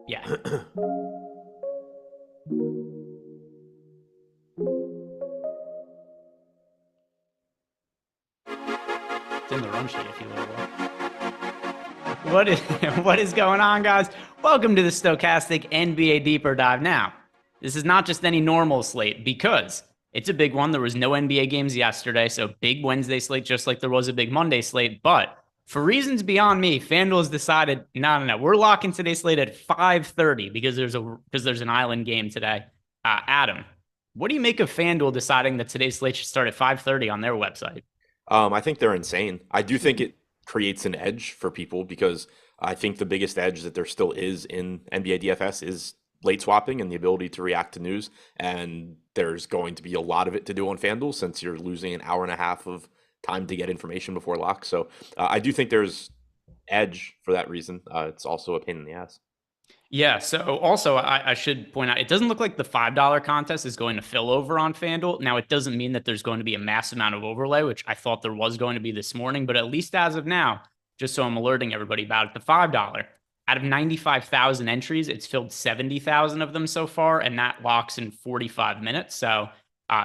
Yeah. It's in the run sheet if you will. What is going on, guys? Welcome to the Stokastic NBA Deeper Dive. Now, this is not just any normal slate because it's a big one. There was no NBA games yesterday, so big Wednesday slate, just like there was a big Monday slate. But for reasons beyond me, FanDuel has decided, no. We're locking today's slate at 5:30 because there's an island game today. Adam, what do you make of FanDuel deciding that today's slate should start at 5:30 on their website? I think they're insane. I do think it creates an edge for people because I think the biggest edge that there still is in NBA DFS is late swapping and the ability to react to news. And there's going to be a lot of it to do on FanDuel since you're losing an hour and a half of time to get information before lock. So I do think there's edge for that reason. It's also a pain in the ass. Yeah, so also I should point out, it doesn't look like the $5 contest is going to fill over on FanDuel. Now, it doesn't mean that there's going to be a mass amount of overlay, which I thought there was going to be this morning, but at least as of now, just so I'm alerting everybody about it, the $5, out of 95,000 entries, it's filled 70,000 of them so far, and that locks in 45 minutes. So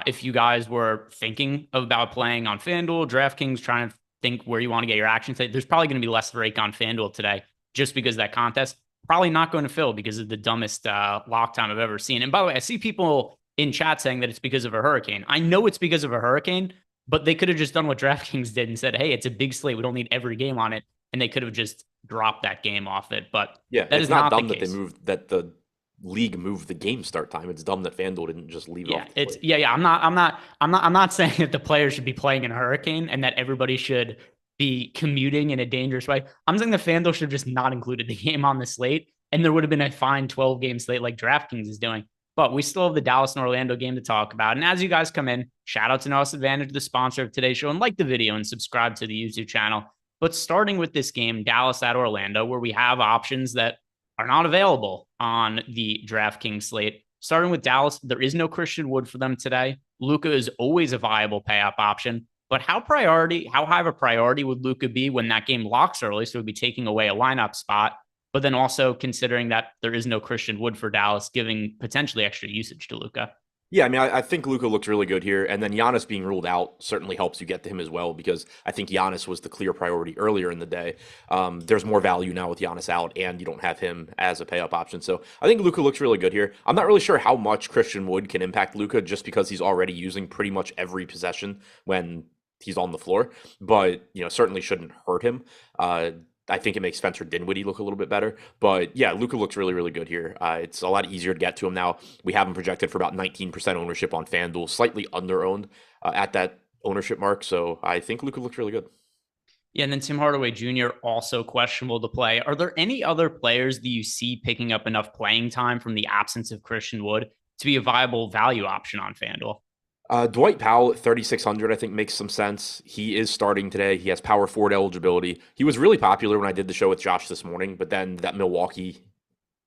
if you guys were thinking about playing on FanDuel, DraftKings, trying to think where you want to get your action today, there's probably going to be less rake on FanDuel today just because that contest probably not going to fill because of the dumbest lock time I've ever seen. And by the way, I see people in chat saying that it's because of a hurricane. I know it's because of a hurricane, but they could have just done what DraftKings did and said, hey, it's a big slate. We don't need every game on it. And they could have just drop that game off it. But Yeah, that it's is not not the dumb that case. the league moved the game start time. It's dumb that FanDuel didn't just leave it Yeah, off the it's slate. yeah. I'm not saying that the players should be playing in a hurricane and that everybody should be commuting in a dangerous way. I'm saying the FanDuel should have just not included the game on the slate, and there would have been a fine 12 game slate like DraftKings is doing. But we still have the Dallas and Orlando game to talk about. And as you guys come in, shout out to Nos Advantage, the sponsor of today's show, and like the video and subscribe to the YouTube channel. But starting with this game, Dallas at Orlando, where we have options that are not available on the DraftKings slate. Starting with Dallas, there is no Christian Wood for them today. Luka is always a viable pay-up option. But how high of a priority would Luka be when that game locks early? So we'd be taking away a lineup spot, but then also considering that there is no Christian Wood for Dallas, giving potentially extra usage to Luka. Yeah, I mean, I think Luka looks really good here, and then Giannis being ruled out certainly helps you get to him as well because I think Giannis was the clear priority earlier in the day. There's more value now with Giannis out, and you don't have him as a pay-up option. So I think Luka looks really good here. I'm not really sure how much Christian Wood can impact Luka just because he's already using pretty much every possession when he's on the floor, but certainly shouldn't hurt him. I think it makes Spencer Dinwiddie look a little bit better. But yeah, Luka looks really, really good here. It's a lot easier to get to him now. We have him projected for about 19% ownership on FanDuel, slightly under-owned at that ownership mark. So I think Luka looks really good. Yeah, and then Tim Hardaway Jr. also questionable to play. Are there any other players that you see picking up enough playing time from the absence of Christian Wood to be a viable value option on FanDuel? Dwight Powell at 3,600, I think makes some sense. He is starting today. He has power forward eligibility. He was really popular when I did the show with Josh this morning, but then that Milwaukee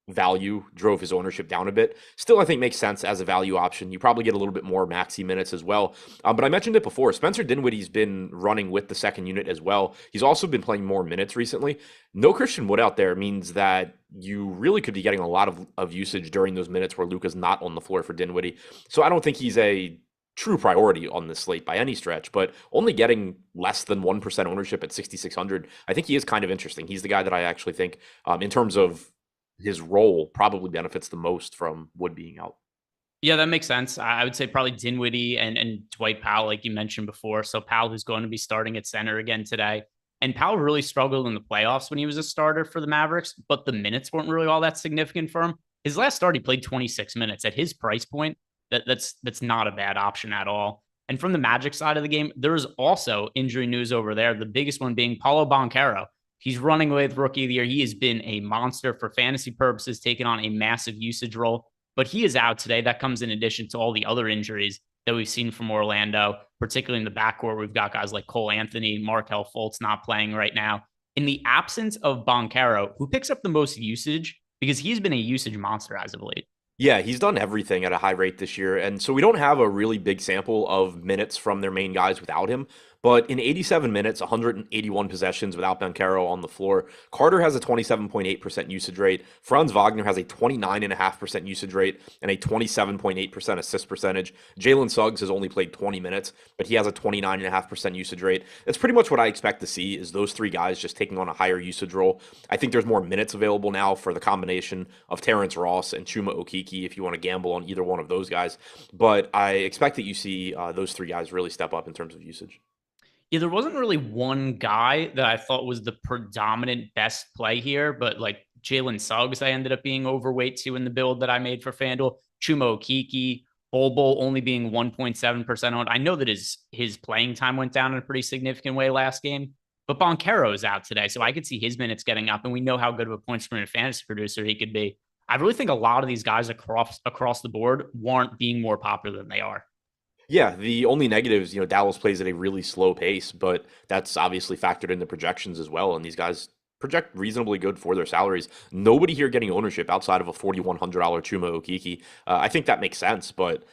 value drove his ownership down a bit. Still, I think makes sense as a value option. You probably get a little bit more maxi minutes as well. But I mentioned it before. Spencer Dinwiddie's been running with the second unit as well. He's also been playing more minutes recently. No Christian Wood out there means that you really could be getting a lot of usage during those minutes where Luka's not on the floor for Dinwiddie. So I don't think he's a true priority on this slate by any stretch, but only getting less than 1% ownership at 6,600, I think he is kind of interesting. He's the guy that I actually think, in terms of his role, probably benefits the most from Wood being out. Yeah, that makes sense. I would say probably Dinwiddie and Dwight Powell, like you mentioned before. So Powell, who's going to be starting at center again today. And Powell really struggled in the playoffs when he was a starter for the Mavericks, but the minutes weren't really all that significant for him. His last start, he played 26 minutes. At his price point, that's not a bad option at all. And from the Magic side of the game, there is also injury news over there. The biggest one being Paulo Banchero. He's running away with Rookie of the Year. He has been a monster for fantasy purposes, taking on a massive usage role, but he is out today. That comes in addition to all the other injuries that we've seen from Orlando, particularly in the backcourt. We've got guys like Cole Anthony, Markelle Fultz not playing right now. In the absence of Banchero, who picks up the most usage because he's been a usage monster as of late. Yeah, he's done everything at a high rate this year. And so we don't have a really big sample of minutes from their main guys without him. But in 87 minutes, 181 possessions without Banchero on the floor, Carter has a 27.8% usage rate. Franz Wagner has a 29.5% usage rate and a 27.8% assist percentage. Jalen Suggs has only played 20 minutes, but he has a 29.5% usage rate. That's pretty much what I expect to see is those three guys just taking on a higher usage role. I think there's more minutes available now for the combination of Terrence Ross and Chuma Okeke if you want to gamble on either one of those guys. But I expect that you see those three guys really step up in terms of usage. Yeah, there wasn't really one guy that I thought was the predominant best play here, but like Jalen Suggs, I ended up being overweight to in the build that I made for FanDuel. Chuma Okeke, Bol only being 1.7% owned. I know that his playing time went down in a pretty significant way last game, but Banchero is out today, so I could see his minutes getting up, and we know how good of a points per minute fantasy producer he could be. I really think a lot of these guys across the board weren't being more popular than they are. Yeah, the only negatives, Dallas plays at a really slow pace, but that's obviously factored into projections as well. And these guys project reasonably good for their salaries. Nobody here getting ownership outside of a $4,100 Chuma Okeke. I think that makes sense, but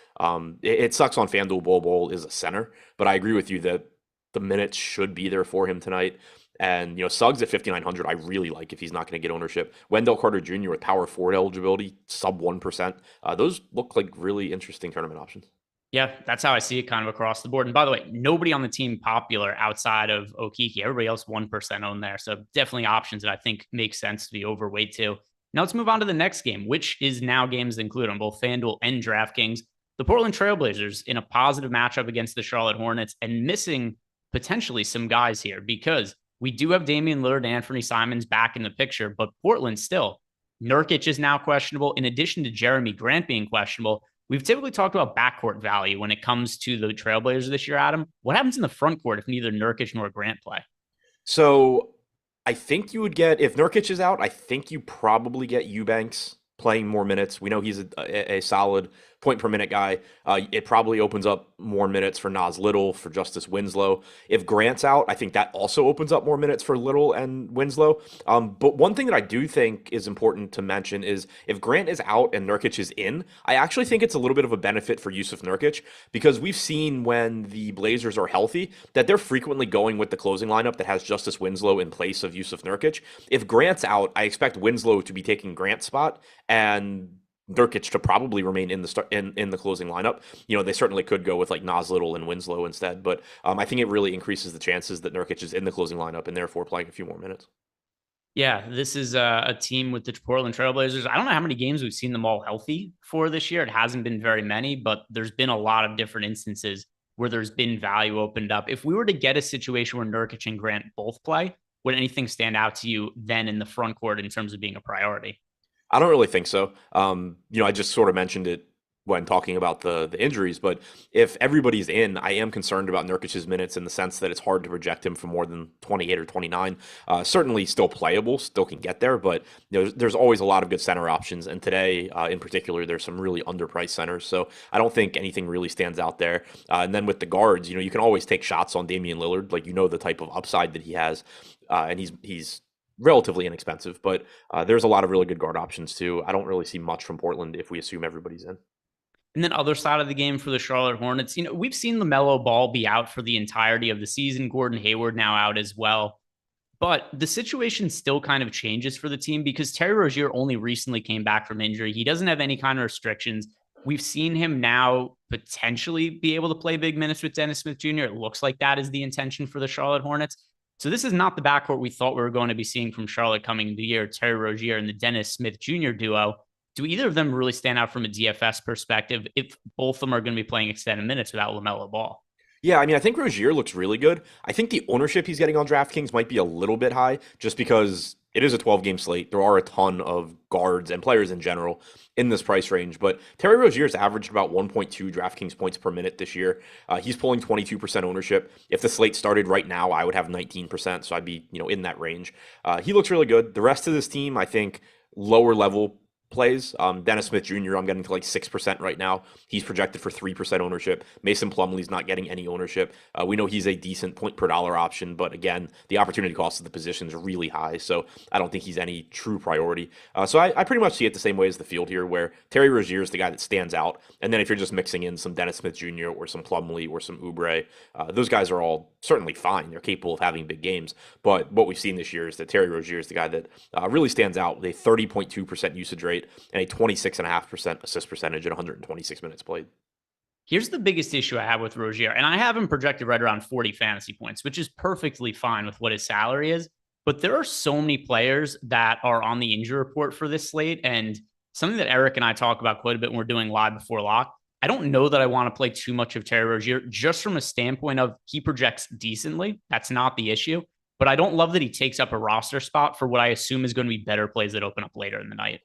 it sucks on FanDuel. Bol is a center, but I agree with you that the minutes should be there for him tonight. And, Suggs at 5,900, I really like if he's not going to get ownership. Wendell Carter Jr. with power forward eligibility, sub 1%. Those look like really interesting tournament options. Yeah, that's how I see it kind of across the board. And by the way, nobody on the team popular outside of Okeke. Everybody else 1% owned there. So definitely options that I think make sense to be overweight to. Now let's move on to the next game, which is now games that include on both FanDuel and DraftKings. The Portland Trailblazers in a positive matchup against the Charlotte Hornets and missing potentially some guys here because We do have Damian Lillard and Anthony Simons back in the picture, but Portland still. Nurkic is now questionable. In addition to Jeremy Grant being questionable, we've typically talked about backcourt value when it comes to the Trailblazers this year, Adam. What happens in the front court if neither Nurkic nor Grant play? So I think you would get, if Nurkic is out, I think you probably get Eubanks playing more minutes. We know he's a solid point per minute guy. It probably opens up more minutes for Nas Little, for Justice Winslow. If Grant's out, I think that also opens up more minutes for Little and Winslow. But one thing that I do think is important to mention is if Grant is out and Nurkic is in, I actually think it's a little bit of a benefit for Yusuf Nurkic, because we've seen when the Blazers are healthy that they're frequently going with the closing lineup that has Justice Winslow in place of Yusuf Nurkic. If Grant's out, I expect Winslow to be taking Grant's spot and Nurkic to probably remain in the in the closing lineup. You know, they certainly could go with like Nas Little and Winslow instead, but I think it really increases the chances that Nurkic is in the closing lineup and therefore playing a few more minutes. Yeah, this is a team with the Portland Trailblazers. I don't know how many games we've seen them all healthy for this year. It hasn't been very many, but there's been a lot of different instances where there's been value opened up. If we were to get a situation where Nurkic and Grant both play, would anything stand out to you then in the front court in terms of being a priority? I don't really think so. I just sort of mentioned it when talking about the injuries, but if everybody's in, I am concerned about Nurkic's minutes in the sense that it's hard to project him for more than 28 or 29. Certainly still playable, still can get there, but there's always a lot of good center options. And today, in particular, there's some really underpriced centers. So I don't think anything really stands out there. And then with the guards, you can always take shots on Damian Lillard, like the type of upside that he has, and he's relatively inexpensive, but there's a lot of really good guard options too. I don't really see much from Portland if we assume everybody's in. And then other side of the game for the Charlotte Hornets, we've seen LaMelo Ball be out for the entirety of the season. Gordon Hayward now out as well. But the situation still kind of changes for the team because Terry Rozier only recently came back from injury. He doesn't have any kind of restrictions. We've seen him now potentially be able to play big minutes with Dennis Smith Jr. It looks like that is the intention for the Charlotte Hornets. So this is not the backcourt we thought we were going to be seeing from Charlotte coming into the year, Terry Rozier and the Dennis Smith Jr. duo. Do either of them really stand out from a DFS perspective if both of them are going to be playing extended minutes without LaMelo Ball? Yeah, I think Rozier looks really good. I think the ownership he's getting on DraftKings might be a little bit high just because it is a 12-game slate. There are a ton of guards and players in general in this price range, but Terry Rozier's averaged about 1.2 DraftKings points per minute this year. He's pulling 22% ownership. If the slate started right now, I would have 19%, so I'd be, in that range. He looks really good. The rest of this team, I think, lower level plays. Dennis Smith Jr., I'm getting to like 6% right now. He's projected for 3% ownership. Mason Plumlee's not getting any ownership. We know he's a decent point per dollar option, but again, the opportunity cost of the position is really high, so I don't think he's any true priority. So I pretty much see it the same way as the field here, where Terry Rozier is the guy that stands out, and then if you're just mixing in some Dennis Smith Jr. or some Plumlee or some Oubre, those guys are all certainly fine. They're capable of having big games, but what we've seen this year is that Terry Rozier is the guy that really stands out with a 30.2% usage rate and a 26.5% assist percentage at 126 minutes played. Here's the biggest issue I have with Rozier, and I have him projected right around 40 fantasy points, which is perfectly fine with what his salary is. But there are so many players that are on the injury report for this slate, and something that Eric and I talk about quite a bit when we're doing live before lock. I don't know that I want to play too much of Terry Rozier just from a standpoint of he projects decently. That's not the issue. But I don't love that he takes up a roster spot for what I assume is going to be better plays that open up later in the night.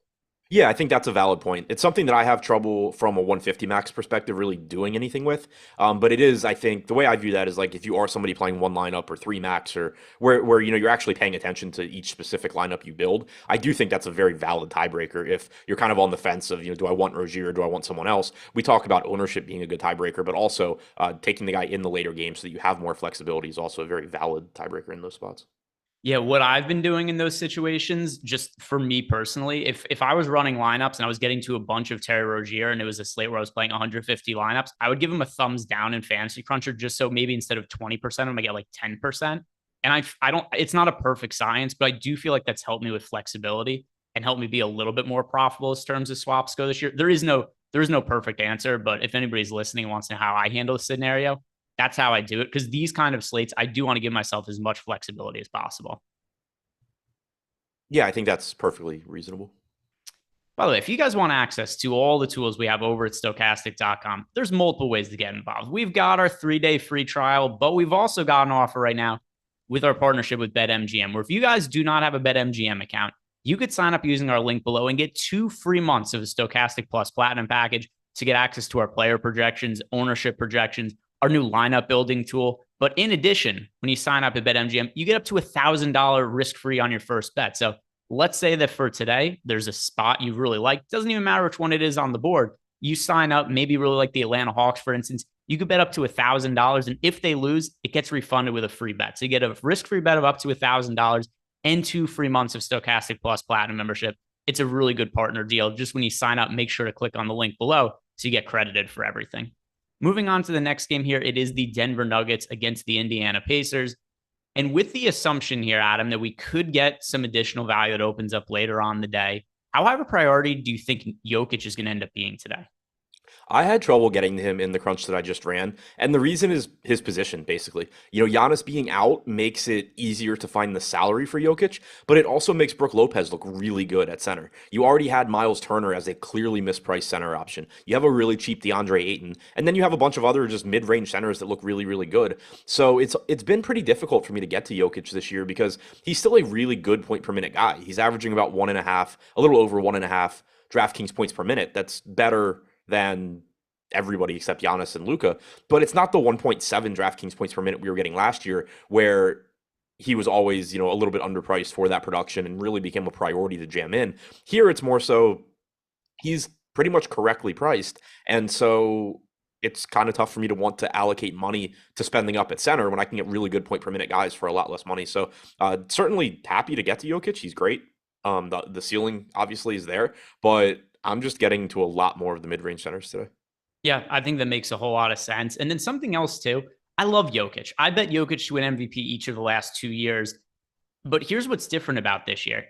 Yeah, I think that's a valid point. It's something that I have trouble from a 150 max perspective really doing anything with. But it is, I think, the way I view that is like if you are somebody playing one lineup or three max or where you're actually paying attention to each specific lineup you build, I do think that's a very valid tiebreaker. If you're kind of on the fence of, do I want Rozier or do I want someone else? We talk about ownership being a good tiebreaker, but also taking the guy in the later game so that you have more flexibility is also a very valid tiebreaker in those spots. Yeah, what I've been doing in those situations, just for me personally, if I was running lineups and I was getting to a bunch of Terry Rozier and it was a slate where I was playing 150 lineups, I would give him a thumbs down in Fantasy Cruncher just so maybe instead of 20%, I'm gonna get like 10%. And I don't, it's not a perfect science, but I do feel like that's helped me with flexibility and helped me be a little bit more profitable as terms of swaps go this year. There is no perfect answer, but if anybody's listening and wants to know how I handle the scenario, that's how I do it. Because these kind of slates, I do want to give myself as much flexibility as possible. Yeah, I think that's perfectly reasonable. By the way, if you guys want access to all the tools we have over at Stokastic.com, there's multiple ways to get involved. We've got our 3-day free trial, but we've also got an offer right now. with our partnership with BetMGM, where if you guys do not have a BetMGM account, you could sign up using our link below and get 2 free months of a Stokastic Plus Platinum package to get access to our player projections, ownership projections, our new lineup building tool. But in addition, when you sign up at BetMGM, you get up to $1,000 risk-free on your first bet. So let's say that for today, there's a spot you really like. Doesn't even matter which one it is on the board. You sign up, maybe really like the Atlanta Hawks, for instance. You could bet up to $1,000. And if they lose, it gets refunded with a free bet. So you get a risk-free bet of up to $1,000 and 2 free months of Stokastic Plus Platinum membership. It's a really good partner deal. Just when you sign up, make sure to click on the link below so you get credited for everything. Moving on to the next game here, it is the Denver Nuggets against the Indiana Pacers. And with the assumption here, Adam, that we could get some additional value that opens up later on the day, how high of a priority do you think Jokic is going to end up being today? I had trouble getting him in the crunch that I just ran. And the reason is his position, basically. Giannis being out makes it easier to find the salary for Jokic, but it also makes Brook Lopez look really good at center. You already had Miles Turner as a clearly mispriced center option. You have a really cheap DeAndre Ayton, and then you have a bunch of other just mid-range centers that look really, really good. So it's been pretty difficult for me to get to Jokic this year because he's still a really good point per minute guy. He's averaging about 1.5, a little over 1.5 DraftKings points per minute. That's better than everybody except Giannis and Luka, but it's not the 1.7 DraftKings points per minute we were getting last year, where he was always, a little bit underpriced for that production and really became a priority to jam in. Here, it's more so he's pretty much correctly priced, and so it's kind of tough for me to want to allocate money to spending up at center when I can get really good point per minute guys for a lot less money. So certainly happy to get to Jokic. He's great. The ceiling obviously is there, but I'm just getting to a lot more of the mid-range centers today. Yeah, I think that makes a whole lot of sense. And then something else too, I love Jokic. I bet Jokic to win MVP each of the last 2 years. But here's what's different about this year.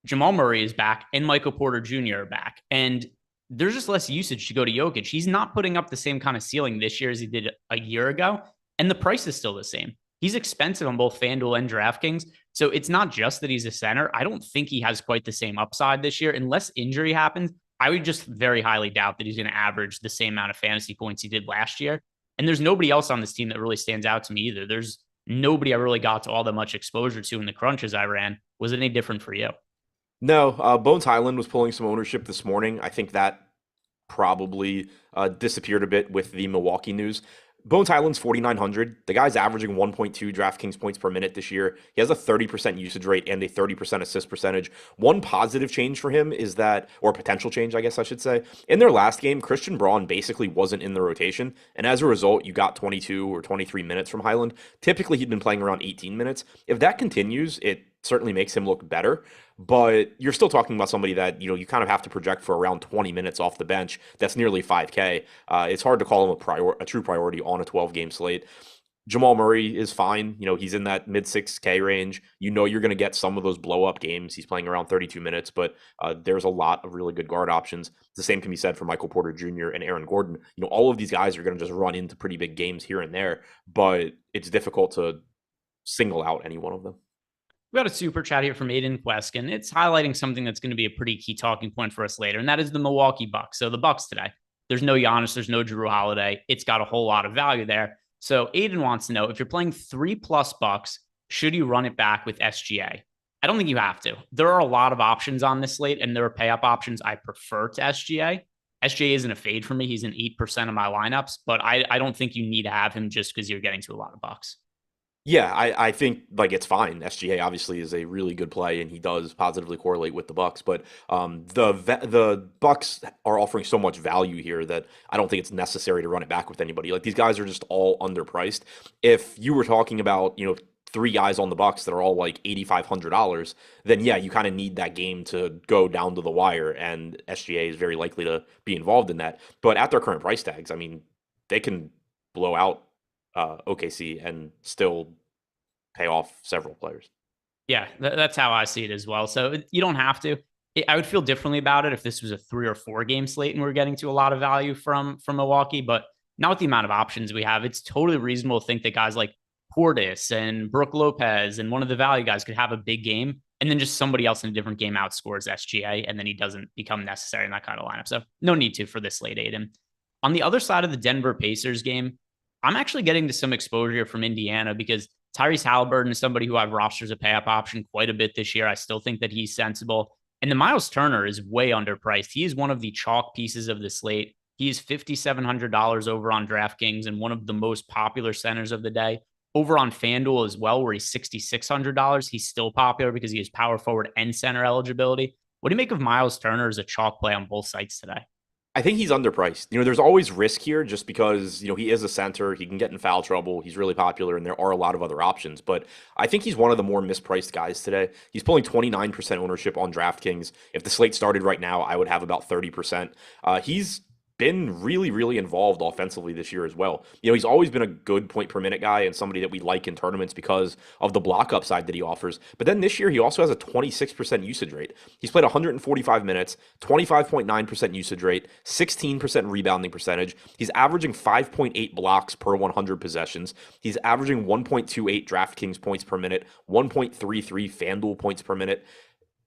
Jamal Murray is back and Michael Porter Jr. are back. And there's just less usage to go to Jokic. He's not putting up the same kind of ceiling this year as he did a year ago. And the price is still the same. He's expensive on both FanDuel and DraftKings. So it's not just that he's a center. I don't think he has quite the same upside this year. Unless injury happens, I would just very highly doubt that he's going to average the same amount of fantasy points he did last year. And there's nobody else on this team that really stands out to me either. There's nobody I really got to all that much exposure to in the crunches I ran. Was it any different for you? No, Bones Highland was pulling some ownership this morning. I think that probably disappeared a bit with the Milwaukee news. Bones Highland's 4,900. The guy's averaging 1.2 DraftKings points per minute this year. He has a 30% usage rate and a 30% assist percentage. One positive change for him is that, or potential change, I guess I should say, in their last game, Christian Braun basically wasn't in the rotation. And as a result, you got 22 or 23 minutes from Highland. Typically, he'd been playing around 18 minutes. If that continues, it certainly makes him look better, but you're still talking about somebody that, you kind of have to project for around 20 minutes off the bench. That's nearly 5K. It's hard to call him a true priority on a 12-game slate. Jamal Murray is fine. He's in that mid 6K range. You're going to get some of those blow-up games. He's playing around 32 minutes, but there's a lot of really good guard options. The same can be said for Michael Porter Jr. and Aaron Gordon. All of these guys are going to just run into pretty big games here and there, but it's difficult to single out any one of them. We got a super chat here from Aiden Queskin. It's highlighting something that's going to be a pretty key talking point for us later, and that is the Milwaukee Bucks. So the Bucks today, there's no Giannis, there's no Jrue Holiday. It's got a whole lot of value there. So Aiden wants to know, if you're playing 3+ bucks, should you run it back with SGA? I don't think you have to. There are a lot of options on this slate, and there are pay-up options I prefer to SGA. SGA isn't a fade for me. He's in 8% of my lineups, but I don't think you need to have him just because you're getting to a lot of bucks. Yeah, I think it's fine. SGA obviously is a really good play, and he does positively correlate with the Bucks. But the Bucks are offering so much value here that I don't think it's necessary to run it back with anybody. These guys are just all underpriced. If you were talking about 3 guys on the Bucks that are all like $8,500, then yeah, you kind of need that game to go down to the wire, and SGA is very likely to be involved in that. But at their current price tags, I mean, they can blow out OKC and still pay off several players. Yeah, that's how I see it as well. So you don't have to. I would feel differently about it if this was a 3 or 4 game slate and we're getting to a lot of value from Milwaukee, but not with the amount of options we have. It's totally reasonable to think that guys like Portis and Brook Lopez and one of the value guys could have a big game, and then just somebody else in a different game outscores SGA, and then he doesn't become necessary in that kind of lineup. So no need to for this slate, Aiden. On the other side of the Denver Pacers game, I'm actually getting to some exposure from Indiana because Tyrese Halliburton is somebody who I've rostered as a pay up option quite a bit this year. I still think that he's sensible. And then Miles Turner is way underpriced. He is one of the chalk pieces of the slate. He is $5,700 over on DraftKings and one of the most popular centers of the day. Over on FanDuel as well, where he's $6,600. He's still popular because he has power forward and center eligibility. What do you make of Miles Turner as a chalk play on both sites today? I think he's underpriced. There's always risk here just because, he is a center. He can get in foul trouble. He's really popular, and there are a lot of other options. But I think he's one of the more mispriced guys today. He's pulling 29% ownership on DraftKings. If the slate started right now, I would have about 30%. He's been really, really involved offensively this year as well. He's always been a good point per minute guy and somebody that we like in tournaments because of the block upside that he offers. But then this year, he also has a 26% usage rate. He's played 145 minutes, 25.9% usage rate, 16% rebounding percentage. He's averaging 5.8 blocks per 100 possessions. He's averaging 1.28 DraftKings points per minute, 1.33 FanDuel points per minute.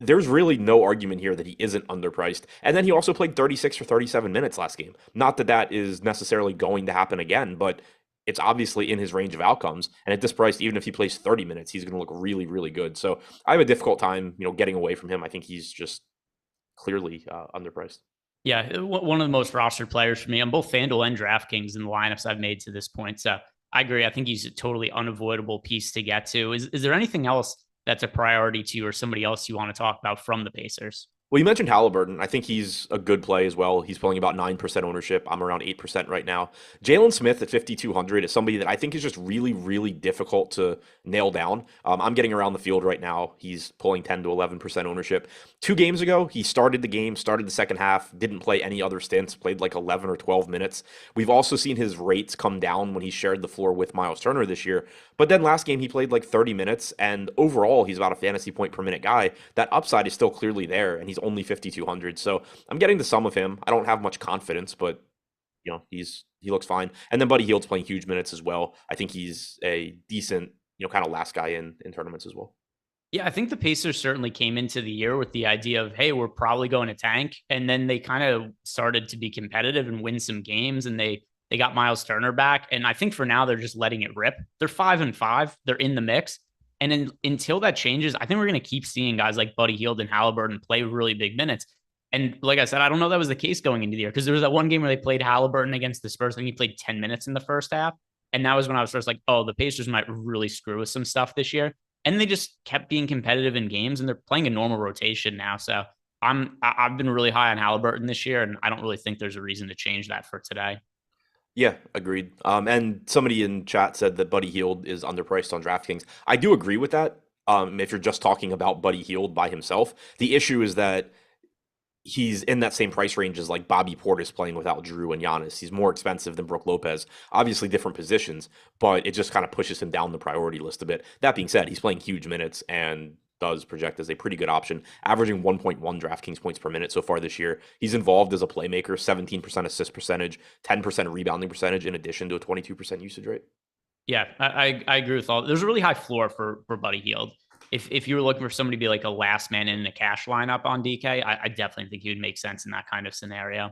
There's really no argument here that he isn't underpriced. And then he also played 36 or 37 minutes last game. Not that that is necessarily going to happen again, but it's obviously in his range of outcomes. And at this price, even if he plays 30 minutes, he's going to look really, really good. So I have a difficult time, getting away from him. I think he's just clearly underpriced. Yeah, one of the most rostered players for me on both FanDuel and DraftKings in the lineups I've made to this point. So I agree. I think he's a totally unavoidable piece to get to. Is there anything else that's a priority to you or somebody else you want to talk about from the Pacers? Well, you mentioned Halliburton. I think he's a good play as well. He's pulling about 9% ownership. I'm around 8% right now. Jalen Smith at 5,200 is somebody that I think is just really, really difficult to nail down. I'm getting around the field right now. He's pulling 10 to 11% ownership. 2 games ago, he started the second half, didn't play any other stints, played like 11 or 12 minutes. We've also seen his rates come down when he shared the floor with Miles Turner this year. But then last game, he played like 30 minutes, and overall, he's about a fantasy point per minute guy. That upside is still clearly there, and he's only 5,200. So I'm getting the sum of him. I don't have much confidence, but he looks fine. And then Buddy Hield's playing huge minutes as well. I think he's a decent, kind of last guy in tournaments as well. Yeah, I think the Pacers certainly came into the year with the idea of, hey, we're probably going to tank. And then they kind of started to be competitive and win some games, and they got Miles Turner back. And I think for now, they're just letting it rip. They're 5-5. They're in the mix. And until that changes, I think we're going to keep seeing guys like Buddy Hield and Halliburton play really big minutes. And like I said, I don't know that was the case going into the year because there was that one game where they played Halliburton against the Spurs. I think he played 10 minutes in the first half. And that was when I was first like, oh, the Pacers might really screw with some stuff this year. And they just kept being competitive in games, and they're playing a normal rotation now. So I've been really high on Halliburton this year, and I don't really think there's a reason to change that for today. Yeah, agreed. And somebody in chat said that Buddy Hield is underpriced on DraftKings. I do agree with that. If you're just talking about Buddy Hield by himself, the issue is that he's in that same price range as like Bobby Portis playing without Drew and Giannis. He's more expensive than Brook Lopez. Obviously different positions, but it just kind of pushes him down the priority list a bit. That being said, he's playing huge minutes and does project as a pretty good option, averaging 1.1 DraftKings points per minute so far this year. He's involved as a playmaker, 17% assist percentage, 10% rebounding percentage, in addition to a 22% usage rate. Yeah, I agree with all. There's a really high floor for Buddy Hield. If you were looking for somebody to be like a last man in a cash lineup on DK, I definitely think he would make sense in that kind of scenario.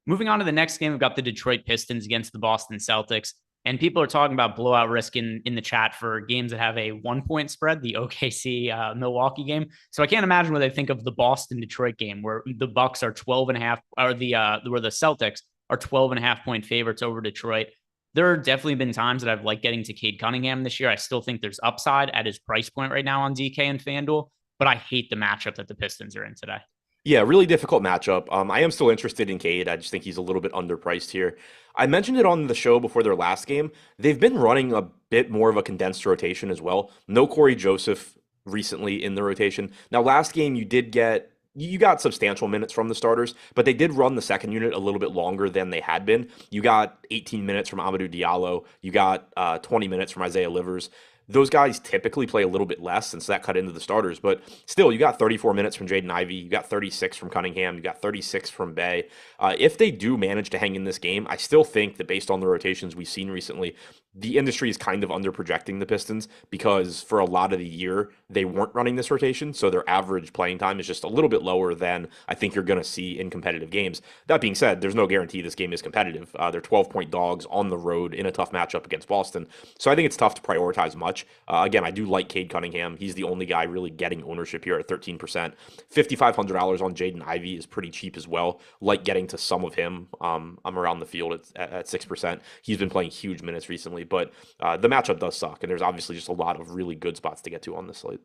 Moving on to the next game, we've got the Detroit Pistons against the Boston Celtics. And people are talking about blowout risk in the chat for games that have a 1-point spread, the OKC Milwaukee game. So I can't imagine what they think of the Boston Detroit game, where the Bucks are 12.5, or where the Celtics are 12.5 point favorites over Detroit. There have definitely been times that I've liked getting to Cade Cunningham this year. I still think there's upside at his price point right now on DK and FanDuel, but I hate the matchup that the Pistons are in today. Yeah, really difficult matchup. I am still interested in Cade. I just think he's a little bit underpriced here. I mentioned it on the show before their last game. They've been running a bit more of a condensed rotation as well. No Corey Joseph recently in the rotation. Now, last game you got substantial minutes from the starters, but they did run the second unit a little bit longer than they had been. You got 18 minutes from Amadou Diallo. You got 20 minutes from Isaiah Livers. Those guys typically play a little bit less since that cut into the starters, but still, you got 34 minutes from Jaden Ivey. You got 36 from Cunningham. You got 36 from Bay. If they do manage to hang in this game, I still think that based on the rotations we've seen recently, the industry is kind of underprojecting the Pistons because for a lot of the year, they weren't running this rotation, so their average playing time is just a little bit lower than I think you're going to see in competitive games. That being said, there's no guarantee this game is competitive. They're 12-point dogs on the road in a tough matchup against Boston, so I think it's tough to prioritize much. much. Again, I do like Cade Cunningham. He's the only guy really getting ownership here at 13%. $5,500 on Jaden Ivey is pretty cheap as well. Like getting to some of him. I'm around the field at 6%. He's been playing huge minutes recently, but the matchup does suck, and there's obviously just a lot of really good spots to get to on this slate.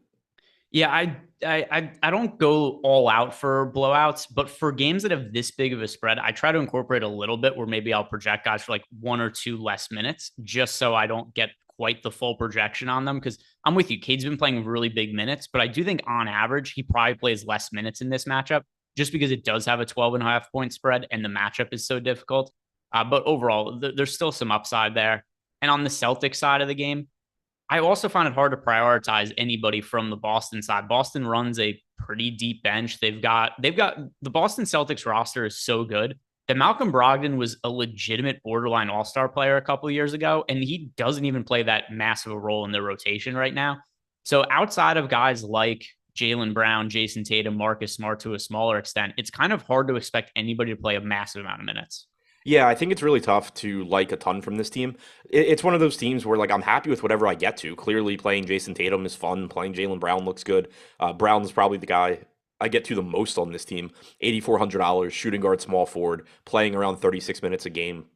Yeah, I don't go all out for blowouts, but for games that have this big of a spread, I try to incorporate a little bit where maybe I'll project guys for like 1 or 2 less minutes, just so I don't get quite the full projection on them. Because I'm with you, Cade's been playing really big minutes, but I do think on average he probably plays less minutes in this matchup, just because it does have a 12.5 point spread and the matchup is so difficult. But overall, there's still some upside there. And on the Celtics side of the game, I also find it hard to prioritize anybody from the Boston side. Boston runs a pretty deep bench. They've got the Boston Celtics roster is so good that Malcolm Brogdon was a legitimate borderline all-star player a couple of years ago, and he doesn't even play that massive a role in their rotation right now. So outside of guys like Jaylen Brown, Jason Tatum, Marcus Smart to a smaller extent, it's kind of hard to expect anybody to play a massive amount of minutes. Yeah, I think it's really tough to like a ton from this team. It's one of those teams where like I'm happy with whatever I get to. Clearly, playing Jason Tatum is fun. Playing Jaylen Brown looks good. Brown's probably the guy I get to the most on this team. $8,400, shooting guard, small forward, playing around 36 minutes a game.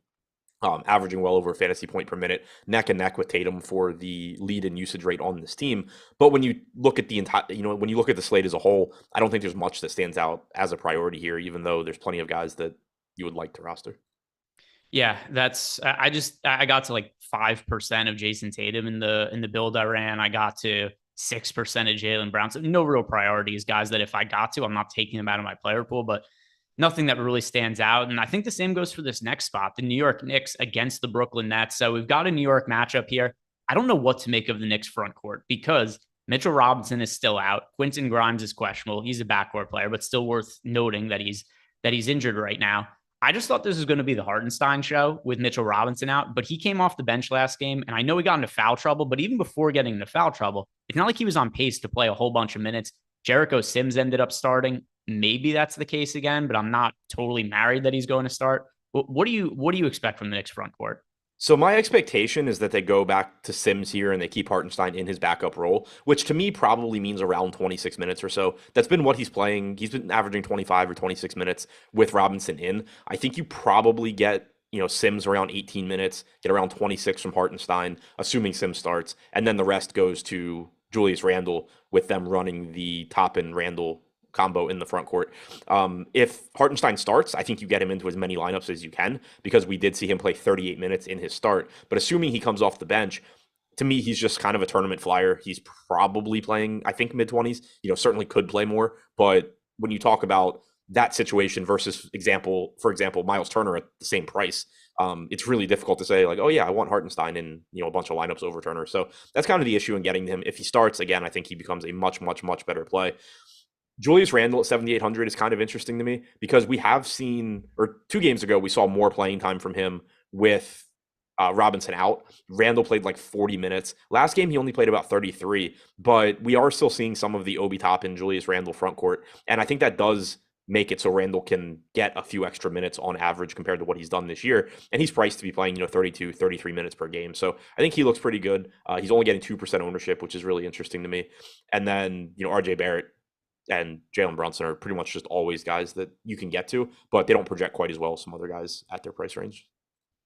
Averaging well over a fantasy point per minute, neck and neck with Tatum for the lead and usage rate on this team. But when you look at the entire, when you look at the slate as a whole, I don't think there's much that stands out as a priority here, even though there's plenty of guys that you would like to roster. Yeah, I got to like 5% of Jason Tatum in the build I ran. I got to 6% of Jaylen Brown. So no real priorities, guys that if I got to, I'm not taking them out of my player pool, but nothing that really stands out. And I think the same goes for this next spot, the New York Knicks against the Brooklyn Nets. So we've got a New York matchup here. I don't know what to make of the Knicks front court because Mitchell Robinson is still out. Quentin Grimes is questionable. He's a backcourt player, but still worth noting that he's injured right now. I just thought this was going to be the Hartenstein show with Mitchell Robinson out, but he came off the bench last game, and I know he got into foul trouble, but even before getting into foul trouble, it's not like he was on pace to play a whole bunch of minutes. Jericho Sims ended up starting. Maybe that's the case again, but I'm not totally married that he's going to start. What do you expect from the Knicks front court? So my expectation is that they go back to Sims here and they keep Hartenstein in his backup role, which to me probably means around 26 minutes or so. That's been what he's playing. He's been averaging 25 or 26 minutes with Robinson in. I think you probably get, Sims around 18 minutes, get around 26 from Hartenstein, assuming Sims starts, and then the rest goes to Julius Randle with them running the Toppin Randle combo in the front court. If Hartenstein starts, I think you get him into as many lineups as you can because we did see him play 38 minutes in his start. But assuming he comes off the bench, to me, he's just kind of a tournament flyer. He's probably playing, I think, mid-20s. Certainly could play more. But when you talk about that situation versus for example, Miles Turner at the same price, it's really difficult to say like, oh yeah, I want Hartenstein in a bunch of lineups over Turner. So that's kind of the issue in getting him. If he starts again, I think he becomes a much, much, much better play. Julius Randle at 7,800 is kind of interesting to me because we have seen, or 2 games ago, we saw more playing time from him with Robinson out. Randle played like 40 minutes. Last game, he only played about 33, but we are still seeing some of the Obi Toppin, Julius Randle front court. And I think that does make it so Randle can get a few extra minutes on average compared to what he's done this year. And he's priced to be playing, 32, 33 minutes per game. So I think he looks pretty good. He's only getting 2% ownership, which is really interesting to me. And then, RJ Barrett and Jalen Brunson are pretty much just always guys that you can get to, but they don't project quite as well as some other guys at their price range.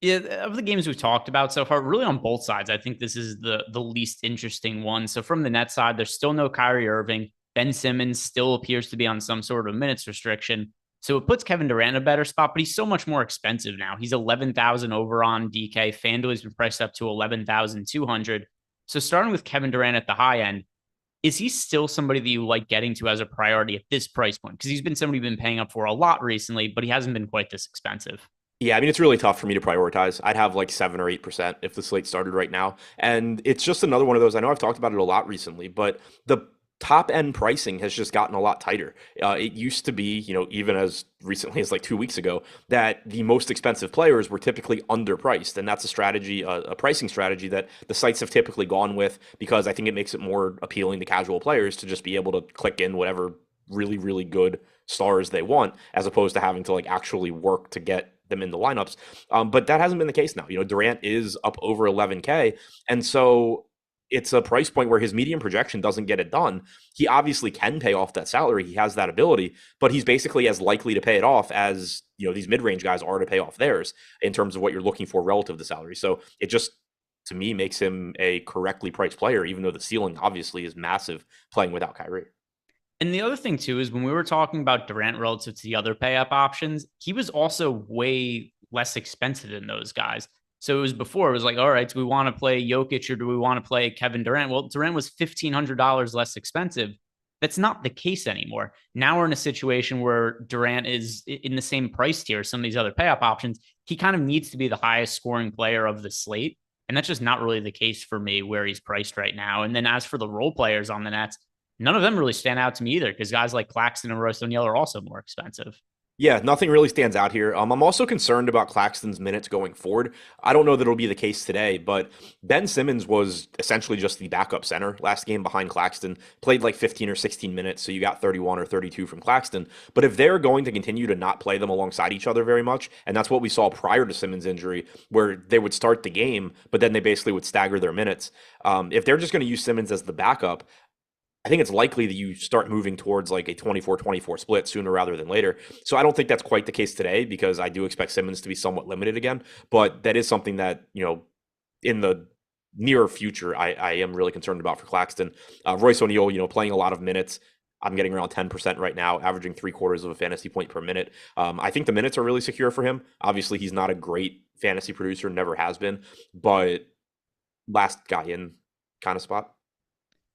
Yeah, of the games we've talked about so far, really on both sides, I think this is the least interesting one. So from the net side, there's still no Kyrie Irving. Ben Simmons still appears to be on some sort of minutes restriction. So it puts Kevin Durant in a better spot, but he's so much more expensive now. He's 11,000 over on DK. FanDuel has been priced up to 11,200. So starting with Kevin Durant at the high end, is he still somebody that you like getting to as a priority at this price point? Because he's been somebody you've been paying up for a lot recently, but he hasn't been quite this expensive. Yeah, I mean, it's really tough for me to prioritize. I'd have like 7 or 8% if the slate started right now. And it's just another one of those. I know I've talked about it a lot recently, but the top end pricing has just gotten a lot tighter. It used to be, even as recently as like 2 weeks ago, that the most expensive players were typically underpriced. And that's a strategy, a pricing strategy that the sites have typically gone with because I think it makes it more appealing to casual players to just be able to click in whatever really, really good stars they want, as opposed to having to like actually work to get them in the lineups. But that hasn't been the case now. Durant is up over 11K. And so it's a price point where his median projection doesn't get it done. He obviously can pay off that salary. He has that ability, but he's basically as likely to pay it off as, these mid-range guys are to pay off theirs in terms of what you're looking for relative to salary. So it just, to me, makes him a correctly priced player, even though the ceiling obviously is massive playing without Kyrie. And the other thing too is when we were talking about Durant relative to the other pay up options, he was also way less expensive than those guys. So it was like, all right, do we want to play Jokic or do we want to play Kevin Durant? Well, Durant was $1,500 less expensive. That's not the case anymore. Now we're in a situation where Durant is in the same price tier as some of these other pay up options. He kind of needs to be the highest scoring player of the slate. And that's just not really the case for me where he's priced right now. And then as for the role players on the Nets, none of them really stand out to me either because guys like Claxton and Royce O'Neal are also more expensive. Yeah, nothing really stands out here. I'm also concerned about Claxton's minutes going forward. I don't know that it'll be the case today, but Ben Simmons was essentially just the backup center last game behind Claxton, played like 15 or 16 minutes, so you got 31 or 32 from Claxton. But if they're going to continue to not play them alongside each other very much, and that's what we saw prior to Simmons' injury, where they would start the game, but then they basically would stagger their minutes. If they're just going to use Simmons as the backup, I think it's likely that you start moving towards like a 24-24 split sooner rather than later. So I don't think that's quite the case today because I do expect Simmons to be somewhat limited again. But that is something that, in the near future, I am really concerned about for Claxton. Royce O'Neal, playing a lot of minutes. I'm getting around 10% right now, averaging 3/4 of a fantasy point per minute. I think the minutes are really secure for him. Obviously, he's not a great fantasy producer, never has been, but last guy in kind of spot.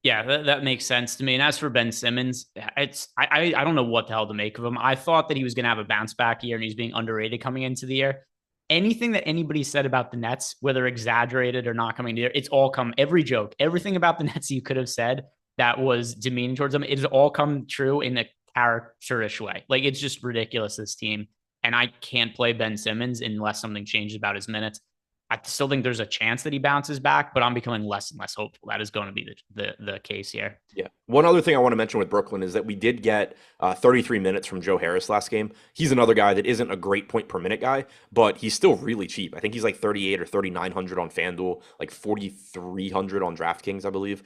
Yeah, that makes sense to me. And as for Ben Simmons, I don't know what the hell to make of him. I thought that he was going to have a bounce back year and he's being underrated coming into the year. Anything that anybody said about the Nets, whether exaggerated or not coming to the year, it's all come, every joke, everything about the Nets you could have said that was demeaning towards them, it has all come true in a characterish way. Like it's just ridiculous, this team. And I can't play Ben Simmons unless something changes about his minutes. I still think there's a chance that he bounces back, but I'm becoming less and less hopeful that is going to be the case here. Yeah. One other thing I want to mention with Brooklyn is that we did get 33 minutes from Joe Harris last game. He's another guy that isn't a great point per minute guy, but he's still really cheap. I think he's like 38 or 3,900 on FanDuel, like 4,300 on DraftKings, I believe.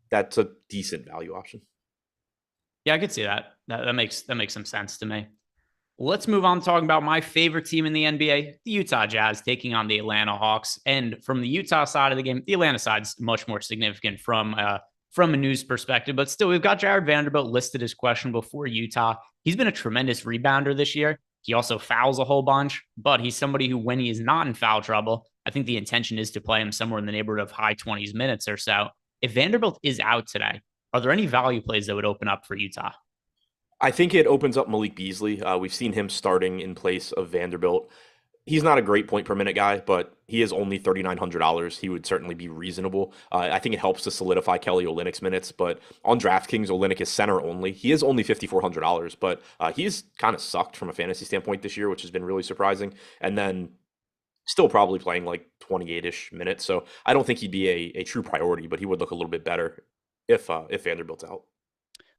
That's a decent value option. Yeah, I could see that. That makes some sense to me. Let's move on to talking about my favorite team in the NBA, the Utah Jazz, taking on the Atlanta Hawks. And from the Utah side of the game, the Atlanta side is much more significant from a news perspective. But still, we've got Jared Vanderbilt listed as questionable for Utah. He's been a tremendous rebounder this year. He also fouls a whole bunch, but he's somebody who, when he is not in foul trouble, I think the intention is to play him somewhere in the neighborhood of high 20s minutes or so. If Vanderbilt is out today, are there any value plays that would open up for Utah? I think it opens up Malik Beasley. We've seen him starting in place of Vanderbilt. He's not a great point per minute guy, but he is only $3,900. He would certainly be reasonable. I think it helps to solidify Kelly Olynyk's minutes, but on DraftKings, Olynyk is center only. He is only $5,400, but he's kind of sucked from a fantasy standpoint this year, which has been really surprising. And then still probably playing like 28-ish minutes. So I don't think he'd be a true priority, but he would look a little bit better if Vanderbilt's out.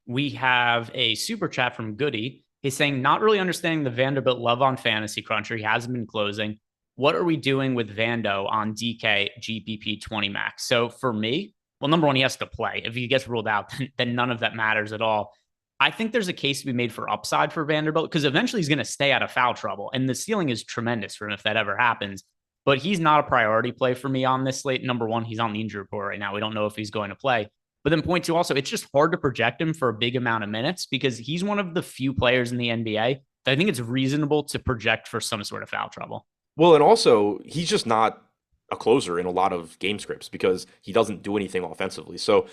We have a super chat from Goody. He's saying, not really understanding the Vanderbilt love on Fantasy Cruncher. He hasn't been closing. What are we doing with Vando on DK GPP 20 max? So for me, well, number one, he has to play. If he gets ruled out, then none of that matters at all. I think there's a case to be made for upside for Vanderbilt because eventually he's going to stay out of foul trouble. And the ceiling is tremendous for him if that ever happens. But he's not a priority play for me on this slate. Number one, he's on the injury report right now. We don't know if he's going to play. But then point two, also, it's just hard to project him for a big amount of minutes because he's one of the few players in the NBA that I think it's reasonable to project for some sort of foul trouble. Well, and also, he's just not a closer in a lot of game scripts because he doesn't do anything offensively. So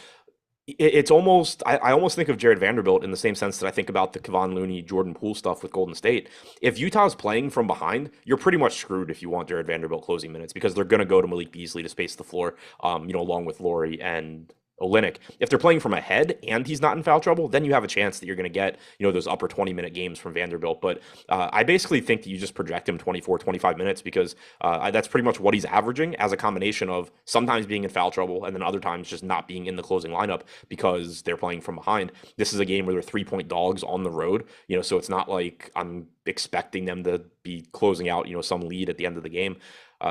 it's almost, I almost think of Jared Vanderbilt in the same sense that I think about the Kevon Looney, Jordan Poole stuff with Golden State. If Utah's playing from behind, you're pretty much screwed if you want Jared Vanderbilt closing minutes because they're going to go to Malik Beasley to space the floor, along with Laurie and Olynyk. If they're playing from ahead and he's not in foul trouble, then you have a chance that you're going to get, those upper 20-minute games from Vanderbilt. But I basically think that you just project him 24, 25 minutes because that's pretty much what he's averaging as a combination of sometimes being in foul trouble and then other times just not being in the closing lineup because they're playing from behind. This is a game where they're 3-point dogs on the road, so it's not like I'm expecting them to be closing out, some lead at the end of the game.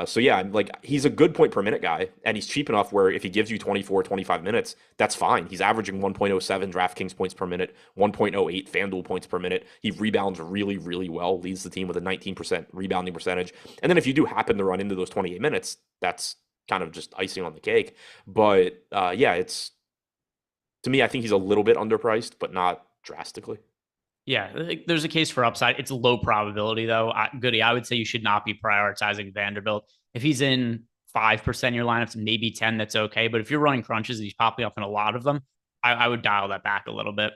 So yeah, like he's a good point per minute guy, and he's cheap enough where if he gives you 24, 25 minutes, that's fine. He's averaging 1.07 DraftKings points per minute, 1.08 FanDuel points per minute. He rebounds really, really well, leads the team with a 19% rebounding percentage. And then if you do happen to run into those 28 minutes, that's kind of just icing on the cake. But yeah, it's to me, I think he's a little bit underpriced, but not drastically. Yeah, there's a case for upside. It's low probability though. Goody, I would say you should not be prioritizing Vanderbilt. If he's in 5% of your lineups, maybe 10, that's okay. But if you're running crunches and he's popping up in a lot of them, I would dial that back a little bit.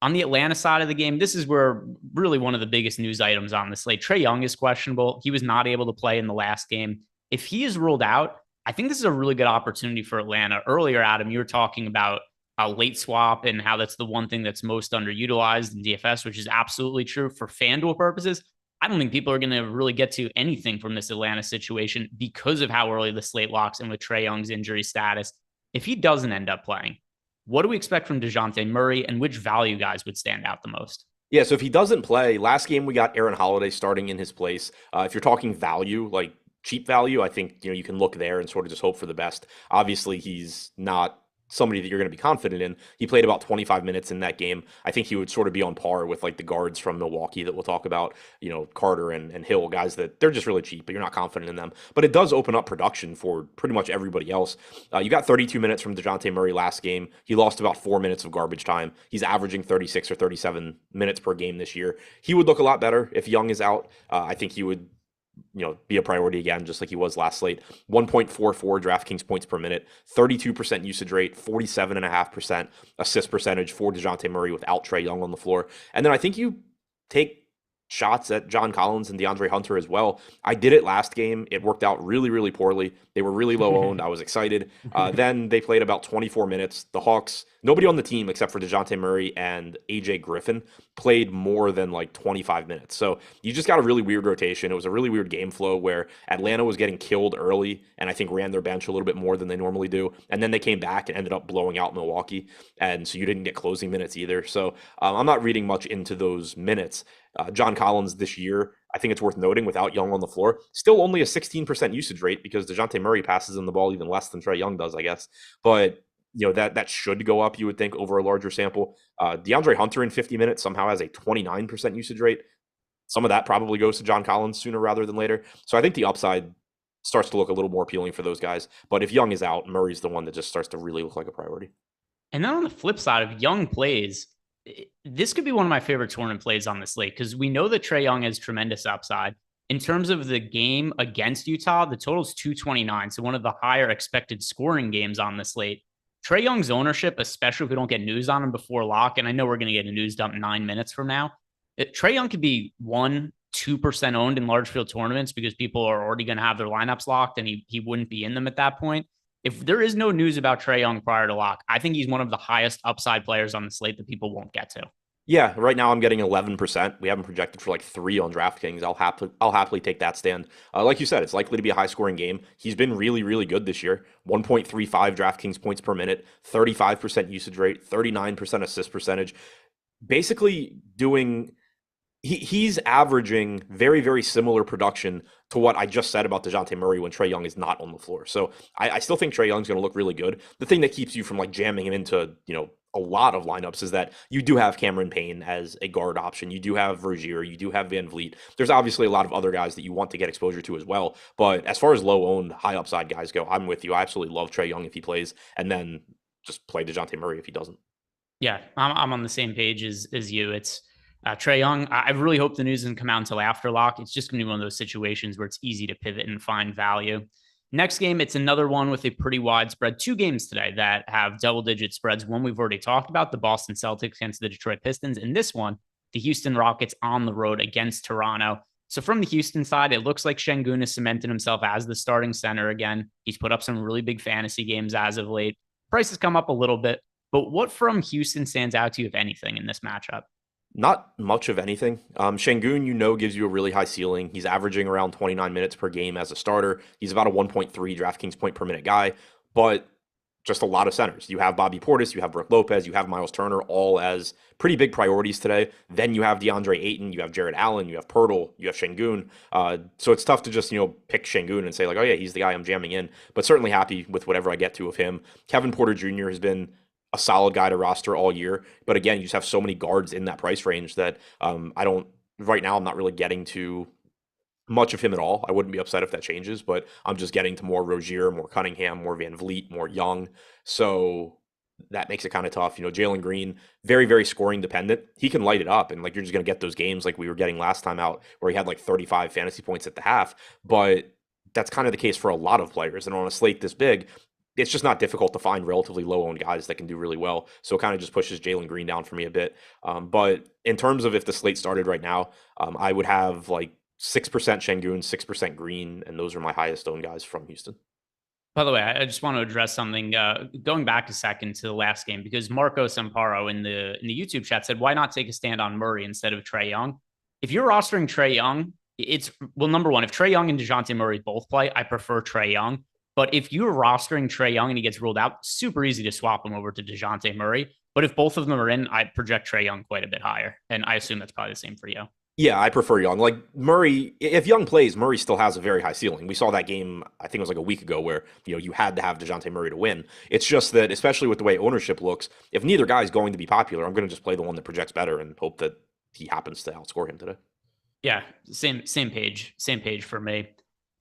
On the Atlanta side of the game, this is where really one of the biggest news items on the slate. Trae Young is questionable. He was not able to play in the last game. If he is ruled out, I think this is a really good opportunity for Atlanta. Earlier, Adam, you were talking about a late swap and how that's the one thing that's most underutilized in DFS, which is absolutely true for FanDuel purposes. I don't think people are going to really get to anything from this Atlanta situation because of how early the slate locks in with Trae Young's injury status. If he doesn't end up playing, what do we expect from DeJounte Murray, and which value guys would stand out the most? Yeah, so if he doesn't play, last game we got Aaron Holiday starting in his place. If you're talking value, like cheap value, I think you can look there and sort of just hope for the best. Obviously, he's not somebody that you're going to be confident in. He played about 25 minutes in that game. I think he would sort of be on par with like the guards from Milwaukee that we'll talk about, Carter and Hill, guys that they're just really cheap, but you're not confident in them. But it does open up production for pretty much everybody else. You got 32 minutes from DeJounte Murray last game. He lost about 4 minutes of garbage time. He's averaging 36 or 37 minutes per game this year. He would look a lot better if Young is out. I think he would be a priority again, just like he was last slate. 1.44 DraftKings points per minute, 32% usage rate, 47.5% assist percentage for DeJounte Murray without Trae Young on the floor. And then I think you take shots at John Collins and DeAndre Hunter as well. I did it last game. It worked out really, really poorly. They were really low owned. I was excited. Then they played about 24 minutes. The Hawks, nobody on the team except for DeJounte Murray and AJ Griffin played more than like 25 minutes. So you just got a really weird rotation. It was a really weird game flow where Atlanta was getting killed early and I think ran their bench a little bit more than they normally do. And then they came back and ended up blowing out Milwaukee. And so you didn't get closing minutes either. So I'm not reading much into those minutes. John Collins this year, I think it's worth noting, without Young on the floor, still only a 16% usage rate because DeJounte Murray passes him the ball even less than Trae Young does, I guess. But that should go up, you would think, over a larger sample. DeAndre Hunter in 50 minutes somehow has a 29% usage rate. Some of that probably goes to John Collins sooner rather than later. So I think the upside starts to look a little more appealing for those guys. But if Young is out, Murray's the one that just starts to really look like a priority. And then on the flip side, if Young plays, this could be one of my favorite tournament plays on this slate because we know that Trae Young has tremendous upside. In terms of the game against Utah, the total is 229, so one of the higher expected scoring games on the slate. Trae Young's ownership, especially if we don't get news on him before lock, and I know we're going to get a news dump 9 minutes from now, Trae Young could be 1-2% owned in large field tournaments because people are already going to have their lineups locked and he wouldn't be in them at that point. If there is no news about Trae Young prior to lock, I think he's one of the highest upside players on the slate that people won't get to. Yeah, right now I'm getting 11%. We haven't projected for like 3 on DraftKings. I'll happily take that stand. Like you said, it's likely to be a high scoring game. He's been really, really good this year. 1.35 DraftKings points per minute, 35% usage rate, 39% assist percentage. Basically doing he's averaging very, very similar production to what I just said about DeJounte Murray when Trae Young is not on the floor. So I still think Trae Young's going to look really good. The thing that keeps you from like jamming him into, a lot of lineups is that you do have Cameron Payne as a guard option. You do have Rozier. You do have Van Vliet. There's obviously a lot of other guys that you want to get exposure to as well. But as far as low-owned, high-upside guys go, I'm with you. I absolutely love Trae Young if he plays, and then just play DeJounte Murray if he doesn't. Yeah, I'm on the same page as you. It's Trae Young. I really hope the news doesn't come out until after lock. It's just going to be one of those situations where it's easy to pivot and find value. Next game, it's another one with a pretty wide spread. 2 games today that have double-digit spreads. One we've already talked about, the Boston Celtics against the Detroit Pistons. And this one, the Houston Rockets on the road against Toronto. So from the Houston side, it looks like Şengün has cemented himself as the starting center again. He's put up some really big fantasy games as of late. Price has come up a little bit. But what from Houston stands out to you, if anything, in this matchup? Not much of anything. Şengün, gives you a really high ceiling. He's averaging around 29 minutes per game as a starter. He's about a 1.3 DraftKings point per minute guy. But just a lot of centers. You have Bobby Portis, you have Brook Lopez, you have Miles Turner, all as pretty big priorities today. Then you have DeAndre Ayton, you have Jared Allen, you have Pirtle, you have Şengün. So it's tough to just, pick Şengün and say like, oh yeah, he's the guy I'm jamming in. But certainly happy with whatever I get to of him. Kevin Porter Jr. has been a solid guy to roster all year. But again, you just have so many guards in that price range that right now I'm not really getting to much of him at all. I wouldn't be upset if that changes, but I'm just getting to more Rozier, more Cunningham, more Van Vliet, more Young. So that makes it kind of tough. Jalen Green, very, very scoring dependent. He can light it up, and like you're just going to get those games like we were getting last time out where he had like 35 fantasy points at the half. But that's kind of the case for a lot of players. And on a slate this big, it's just not difficult to find relatively low-owned guys that can do really well. So it kind of just pushes Jalen Green down for me a bit. But in terms of if the slate started right now, I would have like 6% Şengün, 6% Green, and those are my highest owned guys from Houston. By the way, I just want to address something. Going back a second to the last game, because Marco Samparo in the YouTube chat said, "Why not take a stand on Murray instead of Trae Young?" If you're rostering Trae Young, number one, if Trae Young and DeJounte Murray both play, I prefer Trae Young. But if you're rostering Trae Young and he gets ruled out, super easy to swap him over to DeJounte Murray. But if both of them are in, I project Trae Young quite a bit higher, and I assume that's probably the same for you. Yeah, I prefer Young. Like Murray, if Young plays, Murray still has a very high ceiling. We saw that game, I think it was like a week ago, where you had to have DeJounte Murray to win. It's just that, especially with the way ownership looks, if neither guy is going to be popular, I'm going to just play the one that projects better and hope that he happens to outscore him today. Yeah, same page for me.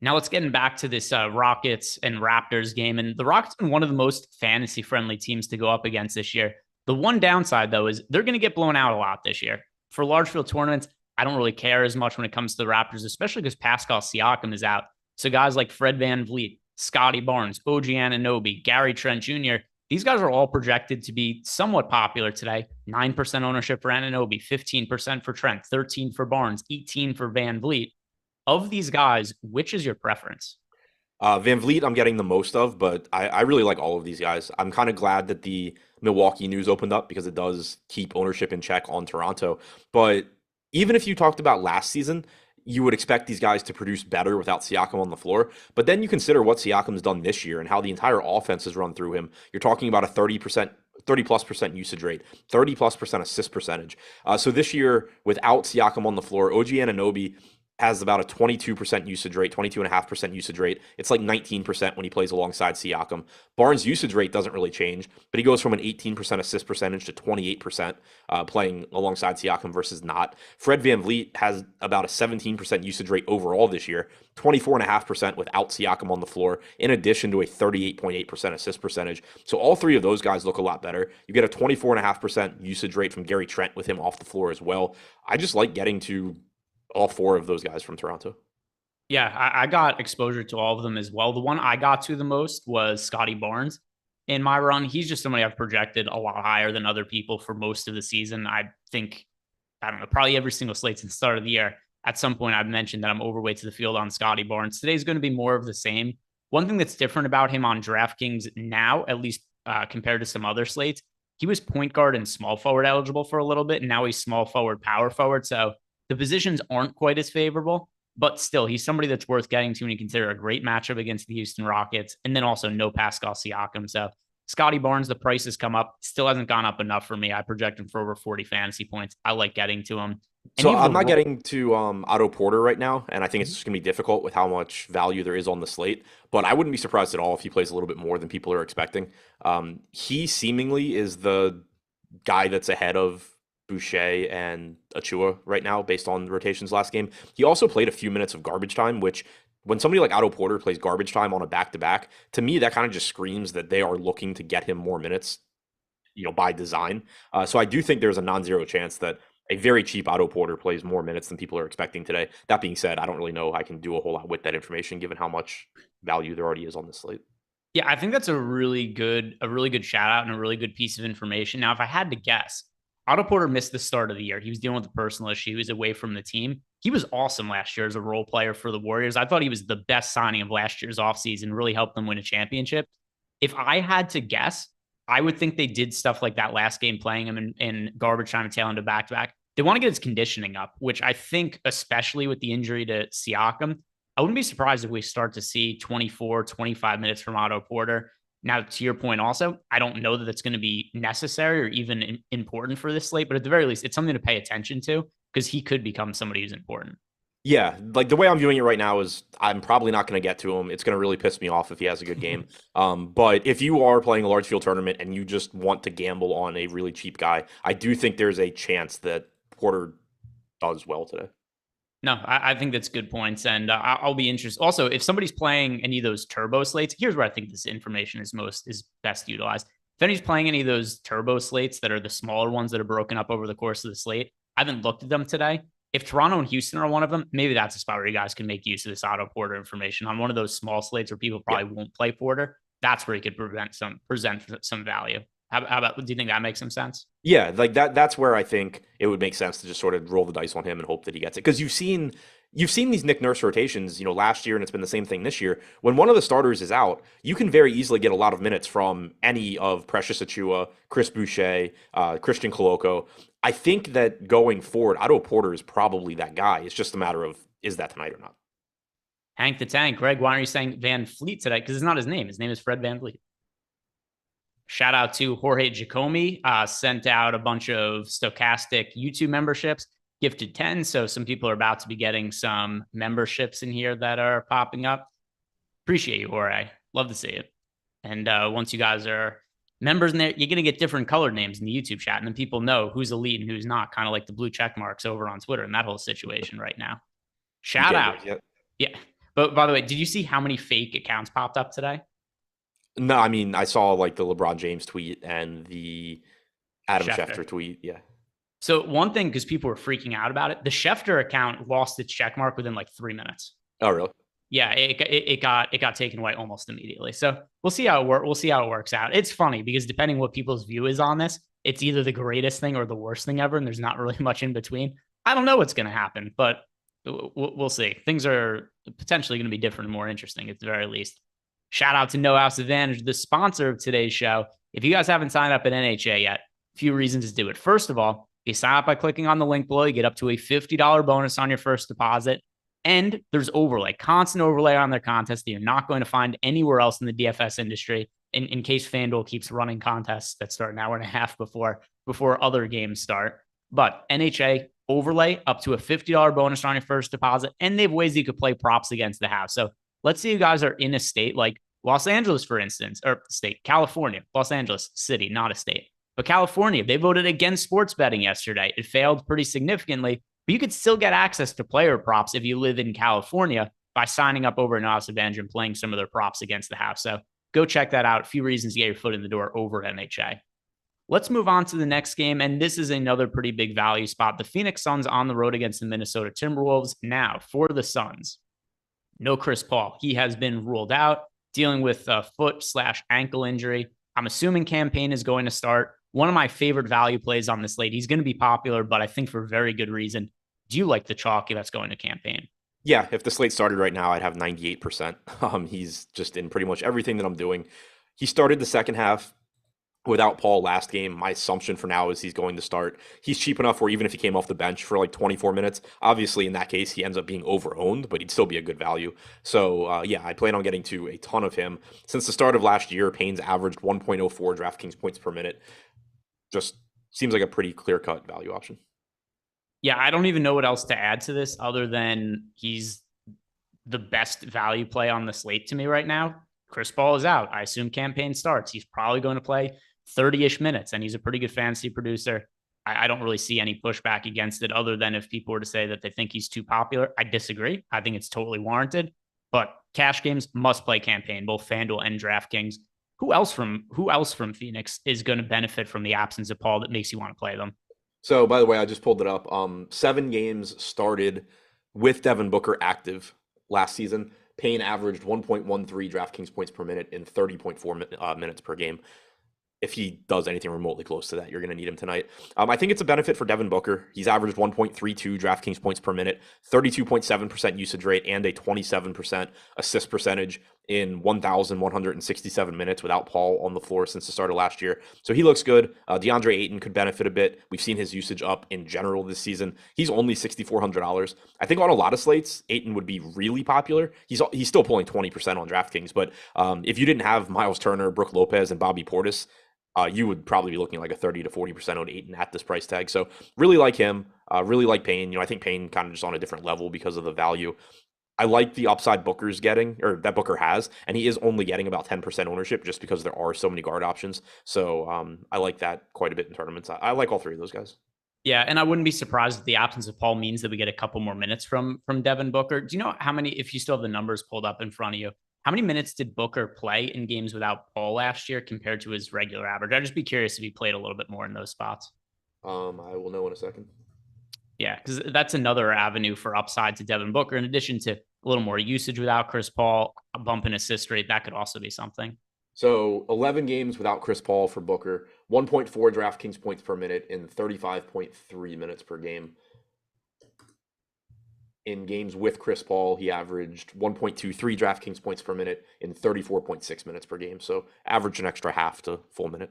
Now let's get back to this Rockets and Raptors game. And the Rockets have been one of the most fantasy-friendly teams to go up against this year. The one downside, though, is they're going to get blown out a lot this year. For large field tournaments, I don't really care as much when it comes to the Raptors, especially because Pascal Siakam is out. So guys like Fred VanVleet, Scotty Barnes, OG Anunoby, Gary Trent Jr., these guys are all projected to be somewhat popular today. 9% ownership for Anunoby, 15% for Trent, 13% for Barnes, 18% for VanVleet. Of these guys, which is your preference? VanVleet, I'm getting the most of, but I really like all of these guys. I'm kind of glad that the Milwaukee news opened up because it does keep ownership in check on Toronto. But even if you talked about last season, you would expect these guys to produce better without Siakam on the floor. But then you consider what Siakam's done this year and how the entire offense has run through him. You're talking about a 30+ % usage rate, 30+% assist percentage. So this year, without Siakam on the floor, OG Anunoby has about a 22% usage rate, 22.5% usage rate. It's like 19% when he plays alongside Siakam. Barnes' usage rate doesn't really change, but he goes from an 18% assist percentage to 28% playing alongside Siakam versus not. Fred VanVleet has about a 17% usage rate overall this year, 24.5% without Siakam on the floor, in addition to a 38.8% assist percentage. So all three of those guys look a lot better. You get a 24.5% usage rate from Gary Trent with him off the floor as well. I just like getting to all four of those guys from Toronto. Yeah, I got exposure to all of them as well. The one I got to the most was Scotty Barnes in my run. He's just somebody I've projected a lot higher than other people for most of the season. I think, I don't know, probably every single slate since the start of the year. At some point, I've mentioned that I'm overweight to the field on Scotty Barnes. Today's going to be more of the same. One thing that's different about him on DraftKings now, at least compared to some other slates, he was point guard and small forward eligible for a little bit, and now he's small forward, power forward. So the positions aren't quite as favorable, but still, he's somebody that's worth getting to when you consider a great matchup against the Houston Rockets, and then also no Pascal Siakam. So Scotty Barnes, the price has come up, still hasn't gone up enough for me. I project him for over 40 fantasy points. I like getting to him. So I'm not getting to Otto Porter right now, and I think it's just going to be difficult with how much value there is on the slate. But I wouldn't be surprised at all if he plays a little bit more than people are expecting. He seemingly is the guy that's ahead of Boucher and Achua right now based on the rotations last game. He also played a few minutes of garbage time, which when somebody like Otto Porter plays garbage time on a back-to-back, to me, that kind of just screams that they are looking to get him more minutes, by design. So I do think there's a non-zero chance that a very cheap Otto Porter plays more minutes than people are expecting today. That being said, I don't really know I can do a whole lot with that information given how much value there already is on this slate. Yeah, I think that's a really good shout out and a really good piece of information. Now, if I had to guess, Otto Porter missed the start of the year. He was dealing with a personal issue. He was away from the team. He was awesome last year as a role player for the Warriors. I thought he was the best signing of last year's offseason, really helped them win a championship. If I had to guess, I would think they did stuff like that last game, playing him in garbage time and tail end of back-to-back. They want to get his conditioning up, which I think, especially with the injury to Siakam, I wouldn't be surprised if we start to see 24, 25 minutes from Otto Porter. Now, to your point also, I don't know that it's going to be necessary or even important for this slate, but at the very least, it's something to pay attention to because he could become somebody who's important. Yeah, like the way I'm viewing it right now is I'm probably not going to get to him. It's going to really piss me off if he has a good game. But if you are playing a large field tournament and you just want to gamble on a really cheap guy, I do think there's a chance that Porter does well today. No, I think that's good points. And I'll be interested. Also, if somebody's playing any of those turbo slates, here's where I think this information is best utilized. If anybody's playing any of those turbo slates that are the smaller ones that are broken up over the course of the slate, I haven't looked at them today. If Toronto and Houston are one of them, maybe that's a spot where you guys can make use of this Otto Porter information on one of those small slates where people probably won't play Porter. That's where he could present some value. How about, do you think that makes some sense? Yeah, like that's where I think it would make sense to just sort of roll the dice on him and hope that he gets it. Because you've seen these Nick Nurse rotations, last year, and it's been the same thing this year. When one of the starters is out, you can very easily get a lot of minutes from any of Precious Achiuwa, Chris Boucher, Christian Coloco. I think that going forward, Otto Porter is probably that guy. It's just a matter of, is that tonight or not? Hank the Tank. Greg, why are you saying Van Fleet today? Because it's not his name. His name is Fred Van Fleet. Shout out to Jorge Giacomi, sent out a bunch of Stokastic YouTube memberships, gifted 10. So some people are about to be getting some memberships in here that are popping up. Appreciate you, Jorge. Love to see it. And once you guys are members in there, you're going to get different colored names in the YouTube chat. And then people know who's elite and who's not, kind of like the blue check marks over on Twitter and that whole situation right now. Shout out. Yeah. But by the way, did you see how many fake accounts popped up today? No, I mean, I saw like the LeBron James tweet and the Adam Schefter tweet. Yeah. So one thing, because people were freaking out about it, the Schefter account lost its check mark within like 3 minutes. Oh, really? Yeah, it got taken away almost immediately. So we'll see how it works. We'll see how it works out. It's funny because depending what people's view is on this, it's either the greatest thing or the worst thing ever, and there's not really much in between. I don't know what's going to happen, but we'll see. Things are potentially going to be different and more interesting at the very least. Shout out to No House Advantage, the sponsor of today's show. If you guys haven't signed up at NHA yet, a few reasons to do it. First of all, you sign up by clicking on the link below. You get up to a $50 bonus on your first deposit. And there's overlay, constant overlay on their contest that you're not going to find anywhere else in the DFS industry in case FanDuel keeps running contests that start an hour and a half before other games start. But NHA overlay up to a $50 bonus on your first deposit. And they have ways you could play props against the house. So let's say you guys are in a state like Los Angeles, for instance, or state, California, Los Angeles city, not a state. But California, they voted against sports betting yesterday. It failed pretty significantly. But you could still get access to player props if you live in California by signing up over at House Advantage and playing some of their props against the house. So go check that out. A few reasons to get your foot in the door over at MHA. Let's move on to the next game. And this is another pretty big value spot. The Phoenix Suns on the road against the Minnesota Timberwolves. Now, for the Suns, no Chris Paul. He has been ruled out, dealing with a foot/ankle injury. I'm assuming campaign is going to start. One of my favorite value plays on this slate. He's going to be popular, but I think for very good reason. Do you like the chalky that's going to campaign? Yeah, if the slate started right now, I'd have 98%. He's just in pretty much everything that I'm doing. He started the second half without Paul last game. My assumption for now is he's going to start. He's cheap enough where even if he came off the bench for like 24 minutes, obviously in that case, he ends up being over-owned, but he'd still be a good value. So yeah, I plan on getting to a ton of him. Since the start of last year, Payne's averaged 1.04 DraftKings points per minute. Just seems like a pretty clear-cut value option. Yeah, I don't even know what else to add to this other than he's the best value play on the slate to me right now. Chris Paul is out. I assume campaign starts. He's probably going to play 30-ish minutes, and he's a pretty good fantasy producer. I don't really see any pushback against it other than if people were to say that they think he's too popular. I disagree. I think it's totally warranted. But cash games must play campaign, both FanDuel and DraftKings. Who else from Phoenix is going to benefit from the absence of Paul that makes you want to play them? So, by the way, I just pulled it up. 7 games started with Devin Booker active last season. Payne averaged 1.13 DraftKings points per minute in 30.4 minutes per game. If he does anything remotely close to that, you're going to need him tonight. I think it's a benefit for Devin Booker. He's averaged 1.32 DraftKings points per minute, 32.7% usage rate, and a 27% assist percentage in 1,167 minutes without Paul on the floor since the start of last year. So he looks good. DeAndre Ayton could benefit a bit. We've seen his usage up in general this season. He's only $6,400. I think on a lot of slates, Ayton would be really popular. He's still pulling 20% on DraftKings, but if you didn't have Miles Turner, Brook Lopez, and Bobby Portis, you would probably be looking like a 30 to 40% on Ayton at this price tag. So really like him. Really like Payne. I think Payne kind of just on a different level because of the value. I like the upside Booker's getting, or that Booker has, and he is only getting about 10% ownership just because there are so many guard options. So I like that quite a bit in tournaments. I like all three of those guys. Yeah, and I wouldn't be surprised if the absence of Paul means that we get a couple more minutes from Devin Booker. Do you know how many, if you still have the numbers pulled up in front of you, how many minutes did Booker play in games without Paul last year compared to his regular average? I'd just be curious if he played a little bit more in those spots. I will know in a second. Yeah, because that's another avenue for upside to Devin Booker. In addition to a little more usage without Chris Paul, a bump in assist rate, that could also be something. So 11 games without Chris Paul for Booker, 1.4 DraftKings points per minute in 35.3 minutes per game. In games with Chris Paul, he averaged 1.23 DraftKings points per minute in 34.6 minutes per game. So average an extra half to full minute.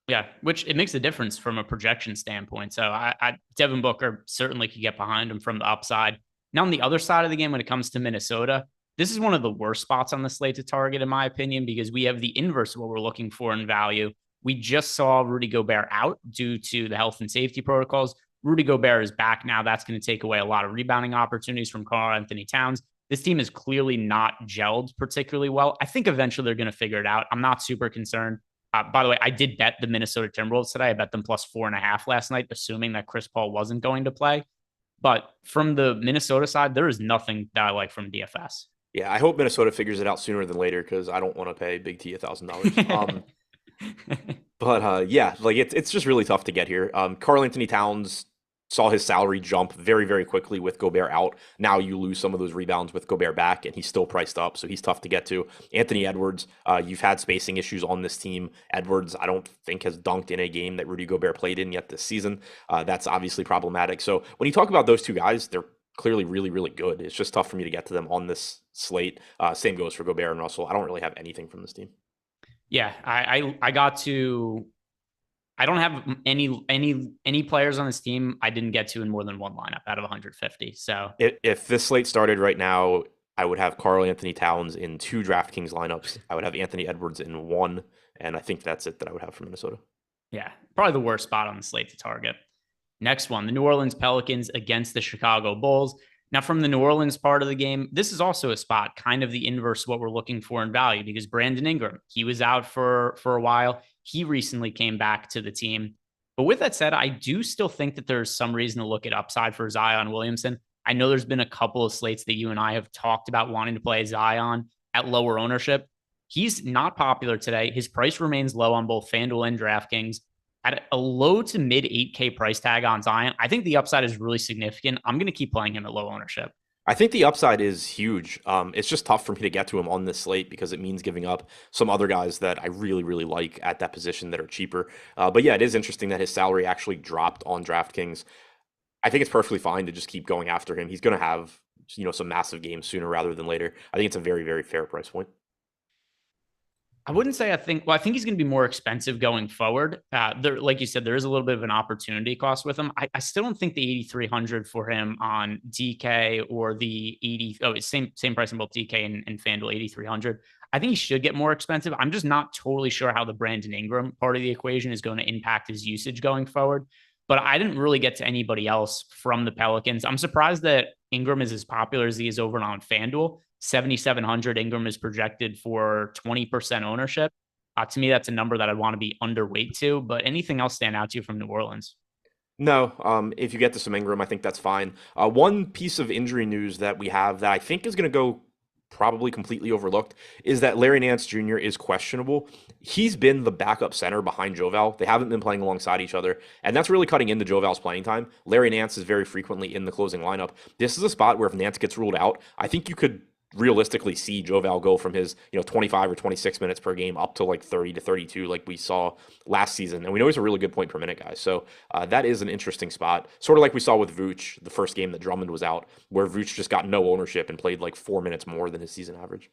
Yeah, which it makes a difference from a projection standpoint. So Devin Booker certainly could get behind him from the upside. Now on the other side of the game, when it comes to Minnesota, this is one of the worst spots on the slate to target, in my opinion, because we have the inverse of what we're looking for in value. We just saw Rudy Gobert out due to the health and safety protocols. Rudy Gobert is back now. That's going to take away a lot of rebounding opportunities from Karl-Anthony Towns. This team is clearly not gelled particularly well. I think eventually they're going to figure it out. I'm not super concerned. By the way, I did bet the Minnesota Timberwolves today. I bet them plus 4.5 last night, assuming that Chris Paul wasn't going to play. But from the Minnesota side, there is nothing that I like from DFS. Yeah, I hope Minnesota figures it out sooner than later because I don't want to pay Big T $1,000. But yeah, like it's just really tough to get here. Karl-Anthony Towns saw his salary jump very, very quickly with Gobert out. Now you lose some of those rebounds with Gobert back, and he's still priced up, so he's tough to get to. Anthony Edwards, you've had spacing issues on this team. Edwards, I don't think, has dunked in a game that Rudy Gobert played in yet this season. That's obviously problematic. So when you talk about those two guys, they're clearly really, really good. It's just tough for me to get to them on this slate. Same goes for Gobert and Russell. I don't really have anything from this team. Yeah, I got to. I don't have any players on this team I didn't get to in more than one lineup out of 150. So if this slate started right now, I would have Karl-Anthony Towns in 2 DraftKings lineups. I would have Anthony Edwards in 1, and I think that's it that I would have for Minnesota. Yeah, probably the worst spot on the slate to target. Next one, the New Orleans Pelicans against the Chicago Bulls. Now, from the New Orleans part of the game, this is also a spot kind of the inverse of what we're looking for in value because Brandon Ingram, he was out for a while. He recently came back to the team. But with that said, I do still think that there's some reason to look at upside for Zion Williamson. I know there's been a couple of slates that you and I have talked about wanting to play Zion at lower ownership. He's not popular today. His price remains low on both FanDuel and DraftKings. At a low to mid 8K price tag on Zion, I think the upside is really significant. I'm going to keep playing him at low ownership. I think the upside is huge. It's just tough for me to get to him on this slate because it means giving up some other guys that I really, really like at that position that are cheaper. But yeah, it is interesting that his salary actually dropped on DraftKings. I think it's perfectly fine to just keep going after him. He's going to have, some massive games sooner rather than later. I think it's a very, very fair price point. I wouldn't say I think he's going to be more expensive going forward. There, like you said, there is a little bit of an opportunity cost with him. I still don't think the 8,300 for him on DK or the 80. Oh, it's same price in both DK and FanDuel 8,300. I think he should get more expensive. I'm just not totally sure how the Brandon Ingram part of the equation is going to impact his usage going forward. But I didn't really get to anybody else from the Pelicans. I'm surprised that Ingram is as popular as he is over on FanDuel. 7,700 Ingram is projected for 20% ownership. To me, that's a number that I'd want to be underweight to. But anything else stand out to you from New Orleans? No, if you get to some Ingram, I think that's fine. One piece of injury news that we have that I think is going to go probably completely overlooked is that Larry Nance Jr. is questionable. He's been the backup center behind Joval. They haven't been playing alongside each other, and that's really cutting into Joval's playing time. Larry Nance is very frequently in the closing lineup. This is a spot where if Nance gets ruled out, I think you could realistically see Joval go from his 25 or 26 minutes per game up to like 30 to 32 like we saw last season. And we know he's a really good point per minute guy. So that is an interesting spot. Sort of like we saw with Vooch the first game that Drummond was out, where Vooch just got no ownership and played like 4 minutes more than his season average.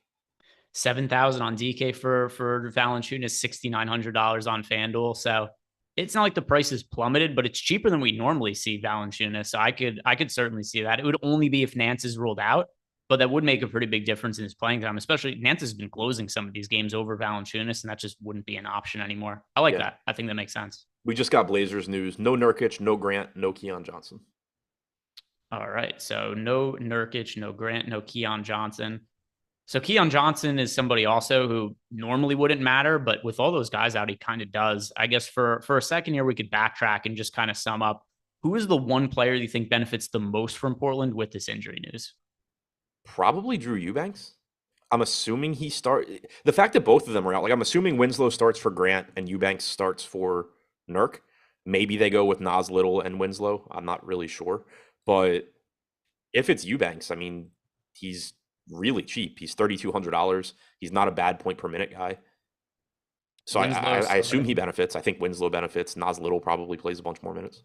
7,000 on DK for Valanciunas, $6,900 on FanDuel. So it's not like the price is plummeted, but it's cheaper than we normally see Valanciunas. So I could certainly see that. It would only be if Nance is ruled out, but that would make a pretty big difference in his playing time, especially Nance has been closing some of these games over Valanciunas, and that just wouldn't be an option anymore. I like that. I think that makes sense. We just got Blazers news. No Nurkic, no Grant, no Keon Johnson. All right. So no Nurkic, no Grant, no Keon Johnson. So Keon Johnson is somebody also who normally wouldn't matter, but with all those guys out, he kind of does. I guess for a second here, we could backtrack and just kind of sum up who is the one player you think benefits the most from Portland with this injury news? Probably Drew Eubanks. I'm assuming he the fact that both of them are out, like I'm assuming Winslow starts for Grant and Eubanks starts for Nurk. Maybe they go with Nas Little and Winslow. I'm not really sure. But if it's Eubanks, I mean, he's really cheap. He's $3,200. He's not a bad point per minute guy. So I assume he benefits. I think Winslow benefits. Nas Little probably plays a bunch more minutes.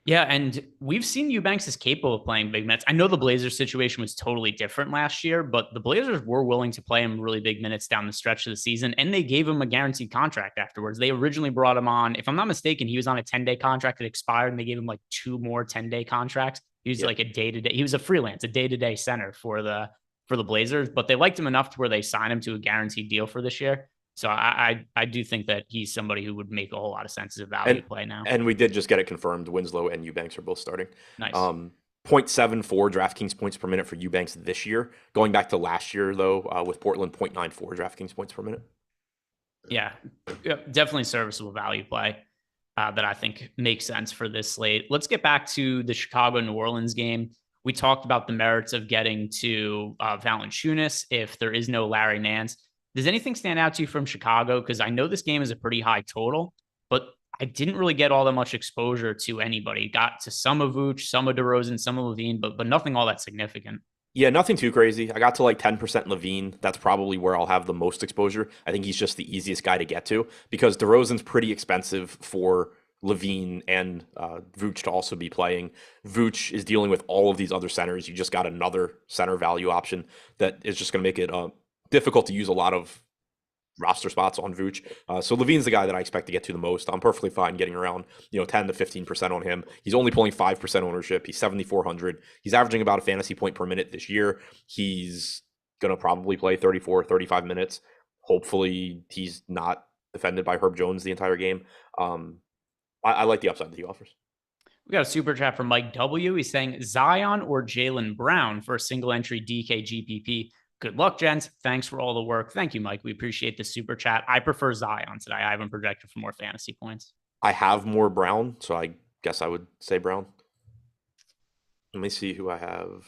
Yeah, and we've seen Eubanks is capable of playing big minutes. I know the Blazers situation was totally different last year, but the Blazers were willing to play him really big minutes down the stretch of the season, and they gave him a guaranteed contract afterwards. They originally brought him on, if I'm not mistaken, he was on a 10-day contract that expired, and they gave him like 2 more 10-day contracts. He was like a day-to-day. He was a freelance, a day-to-day center for the Blazers, but they liked him enough to where they signed him to a guaranteed deal for this year. So I do think that he's somebody who would make a whole lot of sense as a value play now. And we did just get it confirmed. Winslow and Eubanks are both starting. Nice. 0.74 DraftKings points per minute for Eubanks this year. Going back to last year, though, with Portland, 0.94 DraftKings points per minute. Yeah, definitely serviceable value play that I think makes sense for this slate. Let's get back to the Chicago-New Orleans game. We talked about the merits of getting to Valanciunas if there is no Larry Nance. Does anything stand out to you from Chicago? Because I know this game is a pretty high total, but I didn't really get all that much exposure to anybody. Got to some of Vooch, some of DeRozan, some of Levine, but nothing all that significant. Yeah, nothing too crazy. I got to like 10% Levine. That's probably where I'll have the most exposure. I think he's just the easiest guy to get to because DeRozan's pretty expensive for Levine and Vooch to also be playing. Vooch is dealing with all of these other centers. You just got another center value option that is just going to make it difficult to use a lot of roster spots on Vooch. So Levine's the guy that I expect to get to the most. I'm perfectly fine getting around 10 to 15% on him. He's only pulling 5% ownership. He's 7,400. He's averaging about a fantasy point per minute this year. He's going to probably play 34, 35 minutes. Hopefully he's not defended by Herb Jones the entire game. I like the upside that he offers. We got a super chat from Mike W. He's saying Zion or Jaylen Brown for a single entry DK GPP. Good luck, gents. Thanks for all the work. Thank you, Mike. We appreciate the super chat. I prefer Zion today. I haven't projected for more fantasy points. I have more Brown, so I guess I would say Brown. Let me see who I have.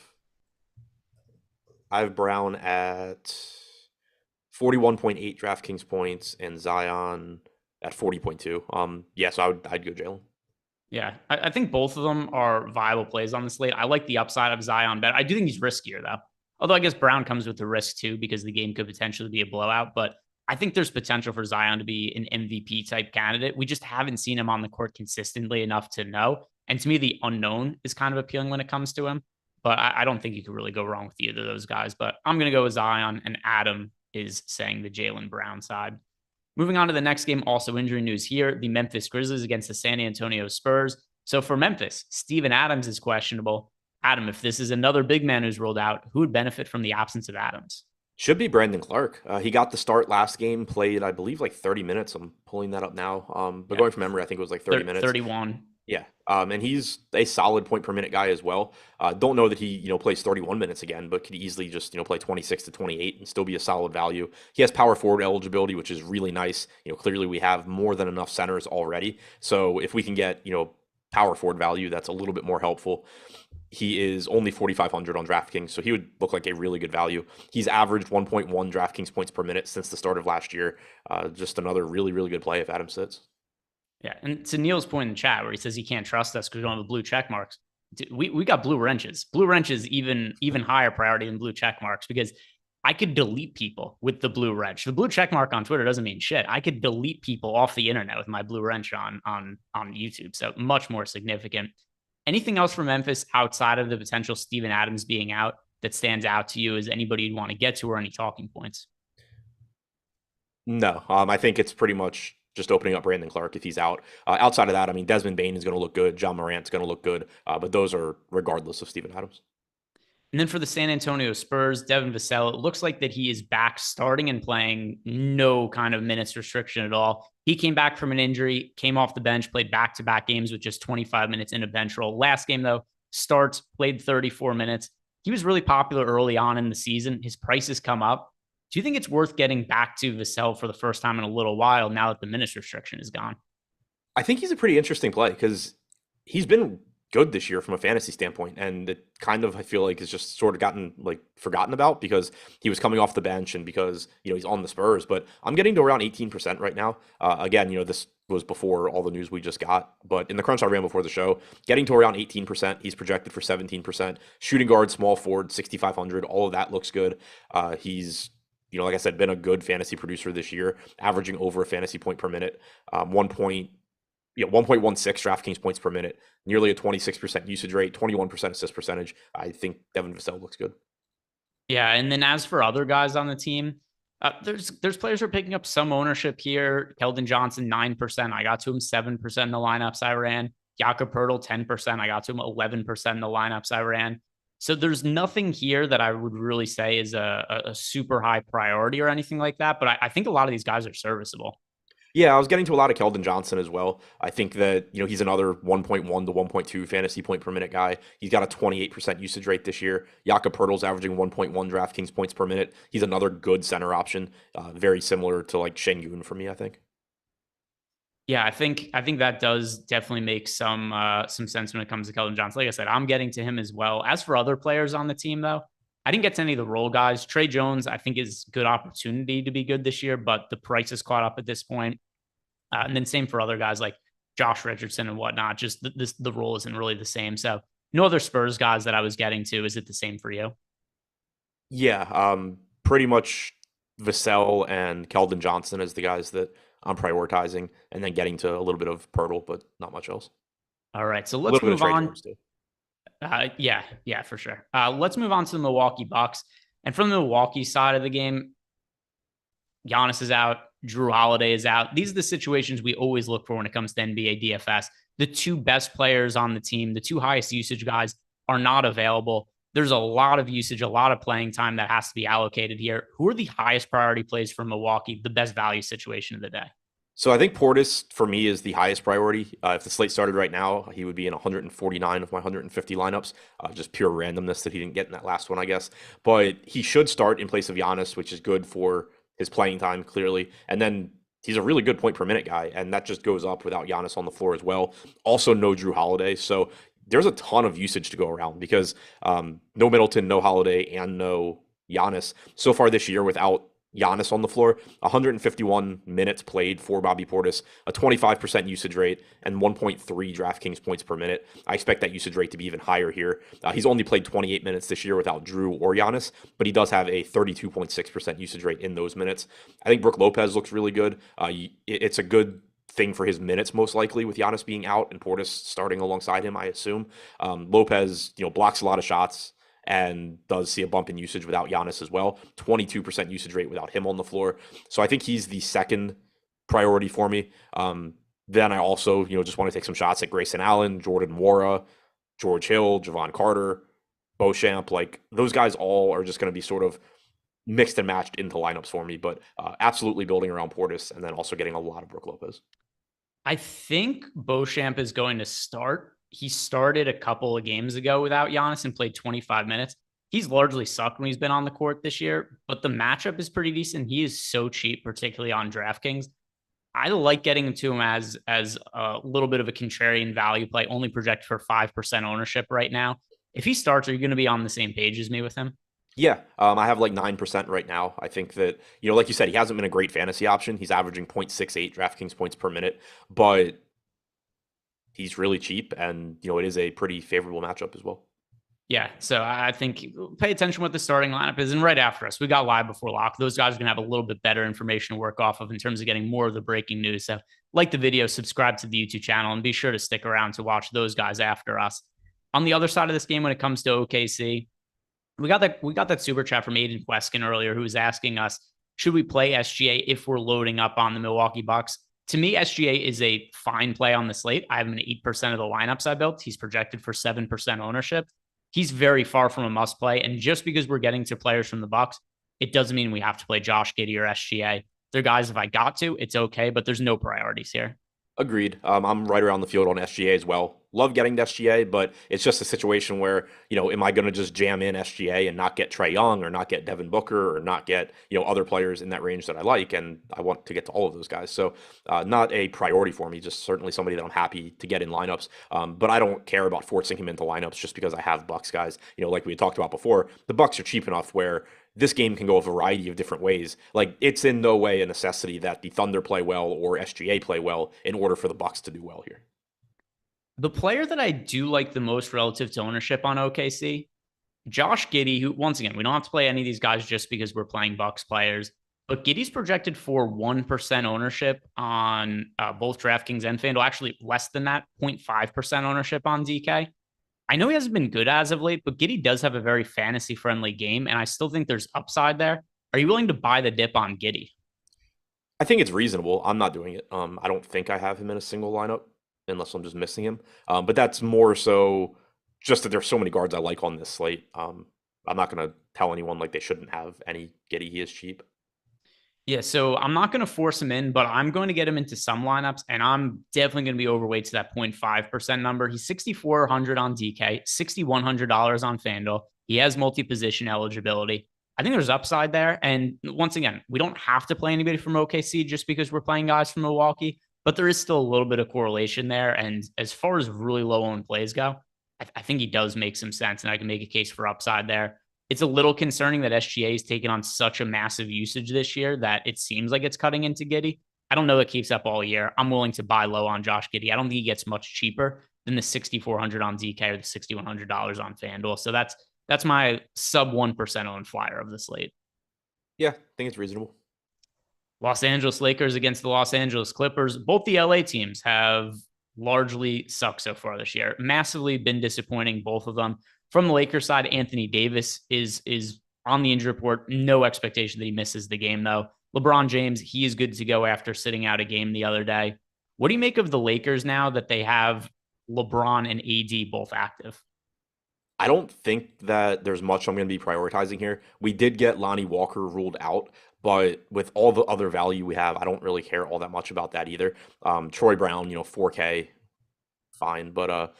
I have Brown at 41.8 DraftKings points and Zion at 40.2. Yeah, so I'd go Jaylen. Yeah, I think both of them are viable plays on the slate. I like the upside of Zion better. I do think he's riskier, though. Although I guess Brown comes with the risk too, because the game could potentially be a blowout. But I think there's potential for Zion to be an MVP type candidate. We just haven't seen him on the court consistently enough to know. And to me, the unknown is kind of appealing when it comes to him. But I don't think you could really go wrong with either of those guys. But I'm going to go with Zion, and Adam is saying the Jaylen Brown side. Moving on to the next game, also injury news here, the Memphis Grizzlies against the San Antonio Spurs. So for Memphis, Steven Adams is questionable. Adam, if this is another big man who's ruled out, who would benefit from the absence of Adams? Should be Brandon Clark. He got the start last game, played, I believe, like 30 minutes. I'm pulling that up now. But going from memory, I think it was like 30 minutes. 31. Yeah. And he's a solid point per minute guy as well. Don't know that he, plays 31 minutes again, but could easily just, play 26 to 28 and still be a solid value. He has power forward eligibility, which is really nice. Clearly we have more than enough centers already. So if we can get, power forward value, that's a little bit more helpful. He is only 4,500 on DraftKings, so he would look like a really good value. He's averaged 1.1 DraftKings points per minute since the start of last year. Just another really, really good play if Adam sits. Yeah, and to Neil's point in the chat where he says he can't trust us because we don't have the blue check marks. We got blue wrenches. Blue wrenches even higher priority than blue check marks because I could delete people with the blue wrench. The blue check mark on Twitter doesn't mean shit. I could delete people off the internet with my blue wrench on YouTube. So much more significant. Anything else from Memphis outside of the potential Steven Adams being out that stands out to you as anybody you'd want to get to or any talking points? No, I think it's pretty much just opening up Brandon Clark if he's out. Outside of that, I mean, Desmond Bain is going to look good. John Morant's going to look good. But those are regardless of Steven Adams. And then for the San Antonio Spurs, Devin Vassell, it looks like that he is back starting and playing, no kind of minutes restriction at all. He came back from an injury, came off the bench, played back-to-back games with just 25 minutes in a bench role. Last game, though, starts, played 34 minutes. He was really popular early on in the season. His prices come up. Do you think it's worth getting back to Vassell for the first time in a little while now that the minutes restriction is gone? I think he's a pretty interesting play because he's been good this year from a fantasy standpoint, and it kind of I feel like has just sort of gotten like forgotten about because he was coming off the bench and because he's on the Spurs. But I'm getting to around 18% right now. Again, this was before all the news we just got, but in the crunch I ran before the show, getting to around 18%. He's projected for 17%. Shooting guard, small forward, 6,500. All of that looks good. He's like I said, been a good fantasy producer this year, averaging over a fantasy point per minute, 1.16 DraftKings points per minute, nearly a 26% usage rate, 21% assist percentage. I think Devin Vassell looks good. Yeah, and then as for other guys on the team, there's players who are picking up some ownership here. Keldon Johnson, 9%. I got to him 7% in the lineups I ran. Jakob Poeltl, 10%. I got to him 11% in the lineups I ran. So there's nothing here that I would really say is a super high priority or anything like that. But I think a lot of these guys are serviceable. Yeah, I was getting to a lot of Keldon Johnson as well. I think that, he's another 1.1 to 1.2 fantasy point per minute guy. He's got a 28% usage rate this year. Jakob Poeltl's averaging 1.1 DraftKings points per minute. He's another good center option, very similar to like Şengün for me, I think. Yeah, I think that does definitely make some sense when it comes to Keldon Johnson. Like I said, I'm getting to him as well. As for other players on the team, though, I didn't get to any of the role guys. Trey Jones, I think, is good opportunity to be good this year, but the price is caught up at this point. And then same for other guys like Josh Richardson and whatnot. Just the role isn't really the same. So no other Spurs guys that I was getting to. Is it the same for you? Yeah, pretty much Vassell and Keldon Johnson as the guys that I'm prioritizing, and then getting to a little bit of Pirtle, but not much else. All right, so A let's little bit of move Trey on. Jones too. Yeah, for sure. Let's move on to the Milwaukee Bucks. And from the Milwaukee side of the game, Giannis is out. Drew Holiday is out. These are the situations we always look for when it comes to NBA DFS. The two best players on the team, the two highest usage guys, are not available. There's a lot of usage, a lot of playing time that has to be allocated here. Who are the highest priority plays for Milwaukee, the best value situation of the day? So I think Portis for me is the highest priority. If the slate started right now, he would be in 149 of my 150 lineups. Just pure randomness that he didn't get in that last one, I guess. But he should start in place of Giannis, which is good for his playing time, clearly. And then he's a really good point per minute guy, and that just goes up without Giannis on the floor as well. Also, no Drew Holiday. So there's a ton of usage to go around because no Middleton, no Holiday, and no Giannis so far this year without Giannis on the floor. 151 minutes played for Bobby Portis, a 25% usage rate, and 1.3 DraftKings points per minute. I expect that usage rate to be even higher here. He's only played 28 minutes this year without Drew or Giannis, but he does have a 32.6% usage rate in those minutes. I think Brook Lopez looks really good. It's a good thing for his minutes, most likely, with Giannis being out and Portis starting alongside him, I assume. Lopez, blocks a lot of shots and does see a bump in usage without Giannis as well. 22% usage rate without him on the floor. So I think he's the second priority for me. Then I also, just want to take some shots at Grayson Allen, Jordan Nwora, George Hill, Javon Carter, Beauchamp. Like those guys all are just going to be sort of mixed and matched into lineups for me, but absolutely building around Portis and then also getting a lot of Brook Lopez. I think Beauchamp is going to start. He started a couple of games ago without Giannis and played 25 minutes. He's largely sucked when he's been on the court this year, but the matchup is pretty decent. He is so cheap, particularly on DraftKings. I like getting him to him as a little bit of a contrarian value play, only projected for 5% ownership right now. If he starts, are you going to be on the same page as me with him? Yeah, I have like 9% right now. I think that, like you said, he hasn't been a great fantasy option. He's averaging 0.68 DraftKings points per minute, but he's really cheap, and it is a pretty favorable matchup as well. Yeah, so I think pay attention what the starting lineup is. And right after us, we got live before lock. Those guys are going to have a little bit better information to work off of in terms of getting more of the breaking news. So like the video, subscribe to the YouTube channel, and be sure to stick around to watch those guys after us. On the other side of this game, when it comes to OKC, we got that super chat from Aiden Queskin earlier, who was asking us, should we play SGA if we're loading up on the Milwaukee Bucks? To me, SGA is a fine play on the slate. I have him in 8% of the lineups I built. He's projected for 7% ownership. He's very far from a must play. And just because we're getting to players from the Bucks, it doesn't mean we have to play Josh Giddey or SGA. They're guys, if I got to, it's okay, but there's no priorities here. Agreed. I'm right around the field on SGA as well. Love getting to SGA, but it's just a situation where, am I going to just jam in SGA and not get Trae Young or not get Devin Booker or not get, other players in that range that I like? And I want to get to all of those guys. So not a priority for me, just certainly somebody that I'm happy to get in lineups. But I don't care about forcing him into lineups just because I have Bucks guys. Like we had talked about before, the Bucks are cheap enough where this game can go a variety of different ways. Like, it's in no way a necessity that the Thunder play well or SGA play well in order for the Bucks to do well here. The player that I do like the most relative to ownership on OKC, Josh Giddey, who, once again, we don't have to play any of these guys just because we're playing Bucks players, but Giddey's projected for 1% ownership on both DraftKings and FanDuel, actually less than that, 0.5% ownership on DK. I know he hasn't been good as of late, but Giddey does have a very fantasy-friendly game, and I still think there's upside there. Are you willing to buy the dip on Giddey? I think it's reasonable. I'm not doing it. I don't think I have him in a single lineup unless I'm just missing him. But that's more so just that there's so many guards I like on this slate. I'm not going to tell anyone like they shouldn't have any Giddey. He is cheap. Yeah, so I'm not going to force him in, but I'm going to get him into some lineups, and I'm definitely going to be overweight to that 0.5% number. He's 6,400 on DK, $6,100 on FanDuel. He has multi-position eligibility. I think there's upside there. And once again, we don't have to play anybody from OKC just because we're playing guys from Milwaukee, but there is still a little bit of correlation there. And as far as really low owned plays go, I think he does make some sense, and I can make a case for upside there. It's a little concerning that SGA has taken on such a massive usage this year that it seems like it's cutting into Giddey. I don't know it keeps up all year. I'm willing to buy low on Josh Giddey. I don't think he gets much cheaper than the 6,400 on DK or the $6,100 on FanDuel. So that's my sub 1% owned flyer of the slate. Yeah, I think it's reasonable. Los Angeles Lakers against the Los Angeles Clippers. Both the LA teams have largely sucked so far this year. Massively been disappointing, both of them. From the Lakers side, Anthony Davis is on the injury report. No expectation that he misses the game, though. LeBron James, he is good to go after sitting out a game the other day. What do you make of the Lakers now that they have LeBron and AD both active? I don't think that there's much I'm going to be prioritizing here. We did get Lonnie Walker ruled out, but with all the other value we have, I don't really care all that much about that either. Troy Brown, 4K, fine, but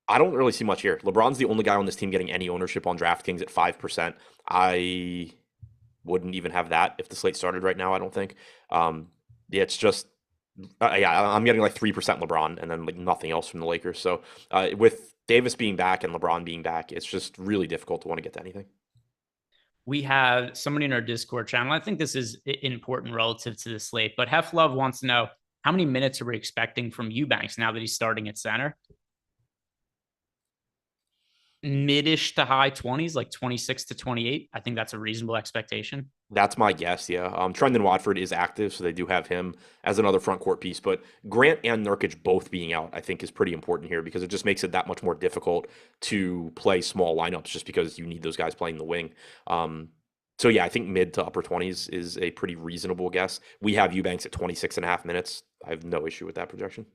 I don't really see much here. LeBron's the only guy on this team getting any ownership on DraftKings at 5%. I wouldn't even have that if the slate started right now, I don't think. Yeah, it's just, I'm getting like 3% LeBron and then like nothing else from the Lakers. So with Davis being back and LeBron being back, it's just really difficult to want to get to anything. We have somebody in our Discord channel. I think this is important relative to the slate, but Hef Love wants to know how many minutes are we expecting from Eubanks now that he's starting at center? Mid-ish to high 20s, like 26 to 28. I think that's a reasonable expectation. That's my guess, yeah. Trendon Watford is active, so they do have him as another front court piece. But Grant and Nurkic both being out, I think, is pretty important here because it just makes it that much more difficult to play small lineups just because you need those guys playing the wing. So, yeah, I think mid to upper 20s is a pretty reasonable guess. We have Eubanks at 26 and a half minutes. I have no issue with that projection.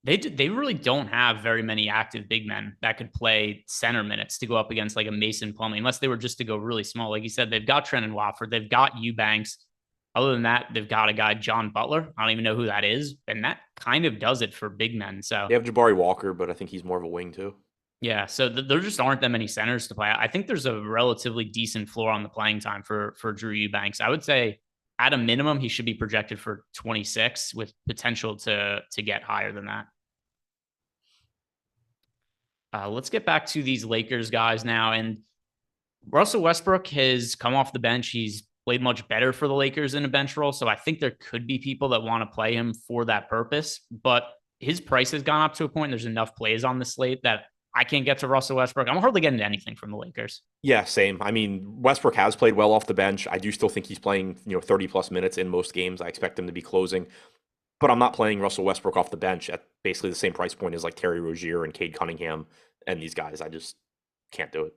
They really don't have very many active big men that could play center minutes to go up against like a Mason Plumlee, unless they were just to go really small. Like you said, they've got Trendon Watford, they've got Eubanks. Other than that, they've got a guy, John Butler. I don't even know who that is. And that kind of does it for big men. So they have Jabari Walker, but I think he's more of a wing too. Yeah, so there just aren't that many centers to play. I think there's a relatively decent floor on the playing time for Drew Eubanks. I would say at a minimum, he should be projected for 26 with potential to get higher than that. Let's get back to these Lakers guys now. And Russell Westbrook has come off the bench. He's played much better for the Lakers in a bench role. So I think there could be people that want to play him for that purpose. But his price has gone up to a point. There's enough plays on the slate that I can't get to Russell Westbrook. I'm hardly getting to anything from the Lakers. Yeah, same. I mean, Westbrook has played well off the bench. I do still think he's playing, 30 plus minutes in most games. I expect him to be closing. But I'm not playing Russell Westbrook off the bench at basically the same price point as like Terry Rozier and Cade Cunningham and these guys. I just can't do it.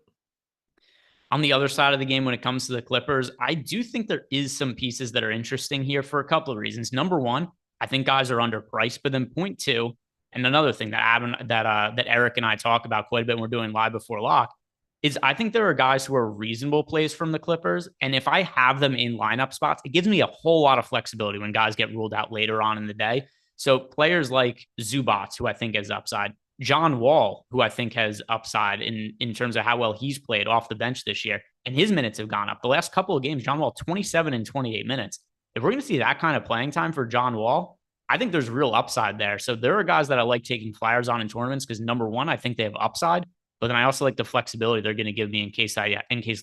On the other side of the game, when it comes to the Clippers, I do think there is some pieces that are interesting here for a couple of reasons. Number one, I think guys are underpriced, but then point two, and another thing that that Eric and I talk about quite a bit when we're doing live before lock is I think there are guys who are reasonable plays from the Clippers. And if I have them in lineup spots, it gives me a whole lot of flexibility when guys get ruled out later on in the day. So players like Zubats, who I think has upside, John Wall, who I think has upside in terms of how well he's played off the bench this year, and his minutes have gone up. The last couple of games, John Wall, 27 and 28 minutes. If we're going to see that kind of playing time for John Wall, I think there's real upside there. So there are guys that I like taking flyers on in tournaments because number one, I think they have upside, but then I also like the flexibility they're going to give me in case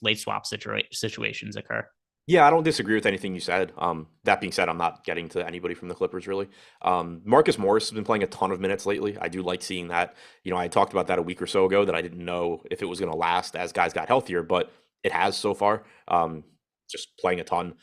late swap situations occur. Yeah, I don't disagree with anything you said. That being said, I'm not getting to anybody from the Clippers really. Marcus Morris has been playing a ton of minutes lately. I do like seeing that. I talked about that a week or so ago that I didn't know if it was going to last as guys got healthier, but it has so far. Just playing a ton.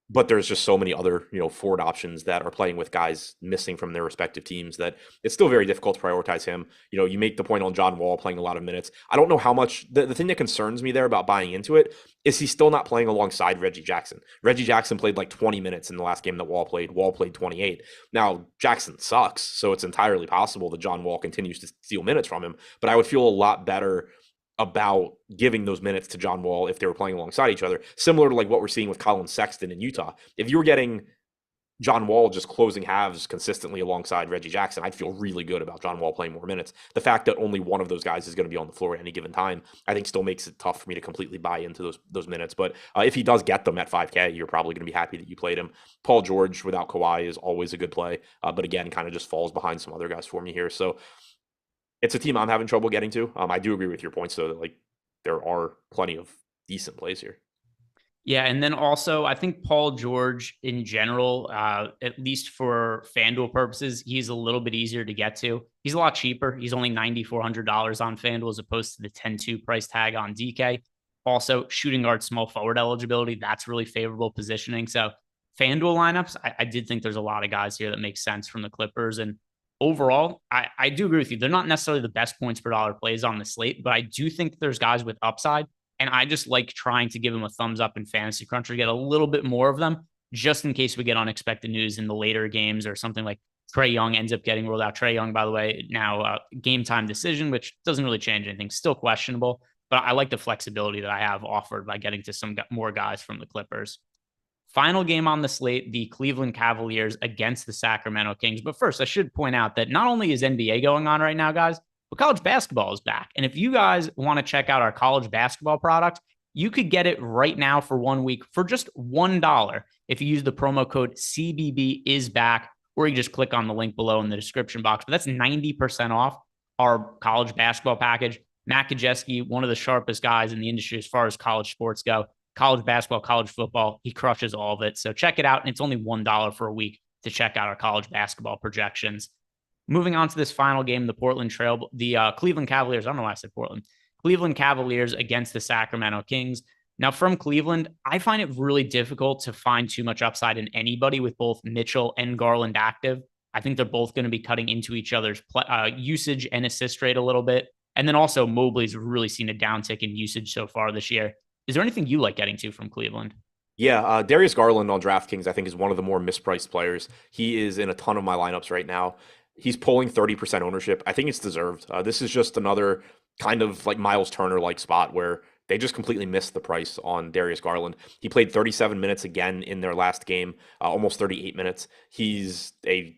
But there's just so many other, forward options that are playing with guys missing from their respective teams that it's still very difficult to prioritize him. You make the point on John Wall playing a lot of minutes. I don't know how much, the thing that concerns me there about buying into it is he's still not playing alongside Reggie Jackson. Reggie Jackson played like 20 minutes in the last game that Wall played. Wall played 28. Now, Jackson sucks, so it's entirely possible that John Wall continues to steal minutes from him, but I would feel a lot better about giving those minutes to John Wall if they were playing alongside each other, similar to like what we're seeing with Colin Sexton in Utah. If you were getting John Wall just closing halves consistently alongside Reggie Jackson, I'd feel really good about John Wall playing more minutes. The fact that only one of those guys is going to be on the floor at any given time, I think still makes it tough for me to completely buy into those minutes. But if he does get them at 5K, you're probably going to be happy that you played him. Paul George without Kawhi is always a good play, but again, kind of just falls behind some other guys for me here. So it's a team I'm having trouble getting to. I do agree with your points, though, that like there are plenty of decent plays here. Yeah, and then also I think Paul George in general, at least for FanDuel purposes, he's a little bit easier to get to. He's a lot cheaper. He's only $9,400 on FanDuel as opposed to the 10-2 price tag on DK. Also, shooting guard, small forward eligibility, that's really favorable positioning. So FanDuel lineups, I did think there's a lot of guys here that make sense from the Clippers. And overall, I do agree with you. They're not necessarily the best points per dollar plays on the slate, but I do think there's guys with upside. And I just like trying to give them a thumbs up in Fantasy Cruncher, get a little bit more of them, just in case we get unexpected news in the later games or something like Trae Young ends up getting ruled out. Trae Young, by the way, now game time decision, which doesn't really change anything. Still questionable, but I like the flexibility that I have offered by getting to some more guys from the Clippers. Final game on the slate, the Cleveland Cavaliers against the Sacramento Kings. But first, I should point out that not only is NBA going on right now, guys, but college basketball is back. And if you guys want to check out our college basketball product, you could get it right now for 1 week for just $1 if you use the promo code CBB is back, or you just click on the link below in the description box. But that's 90% off our college basketball package. Matt Kajeski, one of the sharpest guys in the industry as far as college sports go. College basketball, college football, he crushes all of it. So check it out. And it's only $1 for a week to check out our college basketball projections. Moving on to this final game, the Cleveland Cavaliers. I don't know why I said Portland. Cleveland Cavaliers against the Sacramento Kings. Now, from Cleveland, I find it really difficult to find too much upside in anybody with both Mitchell and Garland active. I think they're both going to be cutting into each other's usage and assist rate a little bit. And then also Mobley's really seen a downtick in usage so far this year. Is there anything you like getting to from Cleveland? Yeah, Darius Garland on DraftKings, I think, is one of the more mispriced players. He is in a ton of my lineups right now. He's pulling 30% ownership. I think it's deserved. This is just another kind of like Miles Turner-like spot where they just completely missed the price on Darius Garland. He played 37 minutes again in their last game, almost 38 minutes. He's a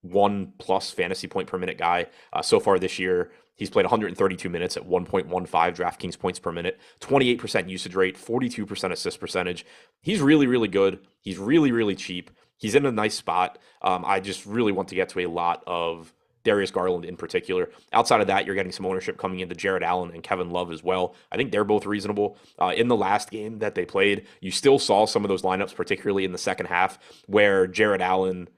1+ fantasy point per minute guy so far this year. He's played 132 minutes at 1.15 DraftKings points per minute, 28% usage rate, 42% assist percentage. He's really, really good. He's really, really cheap. He's in a nice spot. I just really want to get to a lot of Darius Garland in particular. Outside of that, you're getting some ownership coming into Jared Allen and Kevin Love as well. I think they're both reasonable. In the last game that they played, you still saw some of those lineups, particularly in the second half, where Jared Allen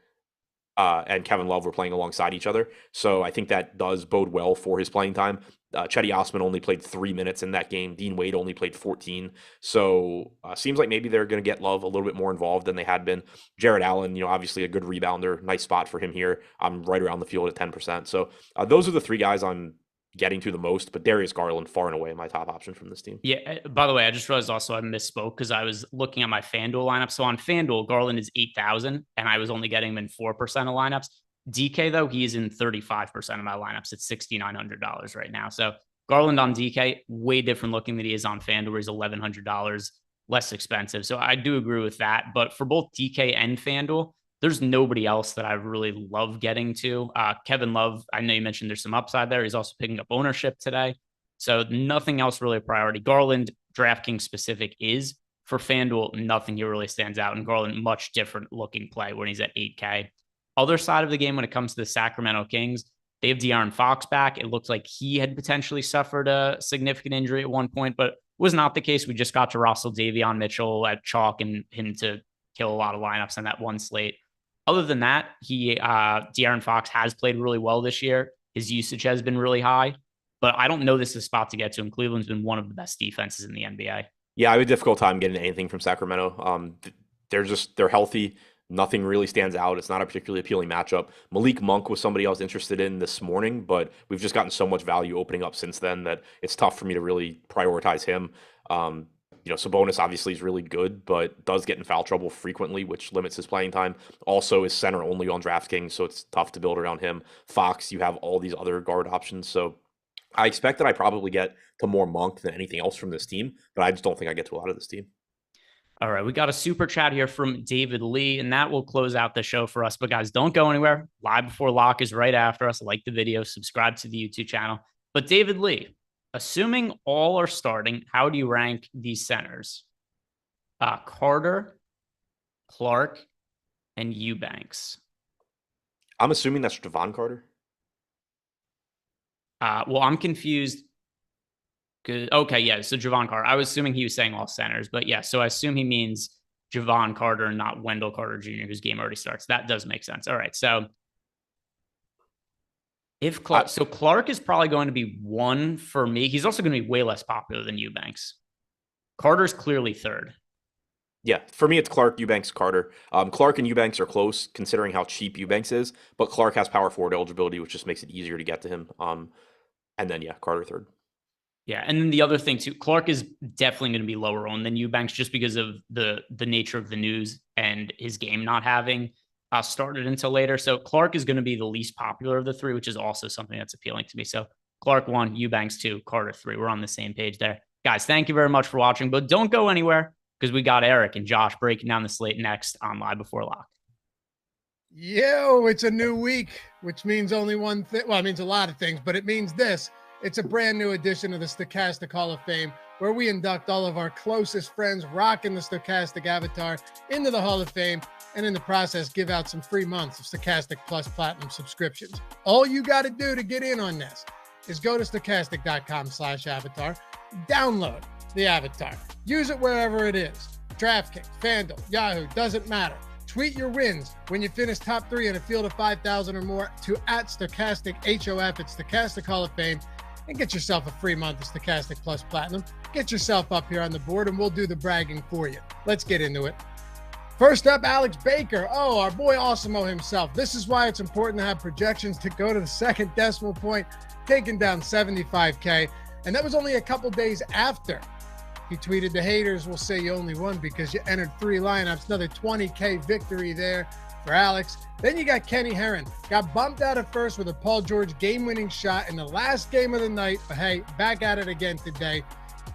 and Kevin Love were playing alongside each other. So I think that does bode well for his playing time. Chetty Osman only played 3 minutes in that game. Dean Wade only played 14. So seems like maybe they're going to get Love a little bit more involved than they had been. Jared Allen, obviously a good rebounder. Nice spot for him here. I'm right around the field at 10%. So those are the three guys I'm getting to the most, but Darius Garland far and away my top option from this team. Yeah. By the way, I just realized also I misspoke because I was looking at my FanDuel lineup. So on FanDuel, Garland is 8,000, and I was only getting him in 4% of lineups. DK though, he's in 35% of my lineups at $6,900 right now. So Garland on DK, way different looking than he is on FanDuel, where he's $1,100 less expensive. So I do agree with that. But for both DK and FanDuel, there's nobody else that I really love getting to. Kevin Love, I know you mentioned there's some upside there. He's also picking up ownership today. So nothing else really a priority. Garland, DraftKings specific is. For FanDuel, nothing here really stands out. And Garland, much different looking play when he's at 8K. Other side of the game when it comes to the Sacramento Kings, they have De'Aaron Fox back. It looks like he had potentially suffered a significant injury at one point, but was not the case. We just got to Russell, Davion Mitchell at chalk and him to kill a lot of lineups on that one slate. Other than that, De'Aaron Fox has played really well this year. His usage has been really high, but I don't know this is a spot to get to. And Cleveland's been one of the best defenses in the NBA. Yeah, I have a difficult time getting anything from Sacramento. They're healthy. Nothing really stands out. It's not a particularly appealing matchup. Malik Monk was somebody I was interested in this morning, but we've just gotten so much value opening up since then that it's tough for me to really prioritize him. Sabonis obviously is really good, but does get in foul trouble frequently, which limits his playing time. Also is center only on DraftKings, so it's tough to build around him. Fox, you have all these other guard options. So I expect that I probably get to more Monk than anything else from this team, but I just don't think I get to a lot of this team. All right, we got a super chat here from David Lee, and that will close out the show for us. But guys, don't go anywhere. Live Before Lock is right after us. Like the video, subscribe to the YouTube channel. But David Lee, assuming all are starting, how do you rank these centers? Carter, Clark, and Eubanks. I'm assuming that's Javon Carter. Well, I'm confused. Good. Okay, yeah. So Javon Carter. I was assuming he was saying all centers, but yeah. So I assume he means Javon Carter and not Wendell Carter Jr., whose game already starts. That does make sense. All right. So if Clark is probably going to be one for me. He's also going to be way less popular than Eubanks. Carter's clearly third. Yeah, for me, it's Clark, Eubanks, Carter. Clark and Eubanks are close considering how cheap Eubanks is, but Clark has power forward eligibility, which just makes it easier to get to him. And then, yeah, Carter third. Yeah, and then the other thing too, Clark is definitely going to be lower owned than Eubanks just because of the nature of the news and his game not having started until later. So Clark is going to be the least popular of the three, which is also something that's appealing to me. So Clark 1, Eubanks 2, Carter 3. We're on the same page there. Guys, thank you very much for watching, but don't go anywhere because we got Eric and Josh breaking down the slate next on Live Before Lock. Yo, it's a new week, which means only one thing. Well, it means a lot of things, but it means this. It's a brand new edition of the Stokastic Hall of Fame, where we induct all of our closest friends rocking the Stokastic avatar into the Hall of Fame, and in the process, give out some free months of Stokastic Plus Platinum subscriptions. All you got to do to get in on this is go to stokastic.com/avatar, download the avatar, use it wherever it is. DraftKings, FanDuel, Yahoo, doesn't matter. Tweet your wins when you finish top 3 in a field of 5,000 or more to @Stokastic HOF at Stokastic Hall of Fame, and get yourself a free month of Stokastic Plus Platinum. Get yourself up here on the board, and we'll do the bragging for you. Let's get into it. First up, Alex Baker. Oh, our boy Awesemo himself. This is why it's important to have projections to go to the second decimal point, taking down 75K. And that was only a couple days after he tweeted, "The haters will say you only won because you entered 3 lineups." Another 20K victory there for Alex. Then you got Kenny Herron. Got bumped out at first with a Paul George game-winning shot in the last game of the night. But hey, back at it again today.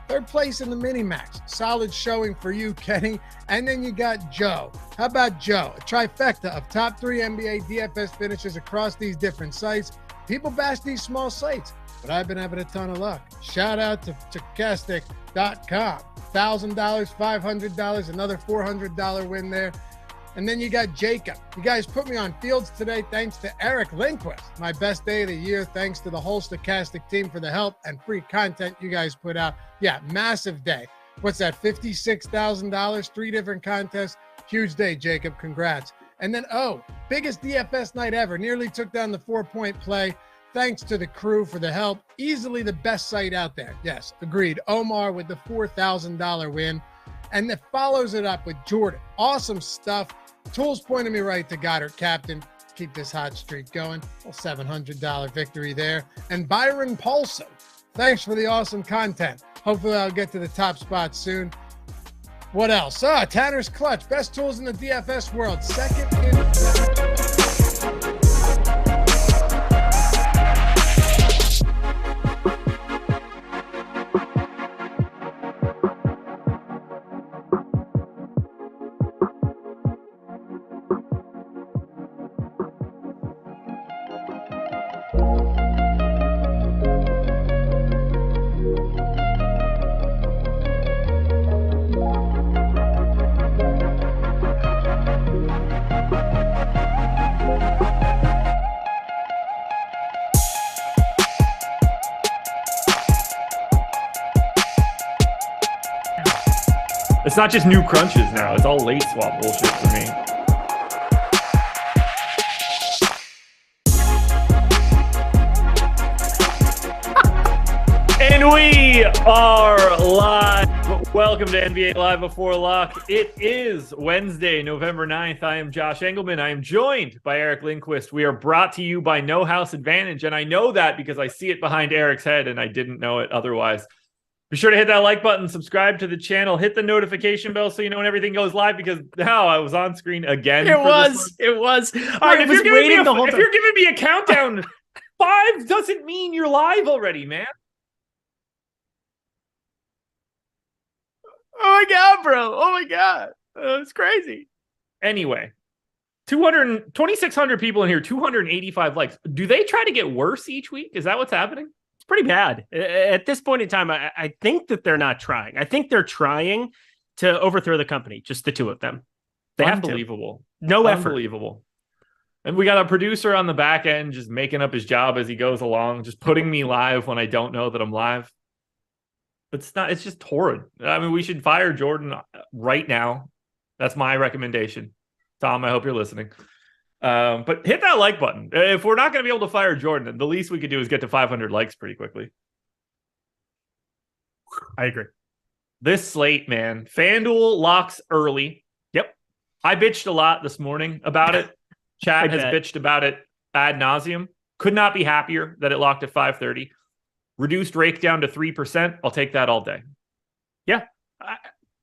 Third place in the mini-max. Solid showing for you, Kenny. And then you got Joe. How about Joe? A trifecta of top 3 NBA DFS finishes across these different sites. People bash these small sites, but I've been having a ton of luck. Shout out to Stokastic.com. $1,000, $500, another $400 win there. And then you got Jacob. You guys put me on fields today thanks to Eric Lindquist. My best day of the year, thanks to the whole Stokastic team for the help and free content you guys put out. Yeah, massive day. What's that, $56,000, 3 different contests? Huge day, Jacob. Congrats. And then, biggest DFS night ever. Nearly took down the 4-point play. Thanks to the crew for the help. Easily the best site out there. Yes, agreed. Omar with the $4,000 win. And that follows it up with Jordan. Awesome stuff. Tools pointed me right to Goddard Captain. keep this hot streak going. A $700 victory there. And Byron Paulson, thanks for the awesome content. Hopefully I'll get to the top spot soon. What else? Tanner's Clutch, best tools in the DFS world. Second in. It's not just new crunches now. It's all late swap bullshit for me. And we are live. Welcome to NBA Live Before Lock. It is Wednesday, November 9th. I am Josh Engleman. I am joined by Eric Lindquist. We are brought to you by No House Advantage, and I know that because I see it behind Eric's head, and I didn't know it otherwise. Be sure to hit that like button, subscribe to the channel, hit the notification bell so you know when everything goes live, because now I was on screen again. It was. Right, if you're giving me a countdown, 5 doesn't mean you're live already, man. Oh my God, bro. Oh my God. It's crazy. Anyway, 2,600 people in here, 285 likes. Do they try to get worse each week? Is that what's happening? Pretty bad. At this point in time, I think that they're not trying. I think they're trying to overthrow the company, just the two of them. They have to. Unbelievable. No effort. Unbelievable. And we got a producer on the back end just making up his job as he goes along, just putting me live when I don't know that I'm live. It's just horrid. I mean, we should fire Jordan right now. That's my recommendation. Tom, I hope you're listening. But hit that like button. If we're not going to be able to fire Jordan, the least we could do is get to 500 likes pretty quickly. I agree. This slate, man. FanDuel locks early. Yep. I bitched a lot this morning about it. Chat has bitched about it ad nauseum. Could not be happier that it locked at 5:30. Reduced rake down to 3%. I'll take that all day. Yeah.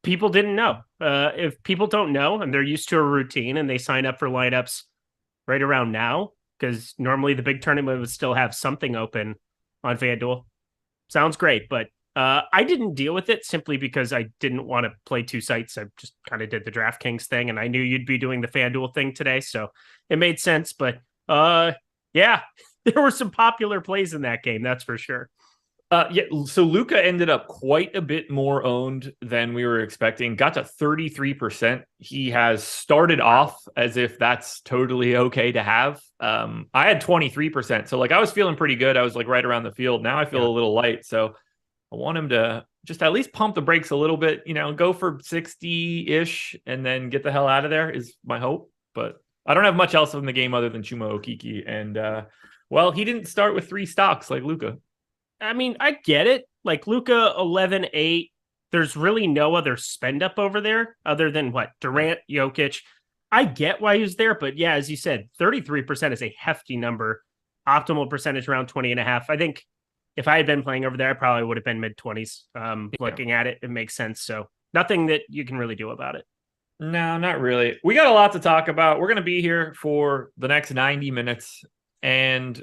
People didn't know. If people don't know and they're used to a routine and they sign up for lineups right around now, because normally the big tournament would still have something open on FanDuel. Sounds great, but I didn't deal with it simply because I didn't want to play two sites. I just kind of did the DraftKings thing, and I knew you'd be doing the FanDuel thing today, so it made sense. But yeah, there were some popular plays in that game, that's for sure. So Luka ended up quite a bit more owned than we were expecting. Got to 33%. He has started off as if that's totally okay to have. I had 23%. So I was feeling pretty good. I was right around the field. Now I feel a little light. So I want him to just at least pump the brakes a little bit, go for 60-ish and then get the hell out of there is my hope. But I don't have much else in the game other than Chuma Okeke. And he didn't start with 3 stocks like Luka. I mean, I get it. Luka 11-8. There's really no other spend up over there other than Durant, Jokic. I get why he's there, but yeah, as you said, 33% is a hefty number. Optimal percentage around 20.5. I think if I had been playing over there, I probably would have been mid-20s. Looking at it, it makes sense. So nothing that you can really do about it. No, not really. We got a lot to talk about. We're going to be here for the next 90 minutes. And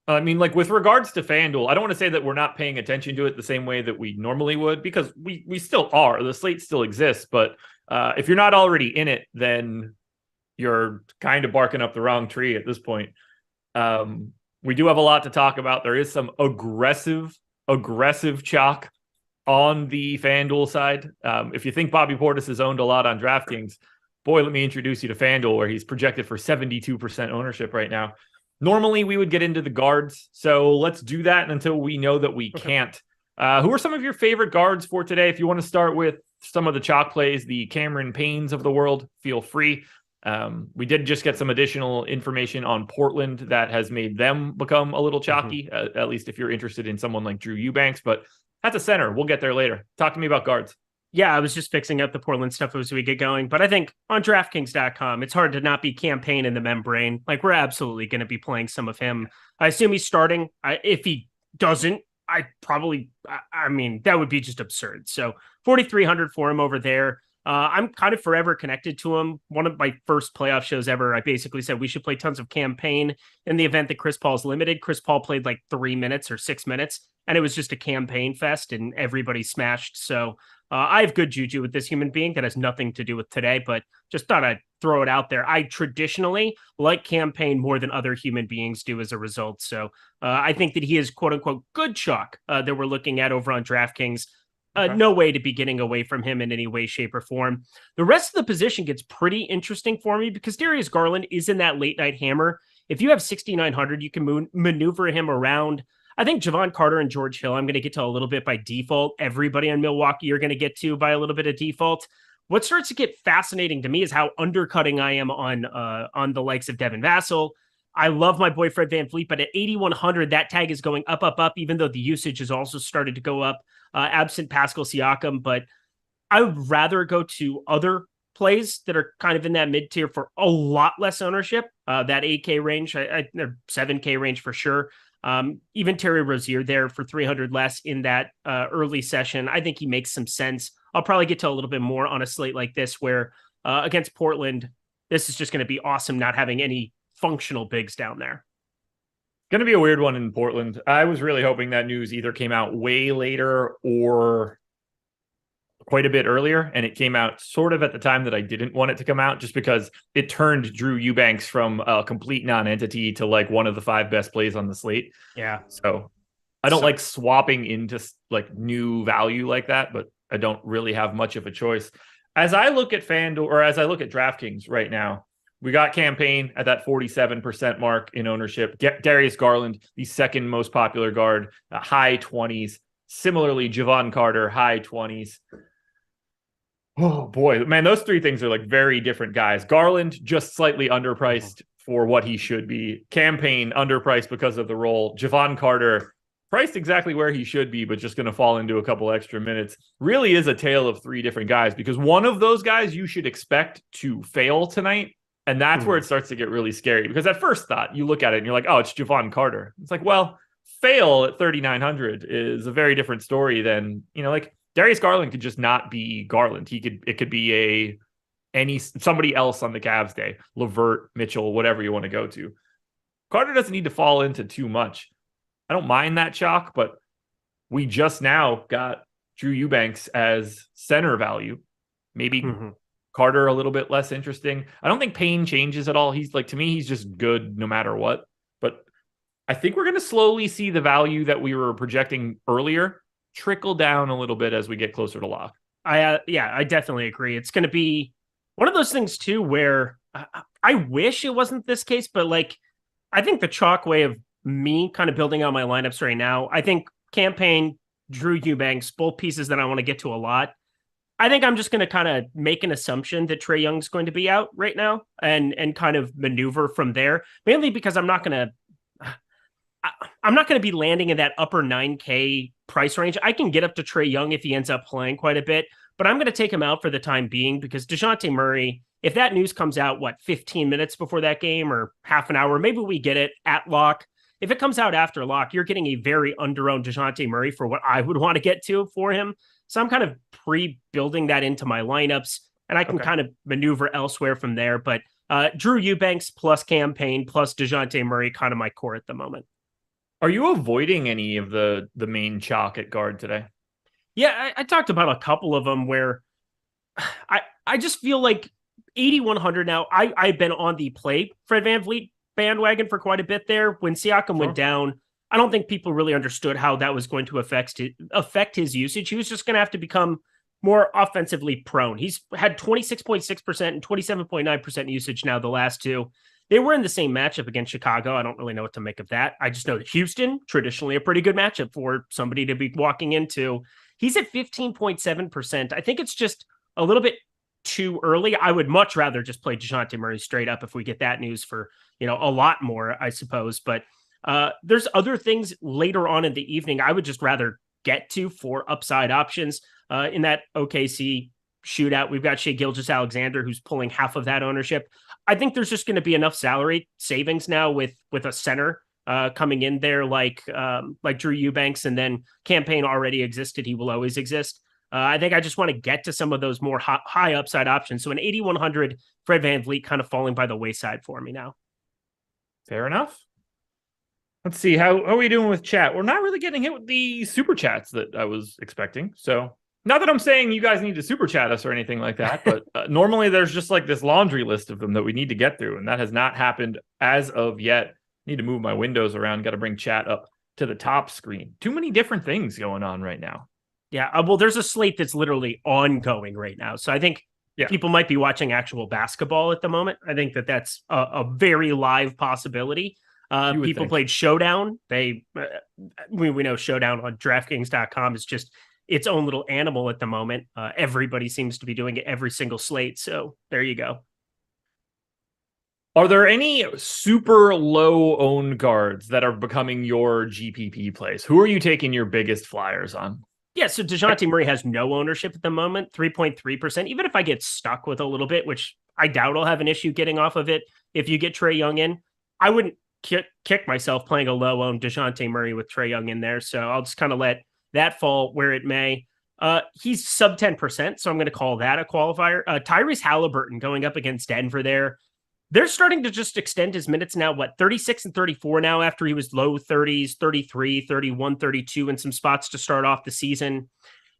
I mean, with regards to FanDuel, I don't want to say that we're not paying attention to it the same way that we normally would, because we still are. The slate still exists. But if you're not already in it, then you're kind of barking up the wrong tree at this point. We do have a lot to talk about. There is some aggressive chalk on the FanDuel side. If you think Bobby Portis is owned a lot on DraftKings, boy, let me introduce you to FanDuel, where he's projected for 72% ownership right now. Normally, we would get into the guards, so let's do that until we know that we can't. Who are some of your favorite guards for today? If you want to start with some of the chalk plays, the Cameron Paynes of the world, feel free. We did just get some additional information on Portland that has made them become a little chalky, at least if you're interested in someone like Drew Eubanks, but that's a center. We'll get there later. Talk to me about guards. Yeah, I was just fixing up the Portland stuff as we get going. But I think on DraftKings.com, it's hard to not be campaign in the membrane. Like, we're absolutely going to be playing some of him. I assume he's starting. If he doesn't, I mean, that would be just absurd. So 4,300 for him over there. I'm kind of forever connected to him. One of my first playoff shows ever, I basically said we should play tons of campaign in the event that Chris Paul's limited. Chris Paul played like 3 minutes or 6 minutes, and it was just a campaign fest, and everybody smashed. So I have good juju with this human being that has nothing to do with today, but just thought I'd throw it out there. I traditionally like campaign more than other human beings do as a result. So I think that he is quote unquote good chalk that we're looking at over on DraftKings. Okay. No way to be getting away from him in any way, shape, or form. The rest of the position gets pretty interesting for me because Darius Garland is in that late night hammer. If you have 6,900, you can maneuver him around. I think Javon Carter and George Hill, I'm going to get to a little bit by default. Everybody in Milwaukee you're going to get to by a little bit of default. What starts to get fascinating to me is how undercutting I am on the likes of Devin Vassell. I love my boy Fred VanVleet, but at 8,100, that tag is going up, even though the usage has also started to go up, absent Pascal Siakam. But I would rather go to other plays that are kind of in that mid tier for a lot less ownership, that 8K range, 7K range for sure. Even Terry Rozier there for 300 less in that early session. I think he makes some sense. I'll probably get to a little bit more on a slate like this where against Portland, this is just going to be awesome not having any functional bigs down there. Going to be a weird one in Portland. I was really hoping that news either came out way later or quite a bit earlier, and it came out sort of at the time that I didn't want it to come out, just because it turned Drew Eubanks from a complete non-entity to like one of the 5 best plays on the slate. Yeah. So I don't like swapping into like new value like that, but I don't really have much of a choice. As I look at FanDuel, or as I look at DraftKings right now, we got campaign at that 47% mark in ownership. Darius Garland, the second most popular guard, high 20s. Similarly, Javon Carter, high 20s. Oh boy, man, those 3 things are like very different guys. Garland, just slightly underpriced for what he should be. Campaign, underpriced because of the role. Javon Carter, priced exactly where he should be, but just going to fall into a couple extra minutes. Really is a tale of 3 different guys, because one of those guys you should expect to fail tonight. And that's where it starts to get really scary, because at first thought, you look at it and you're like, oh, it's Javon Carter. It's like, well, fail at 3,900 is a very different story than, like Darius Garland could just not be Garland. It could be somebody else on the Cavs day, LeVert, Mitchell, whatever you want to go to. Carter doesn't need to fall into too much. I don't mind that chalk, but we just now got Drew Eubanks as center value. Maybe Carter a little bit less interesting. I don't think Payne changes at all. He's like, to me, he's just good no matter what. But I think we're going to slowly see the value that we were projecting earlier trickle down a little bit as we get closer to lock. I definitely agree. It's going to be one of those things too, where I wish it wasn't this case, but like, I think the chalk way of me kind of building out my lineups right now, I think campaign, Drew Eubanks, both pieces that I want to get to a lot. I think I'm just going to kind of make an assumption that Trae Young's going to be out right now and kind of maneuver from there, mainly because I'm not going to be landing in that upper 9K price range. I can get up to Trae Young if he ends up playing quite a bit, but I'm going to take him out for the time being, because DeJounte Murray, if that news comes out, 15 minutes before that game or half an hour, maybe we get it at lock. If it comes out after lock, you're getting a very under-owned DeJounte Murray for what I would want to get to for him. So I'm kind of pre-building that into my lineups, and I can kind of maneuver elsewhere from there. But Drew Eubanks plus campaign plus DeJounte Murray, kind of my core at the moment. Are you avoiding any of the main chalk at guard today? Yeah, I talked about a couple of them where I just feel like 8,100 now. I've been on the play Fred VanVleet bandwagon for quite a bit there. When Siakam went down, I don't think people really understood how that was going to affect his usage. He was just going to have to become more offensively prone. He's had 26.6% and 27.9% usage now the last 2. They were in the same matchup against Chicago. I don't really know what to make of that. I just know that Houston, traditionally a pretty good matchup for somebody to be walking into. He's at 15.7%. I think it's just a little bit too early. I would much rather just play DeJounte Murray straight up if we get that news for, a lot more, I suppose. But there's other things later on in the evening I would just rather get to for upside options. In that OKC shootout, we've got Shai Gilgeous-Alexander, who's pulling half of that ownership. I think there's just going to be enough salary savings now with a center coming in there like Drew Eubanks, and then Campaign already existed. He will always exist. I think I just want to get to some of those more high upside options. So an 8,100 Fred VanVleet kind of falling by the wayside for me now. Fair enough. Let's see. How are we doing with chat? We're not really getting hit with the super chats that I was expecting. So not that I'm saying you guys need to super chat us or anything like that, but normally there's just like this laundry list of them that we need to get through. And that has not happened as of yet. Need to move my windows around. Got to bring chat up to the top screen. Too many different things going on right now. Yeah. Well, there's a slate that's literally ongoing right now. So I think people might be watching actual basketball at the moment. I think that's a very live possibility. People played Showdown. We know Showdown on DraftKings.com is just its own little animal at the moment. Everybody seems to be doing it every single slate. So there you go. Are there any super low owned guards that are becoming your GPP plays? Who are you taking your biggest flyers on? Yeah, so DeJounte Murray has no ownership at the moment, 3.3%. Even if I get stuck with a little bit, which I doubt I'll have an issue getting off of it, if you get Trae Young in, I wouldn't kick myself playing a low-owned DeJounte Murray with Trae Young in there. So I'll just kind of let that fall where it may. He's sub 10%, so I'm going to call that a qualifier. Tyrese Halliburton going up against Denver there. They're starting to just extend his minutes now, 36 and 34 now after he was low 30s, 33, 31, 32 in some spots to start off the season.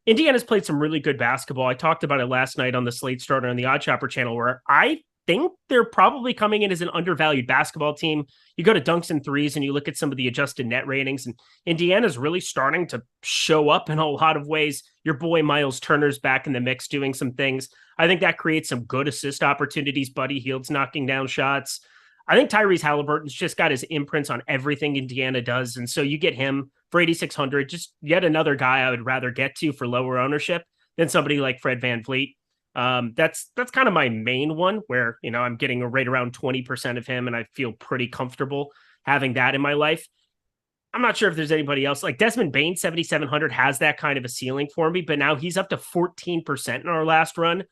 Indiana's played some really good basketball. I talked about it last night on the Slate Starter on the Odd Shopper channel, where I think they're probably coming in as an undervalued basketball team. You go to dunks and threes and you look at some of the adjusted net ratings, and Indiana's really starting to show up in a lot of ways. Your boy Miles Turner's back in the mix doing some things. I think that creates some good assist opportunities. Buddy Hield's knocking down shots. I think Tyrese Halliburton's just got his imprints on everything Indiana does. And so you get him for 8,600, just yet another guy I would rather get to for lower ownership than somebody like Fred VanVleet. That's kind of my main one where, I'm getting right around 20% of him and I feel pretty comfortable having that in my life. I'm not sure if there's anybody else like Desmond Bane, 7,700 has that kind of a ceiling for me, but now he's up to 14% in our last run.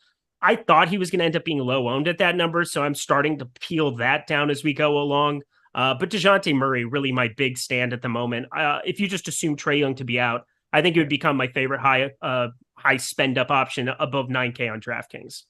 I thought he was going to end up being low owned at that number. So I'm starting to peel that down as we go along. But DeJounte Murray, really my big stand at the moment. If you just assume Trae Young to be out, I think it would become my favorite high spend up option above 9K on DraftKings.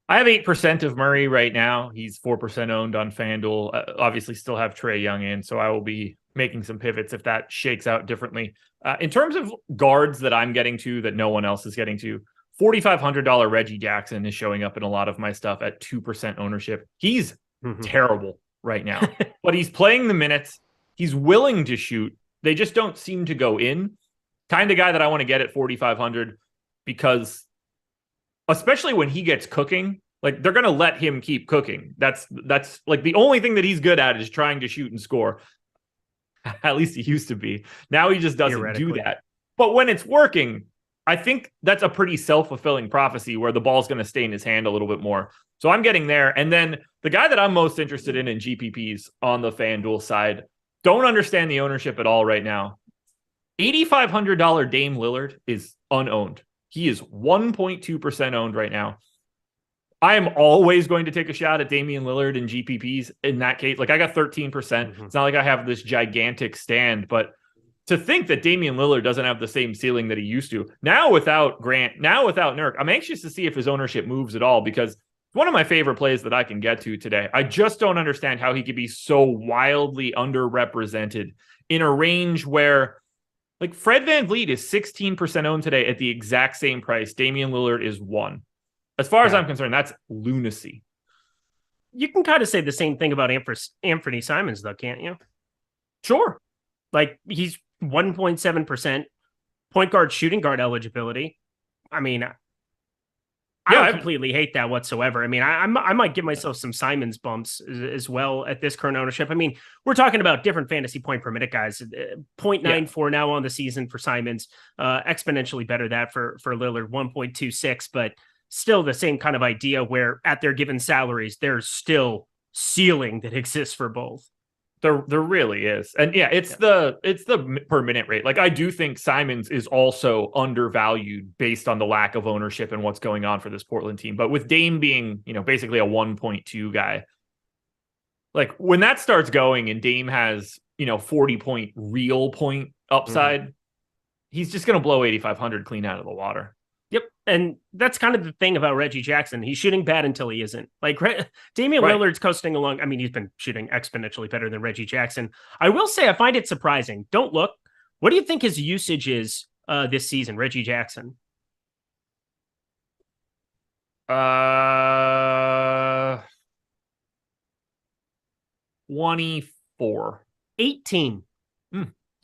I have 8% of Murray right now. He's 4% owned on FanDuel. Obviously still have Trae Young in, so I will be making some pivots if that shakes out differently. In terms of guards that I'm getting to that no one else is getting to, $4,500 Reggie Jackson is showing up in a lot of my stuff at 2% ownership. He's terrible right now, but he's playing the minutes. He's willing to shoot. They just don't seem to go in. Kind of guy that I want to get at 4,500 because especially when he gets cooking, like they're going to let him keep cooking. That's like the only thing that he's good at is trying to shoot and score. At least he used to be. Now he just doesn't do that. But when it's working, I think that's a pretty self-fulfilling prophecy where the ball's going to stay in his hand a little bit more. So I'm getting there. And then the guy that I'm most interested in GPPs on the FanDuel side, don't understand the ownership at all right now. $8,500 Dame Lillard is unowned. He is 1.2% owned right now. I am always going to take a shot at Damian Lillard in GPPs in that case. Like I got 13%. It's not like I have this gigantic stand, but to think that Damian Lillard doesn't have the same ceiling that he used to now without Grant, now without Nurk, I'm anxious to see if his ownership moves at all because it's one of my favorite plays that I can get to today. I just don't understand how he could be so wildly underrepresented in a range where like Fred VanVleet is 16% owned today at the exact same price. Damian Lillard is 1. As far as I'm concerned, that's lunacy. You can kind of say the same thing about Anthony Simons, though, can't you? Sure. Like he's 1.7% point guard, shooting guard eligibility. I mean, I don't completely hate that whatsoever. I mean, I might give myself some Simons bumps as well at this current ownership. I mean, we're talking about different fantasy point per minute guys. 0.94 now on the season for Simons, exponentially better that for Lillard, 1.26, but still the same kind of idea where at their given salaries, there's still ceiling that exists for both. There really is. And yeah, it's the per minute rate. Like I do think Simons is also undervalued based on the lack of ownership and what's going on for this Portland team. But with Dame being, basically a 1.2 guy, like when that starts going and Dame has, 40 point real point upside, he's just going to blow 8,500 clean out of the water. Yep. And that's kind of the thing about Reggie Jackson. He's shooting bad until he isn't. Like Damian Lillard's coasting along. I mean, he's been shooting exponentially better than Reggie Jackson. I will say I find it surprising. Don't look. What do you think his usage is this season, Reggie Jackson? 24. 18.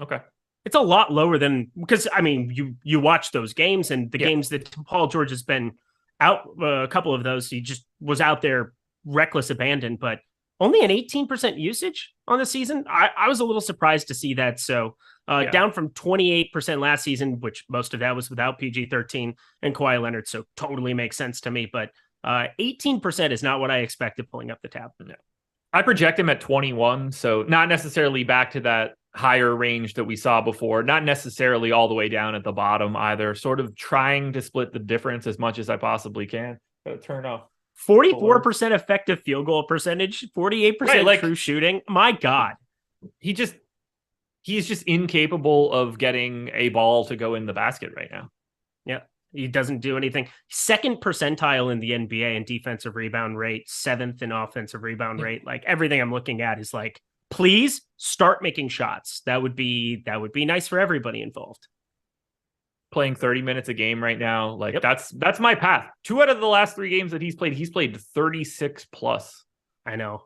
Okay. It's a lot lower than, because I mean, you watch those games and the games that Paul George has been out, a couple of those, he just was out there reckless abandon, but only an 18% usage on the season. I was a little surprised to see that. So down from 28% last season, which most of that was without PG-13 and Kawhi Leonard. So totally makes sense to me, but 18% is not what I expected pulling up the tab. No. I project him at 21. So not necessarily back to that higher range that we saw before, not necessarily all the way down at the bottom either, sort of trying to split the difference as much as I possibly can. Turn off 44% effective field goal percentage, 48% true shooting. My God. He's just incapable of getting a ball to go in the basket right now. Yeah. He doesn't do anything. Second percentile in the NBA in defensive rebound rate, 7th in offensive rebound rate. Like everything I'm looking at is like, please start making shots. That would be nice for everybody involved. Playing 30 minutes a game right now. Like that's my path. 2 out of the last 3 games that he's played 36 plus. I know.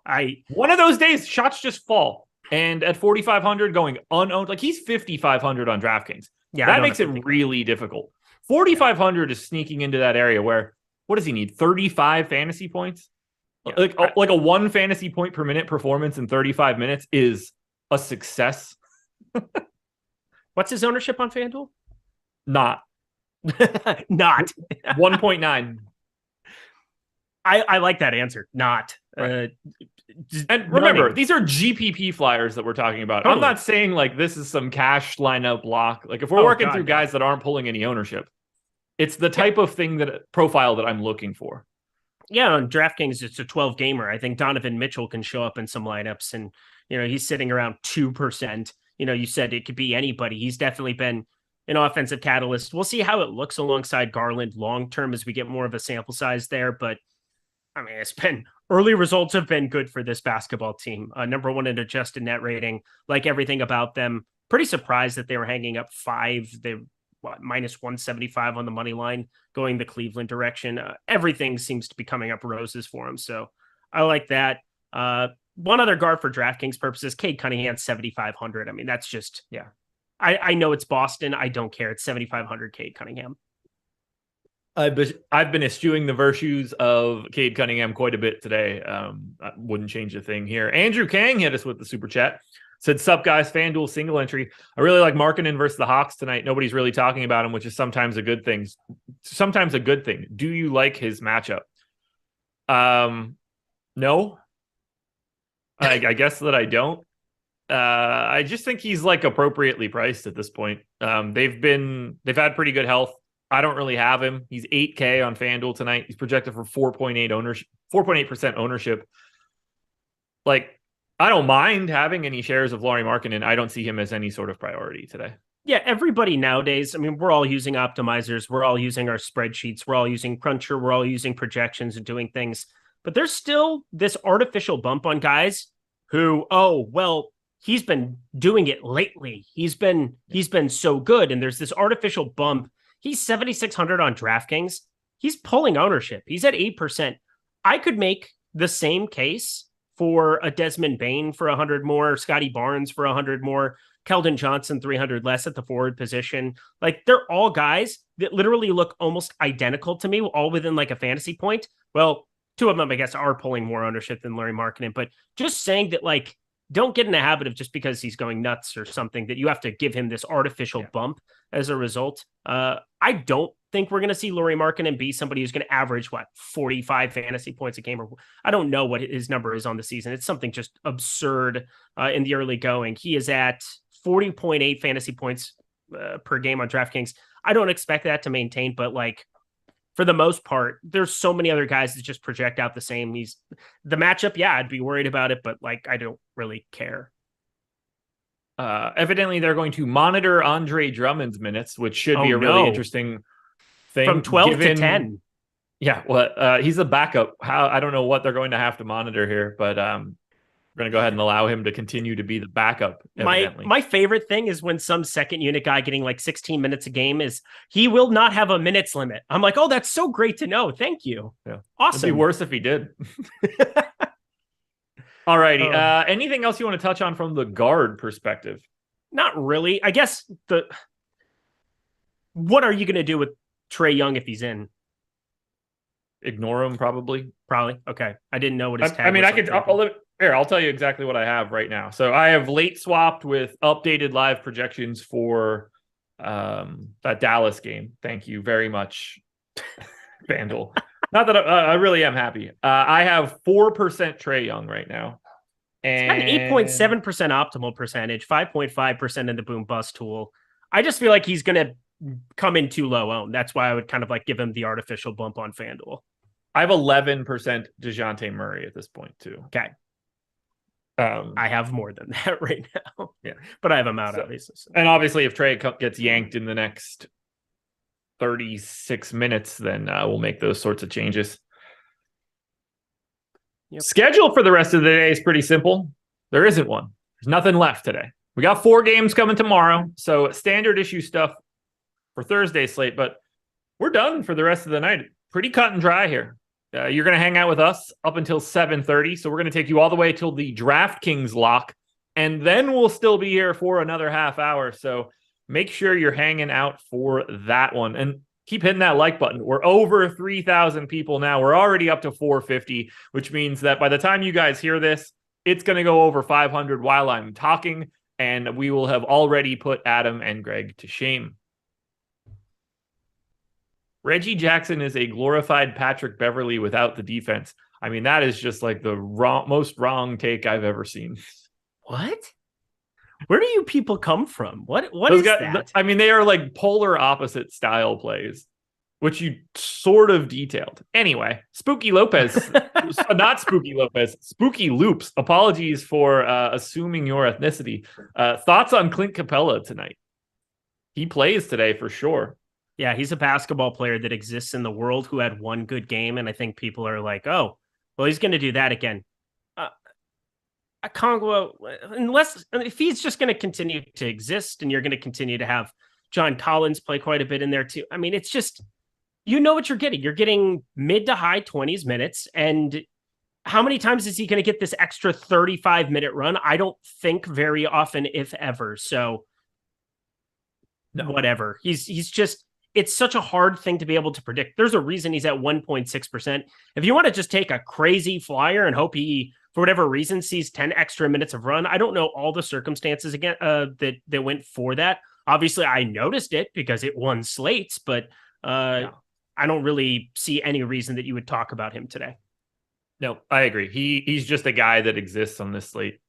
One of those days shots just fall. And at 4,500 going unowned, like he's 5,500 on DraftKings. Yeah. That makes it really difficult. 4,500 is sneaking into that area where, what does he need? 35 fantasy points? Yeah. Like a 1 fantasy point per minute performance in 35 minutes is a success. What's his ownership on FanDuel? Not 1.9. I like that answer. Not. Right. And remember, these are GPP flyers that we're talking about. Totally. I'm not saying like this is some cash lineup block. Like if we're working through guys that aren't pulling any ownership, it's the type of thing profile that I'm looking for. Yeah, on DraftKings, it's a 12 gamer. I think Donovan Mitchell can show up in some lineups, and he's sitting around 2%. You said it could be anybody. He's definitely been an offensive catalyst. We'll see how it looks alongside Garland long term as we get more of a sample size there. But I mean, early results have been good for this basketball team. Number 1 in adjusted net rating, like everything about them. Pretty surprised that they were hanging up 5. They minus 175 on the money line going the Cleveland direction. Everything seems to be coming up roses for him. So I like that. One other guard for DraftKings purposes, Cade Cunningham, 7,500. I mean, that's just, I know it's Boston. I don't care. It's 7,500 Cade Cunningham. I've been eschewing the virtues of Cade Cunningham quite a bit today. I wouldn't change a thing here. Andrew Kang hit us with the super chat. Said, sup guys, FanDuel single entry. I really like Markkanen versus the Hawks tonight. Nobody's really talking about him, which is sometimes a good thing. Do you like his matchup? No. I guess that I don't. I just think he's like appropriately priced at this point. They've had pretty good health. I don't really have him. He's 8K on FanDuel tonight. He's projected for 4.8% ownership. Like, I don't mind having any shares of Lauri Markkanen. I don't see him as any sort of priority today. Yeah, everybody nowadays, I mean, we're all using optimizers. We're all using our spreadsheets. We're all using Cruncher. We're all using projections and doing things. But there's still this artificial bump on guys who, he's been doing it lately. He's been so good. And there's this artificial bump. He's 7,600 on DraftKings. He's pulling ownership. He's at 8%. I could make the same case for a Desmond Bane for 100 more, Scotty Barnes for 100 more, Keldon Johnson 300 less at the forward position. Like, they're all guys that literally look almost identical to me, all within like a fantasy point. Well, 2 of them, I guess, are pulling more ownership than Lauri Markkanen, but just saying that, like, don't get in the habit of just because he's going nuts or something that you have to give him this artificial bump as a result. I don't think we're going to see Lauri Markkanen be somebody who's going to average 45 fantasy points a game, or I don't know what his number is on the season. It's something just absurd in the early going. He is at 40.8 fantasy points per game on DraftKings. I don't expect that to maintain, but like for the most part, there's so many other guys that just project out the same. He's the matchup. Yeah, I'd be worried about it, but like, I don't really care. Evidently they're going to monitor Andre Drummond's minutes, which should be a really interesting thing. From 12 to 10. Yeah, well, he's a backup. I don't know what they're going to have to monitor here, but we're going to go ahead and allow him to continue to be the backup. My favorite thing is when some second unit guy getting like 16 minutes a game is he will not have a minutes limit. I'm like, oh, that's so great to know. Thank you. Yeah, awesome. It'd be worse if he did. All righty. Anything else you want to touch on from the guard perspective? Not really. I guess what are you going to do with Trae Young if he's in? Ignore him, probably. Probably. Okay. I didn't know what his tag I mean, was. I'll tell you exactly what I have right now. So I have late swapped with updated live projections for that Dallas game. Thank you very much, FanDuel. Not that I really am happy. I have 4% Trae Young right now. And it's got an 8.7% optimal percentage, 5.5% in the boom bust tool. I just feel like he's going to come in too low owned. That's why I would kind of like give him the artificial bump on FanDuel. I have 11% DeJounte Murray at this point too. Okay. I have more than that right now. Yeah. But I have him out, obviously. And obviously if Trae gets yanked in the next 36 minutes, then we'll make those sorts of changes. Yep. Schedule for the rest of the day is pretty simple. There isn't one. There's nothing left today. We got 4 games coming tomorrow, so standard issue stuff for Thursday slate, but we're done for the rest of the night. Pretty cut and dry here. You're going to hang out with us up until 7:30, so we're going to take you all the way till the DraftKings lock, and then we'll still be here for another half hour, so make sure you're hanging out for that one. And keep hitting that like button. We're over 3,000 people now. We're already up to 450, which means that by the time you guys hear this, it's going to go over 500 while I'm talking, and we will have already put Adam and Greg to shame. Reggie Jackson is a glorified Patrick Beverley without the defense. I mean, that is just like the most wrong take I've ever seen. What? Where do you people come from? What is that? I mean, they are like polar opposite style plays, which you sort of detailed. Anyway, Spooky Lopez, not Spooky Lopez, Spooky Loops. Apologies for assuming your ethnicity. Thoughts on Clint Capella tonight? He plays today for sure. Yeah, he's a basketball player that exists in the world who had one good game, and I think people are like, oh, well, he's going to do that again. Congo, unless if he's just going to continue to exist and you're going to continue to have John Collins play quite a bit in there too. I mean, it's just, you know what you're getting. You're getting mid to high 20s minutes. And how many times is he going to get this extra 35-minute run? I don't think very often, if ever. So whatever. He's just, it's such a hard thing to be able to predict. There's a reason he's at 1.6%. If you want to just take a crazy flyer and hope he, for whatever reason, sees 10 extra minutes of run. I don't know all the circumstances again that went for that. Obviously, I noticed it because it won slates, but I don't really see any reason that you would talk about him today. No, I agree. He's just a guy that exists on this slate.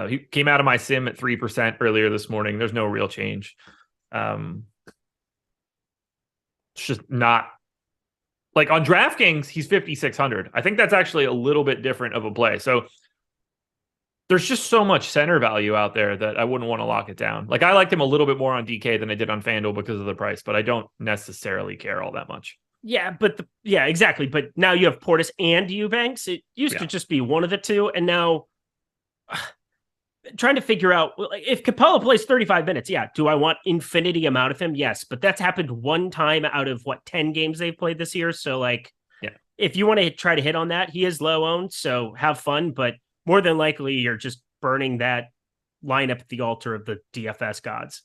He came out of my sim at 3% earlier this morning. There's no real change. It's just not. Like on DraftKings, he's 5,600. I think that's actually a little bit different of a play. So there's just so much center value out there that I wouldn't want to lock it down. Like I liked him a little bit more on DK than I did on FanDuel because of the price, but I don't necessarily care all that much. Yeah, but exactly. But now you have Portis and Eubanks. It used to just be one of the two, and now trying to figure out if Capella plays 35 minutes. Yeah, do I want infinity amount of him? Yes, but that's happened one time out of 10 games they've played this year. So like, if you want to try to hit on that, he is low owned. So have fun, but more than likely you're just burning that lineup at the altar of the DFS gods.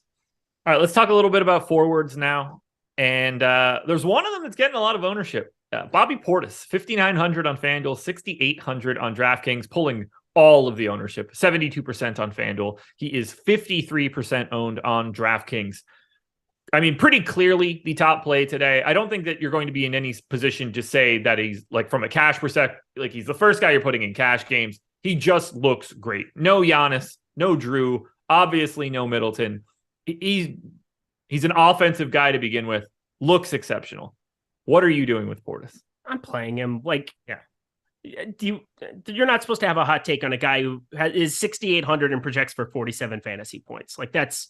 All right, let's talk a little bit about forwards now. And there's one of them that's getting a lot of ownership. Bobby Portis, 5,900 on FanDuel, 6,800 on DraftKings, pulling all of the ownership, 72% on FanDuel. He is 53% owned on DraftKings. I mean, pretty clearly the top play today. I don't think that you're going to be in any position to say that he's like from a cash perspective, like he's the first guy you're putting in cash games. He just looks great. No Giannis, no Drew, obviously no Middleton. He's an offensive guy to begin with. Looks exceptional. What are you doing with Portis? I'm playing him. Like, yeah. You're not supposed to have a hot take on a guy who is 6,800 and projects for 47 fantasy points. Like that's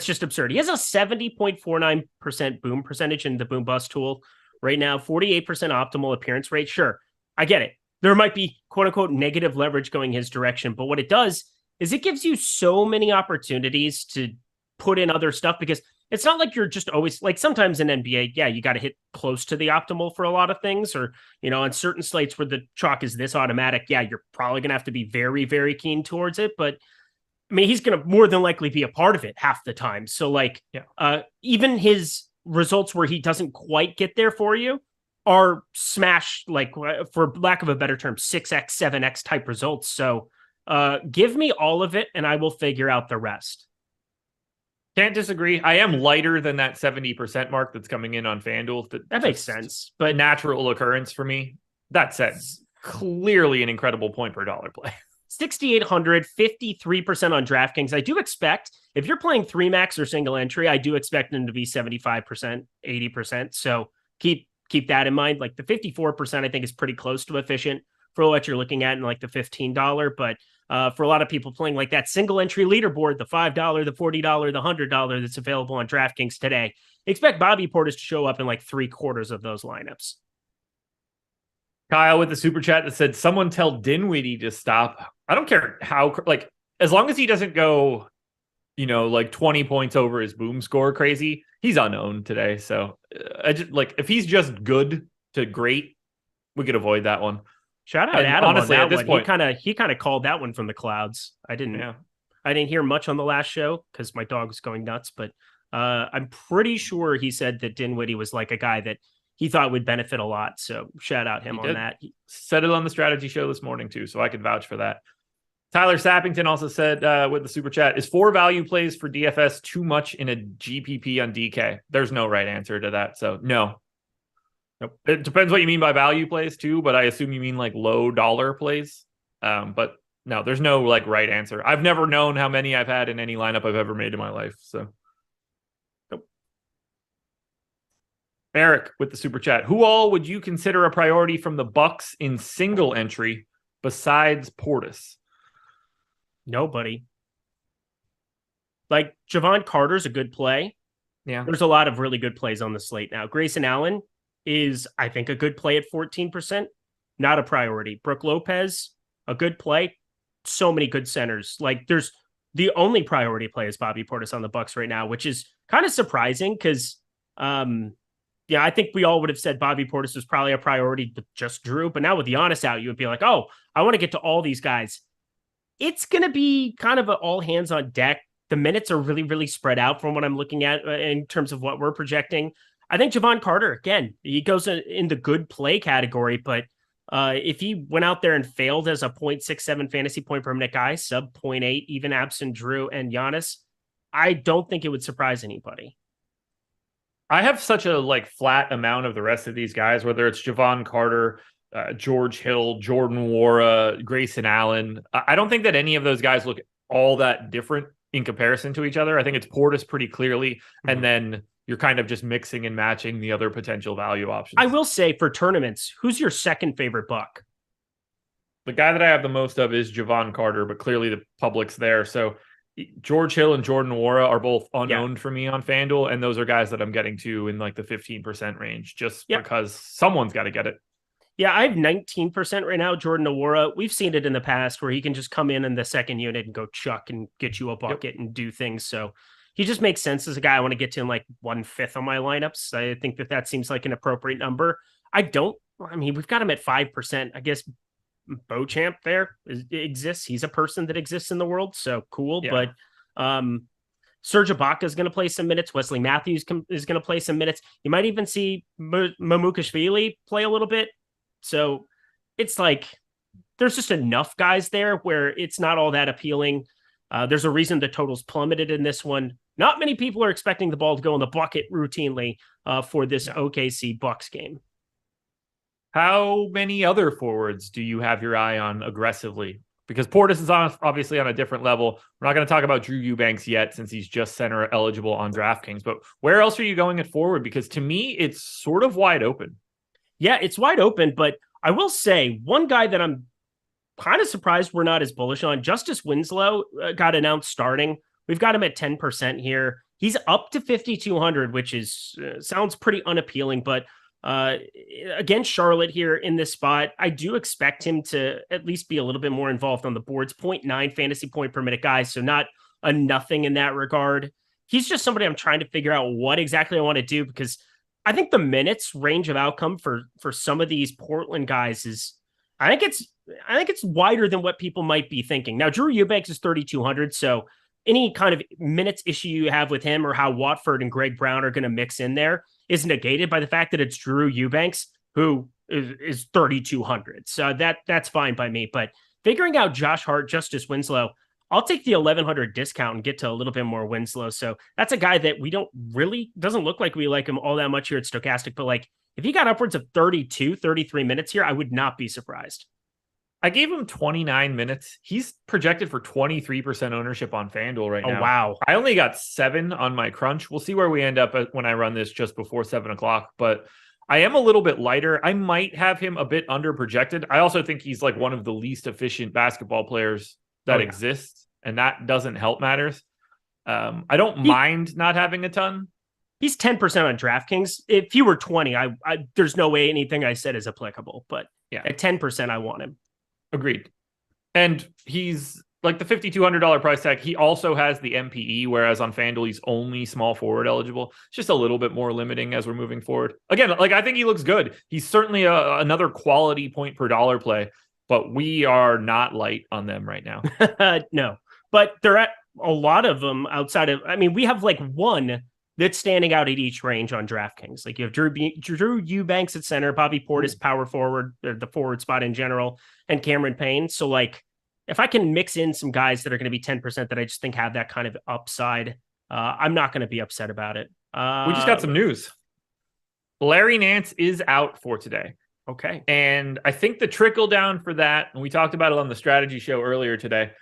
just absurd. He has a 70.49% boom percentage in the boom bust tool right now, 48% optimal appearance rate. Sure, I get it. There might be quote unquote negative leverage going his direction, but what it does is it gives you so many opportunities to put in other stuff, because it's not like you're just always like, sometimes in NBA, yeah, you got to hit close to the optimal for a lot of things, or, you know, on certain slates where the chalk is this automatic, yeah, you're probably going to have to be very, very keen towards it. But I mean, he's going to more than likely be a part of it half the time. So like, even his results where he doesn't quite get there for you are smash, like, for lack of a better term, 6x, 7x type results. So give me all of it and I will figure out the rest. Can't disagree. I am lighter than that 70% mark that's coming in on FanDuel. That makes sense, but natural occurrence for me. That said, clearly an incredible point per dollar play. 6,800, 53% on DraftKings. I do expect, if you're playing 3-max or single entry, I do expect them to be 75%, 80%. So keep that in mind. Like the 54%, I think is pretty close to efficient for what you're looking at in like the $15. But for a lot of people playing like that single entry leaderboard, the $5, the $40, the $100 that's available on DraftKings today, expect Bobby Portis to show up in like 3/4 of those lineups. Kyle with the super chat that said, someone tell Dinwiddie to stop. I don't care how, like, as long as he doesn't go, you know, like 20 points over his boom score crazy, he's unowned today. So I just like, if he's just good to great, we could avoid that one. Shout out Adam. Honestly, on that at this one. point, he kind of called that one from the clouds. I didn't hear much on the last show because my dog was going nuts, but I'm pretty sure he said that Dinwiddie was like a guy that he thought would benefit a lot. So shout out him on that. He said it on the strategy show this morning too, so I could vouch for that. Tyler Sappington also said with the super chat, is 4 value plays for DFS too much in a GPP on DK? There's no right answer to that. So no. Nope. It depends what you mean by value plays too, but I assume you mean like low dollar plays. But no, there's no like right answer. I've never known how many I've had in any lineup I've ever made in my life. So nope. Eric with the super chat, who all would you consider a priority from the Bucks in single entry besides Portis? Nobody. Like Javon Carter's a good play. Yeah. There's a lot of really good plays on the slate now. Grayson Allen is, I think, a good play at 14%. Not a priority. Brook Lopez, a good play. So many good centers. Like there's the only priority play is Bobby Portis on the Bucks right now, which is kind of surprising because I think we all would have said Bobby Portis was probably a priority with just Drew. But now with Giannis out, you would be like, oh, I want to get to all these guys. It's going to be kind of an all hands on deck. The minutes are really, really spread out from what I'm looking at in terms of what we're projecting. I think Javon Carter, again, he goes in the good play category, but if he went out there and failed as a 0.67 fantasy point per minute guy, sub 0.8, even absent Drew and Giannis, I don't think it would surprise anybody. I have such a like flat amount of the rest of these guys, whether it's Javon Carter, George Hill, Jordan Nwora, Grayson Allen. I don't think that any of those guys look all that different in comparison to each other. I think it's Portis pretty clearly, and then you're kind of just mixing and matching the other potential value options. I will say for tournaments, who's your second favorite Buck? The guy that I have the most of is Javon Carter, but clearly the public's there. So George Hill and Jordan Nwora are both unowned for me on FanDuel, and those are guys that I'm getting to in like the 15% range just because someone's got to get it. Yeah, I have 19% right now, Jordan Nwora. We've seen it in the past where he can just come in the second unit and go chuck and get you a bucket and do things. So he just makes sense as a guy I want to get to in like 1/5 of my lineups. I think that seems like an appropriate number. We've got him at 5%. I guess Beauchamp there exists. He's a person that exists in the world. So cool. Yeah. But Serge Ibaka is going to play some minutes. Wesley Matthews is going to play some minutes. You might even see Mamukashvili play a little bit. So it's like there's just enough guys there where it's not all that appealing. There's a reason the totals plummeted in this one. not many people are expecting the ball to go in the bucket routinely for this OKC Bucks game. How many other forwards do you have your eye on aggressively? Because Portis is obviously on a different level. We're not going to talk about Drew Eubanks yet since he's just center eligible on DraftKings. But where else are you going at forward? Because to me, it's sort of wide open. Yeah, it's wide open. But I will say one guy that I'm kind of surprised we're not as bullish on, Justice Winslow, got announced starting. We've got him at 10% here. He's up to 5,200, which is sounds pretty unappealing, but against Charlotte here in this spot, I do expect him to at least be a little bit more involved on the boards. 0.9 fantasy point per minute guy, so not a nothing in that regard. He's just somebody I'm trying to figure out what exactly I want to do, because I think the minutes range of outcome for some of these Portland guys is, I think it's wider than what people might be thinking. Now, Drew Eubanks is 3,200, so any kind of minutes issue you have with him or how Watford and Greg Brown are going to mix in there is negated by the fact that it's Drew Eubanks who is 3,200. So that's fine by me. But figuring out Josh Hart, Justice Winslow, I'll take the 1,100 discount and get to a little bit more Winslow. So that's a guy that doesn't look like we like him all that much here at Stokastic. But like, if he got upwards of 32, 33 minutes here, I would not be surprised. I gave him 29 minutes. He's projected for 23% ownership on FanDuel right now. Oh, wow. I only got 7 on my crunch. We'll see where we end up when I run this just before 7 o'clock. But I am a little bit lighter. I might have him a bit under projected. I also think he's like one of the least efficient basketball players that exists, and that doesn't help matters. I don't mind not having a ton. He's 10% on DraftKings. If you were 20, I there's no way anything I said is applicable. But yeah, at 10%, I want him. Agreed. And he's like the $5,200 price tag. He also has the MPE, whereas on FanDuel, he's only small forward eligible. It's just a little bit more limiting as we're moving forward. Again, like I think he looks good. He's certainly another quality point per dollar play, but we are not light on them right now. No, but there are a lot of them outside of, I mean, we have like one that's standing out at each range on DraftKings. Like you have Drew Eubanks at center, Bobby Portis power forward, the forward spot in general, and Cameron Payne. So like, if I can mix in some guys that are going to be 10% that I just think have that kind of upside, I'm not going to be upset about it. We just got some news. Larry Nance is out for today. Okay. And I think the trickle down for that, and we talked about it on the strategy show earlier today.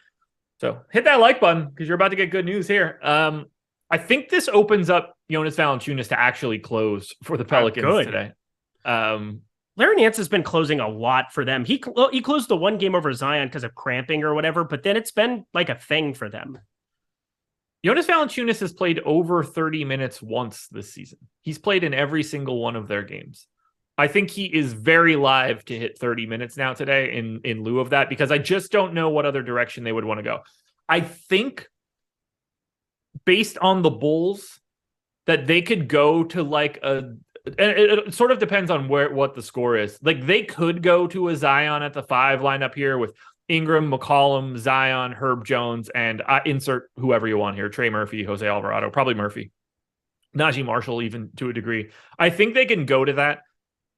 So hit that like button because you're about to get good news here. I think this opens up Jonas Valanciunas to actually close for the Pelicans today. Larry Nance has been closing a lot for them. He closed the one game over Zion because of cramping or whatever, but then it's been like a thing for them. Jonas Valanciunas has played over 30 minutes once this season. He's played in every single one of their games. I think he is very live to hit 30 minutes now today in lieu of that, because I just don't know what other direction they would want to go. I think based on the Bulls that they could go to like it sort of depends on what the score is. Like they could go to a Zion at the 5 lineup here with Ingram, McCollum, Zion, Herb Jones, and insert whoever you want here. Trey Murphy, Jose Alvarado, probably Murphy, Najee Marshall, even to a degree. I think they can go to that